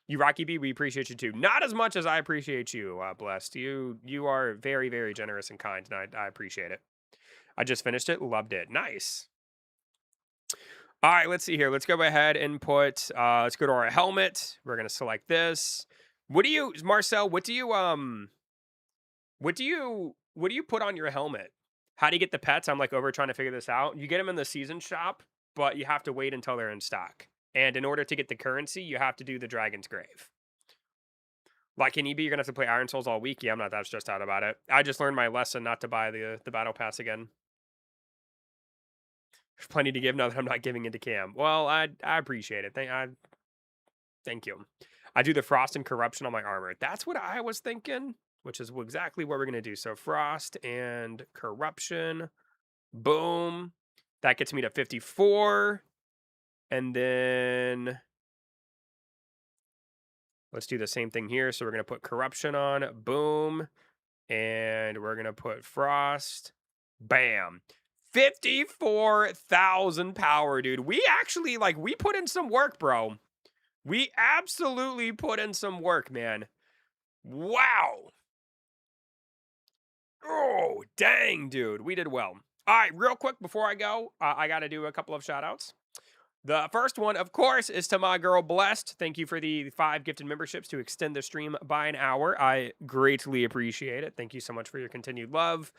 You Rocky B, we appreciate you too. Not as much as I appreciate you, Blessed. You are very, very generous and kind, and I appreciate it. I just finished it, loved it. Nice. All right, let's see here. Let's go ahead and put let's go to our helmet. We're gonna select this. Marcel, what do you put on your helmet? How do you get the pets? I'm like over trying to figure this out. You get them in the season shop, but you have to wait until they're in stock. And in order to get the currency, you have to do the Dragon's Grave. Like in EB, you're gonna have to play Iron Souls all week. Yeah, I'm not that stressed out about it. I just learned my lesson not to buy the battle pass again. There's plenty to give now that I'm not giving into Cam. Well, I appreciate it. Thank you. I do the Frost and Corruption on my armor. That's what I was thinking, which is exactly what we're gonna do. So Frost and Corruption. Boom. That gets me to 54. And then let's do the same thing here. So we're going to put Corruption on. Boom. And we're going to put Frost. Bam. 54,000 power, dude. We actually, we put in some work, bro. We absolutely put in some work, man. Wow. Oh, dang, dude. We did well. All right, real quick before I go, I got to do a couple of shout outs. The first one, of course, is to my girl Blessed. Thank you for the 5 gifted memberships to extend the stream by an hour. I greatly appreciate it. Thank you so much for your continued love.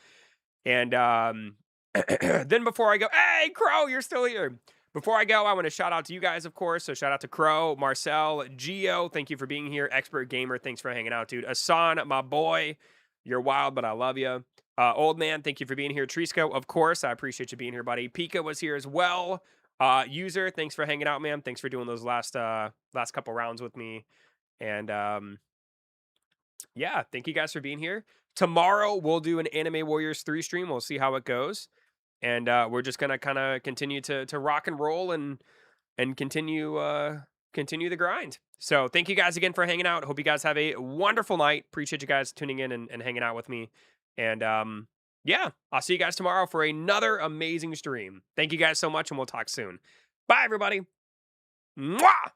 And then before I go, hey, Crow, you're still here. Before I go, I want to shout out to you guys, of course. So shout out to Crow, Marcel, Gio. Thank you for being here. Expert Gamer, thanks for hanging out, dude. Asan, my boy. You're wild, but I love you. Old Man, thank you for being here. Trisco, of course. I appreciate you being here, buddy. Pika was here as well. User, thanks for hanging out, man. Thanks for doing those last couple rounds with me. And yeah, thank you guys for being here. Tomorrow we'll do an Anime Warriors 3 stream. We'll see how it goes. And we're just gonna kind of continue to rock and roll and continue continue the grind. So thank you guys again for hanging out. Hope you guys have a wonderful night. Appreciate you guys tuning in and hanging out with me. And yeah, I'll see you guys tomorrow for another amazing stream. Thank you guys so much, and we'll talk soon. Bye, everybody. Mwah!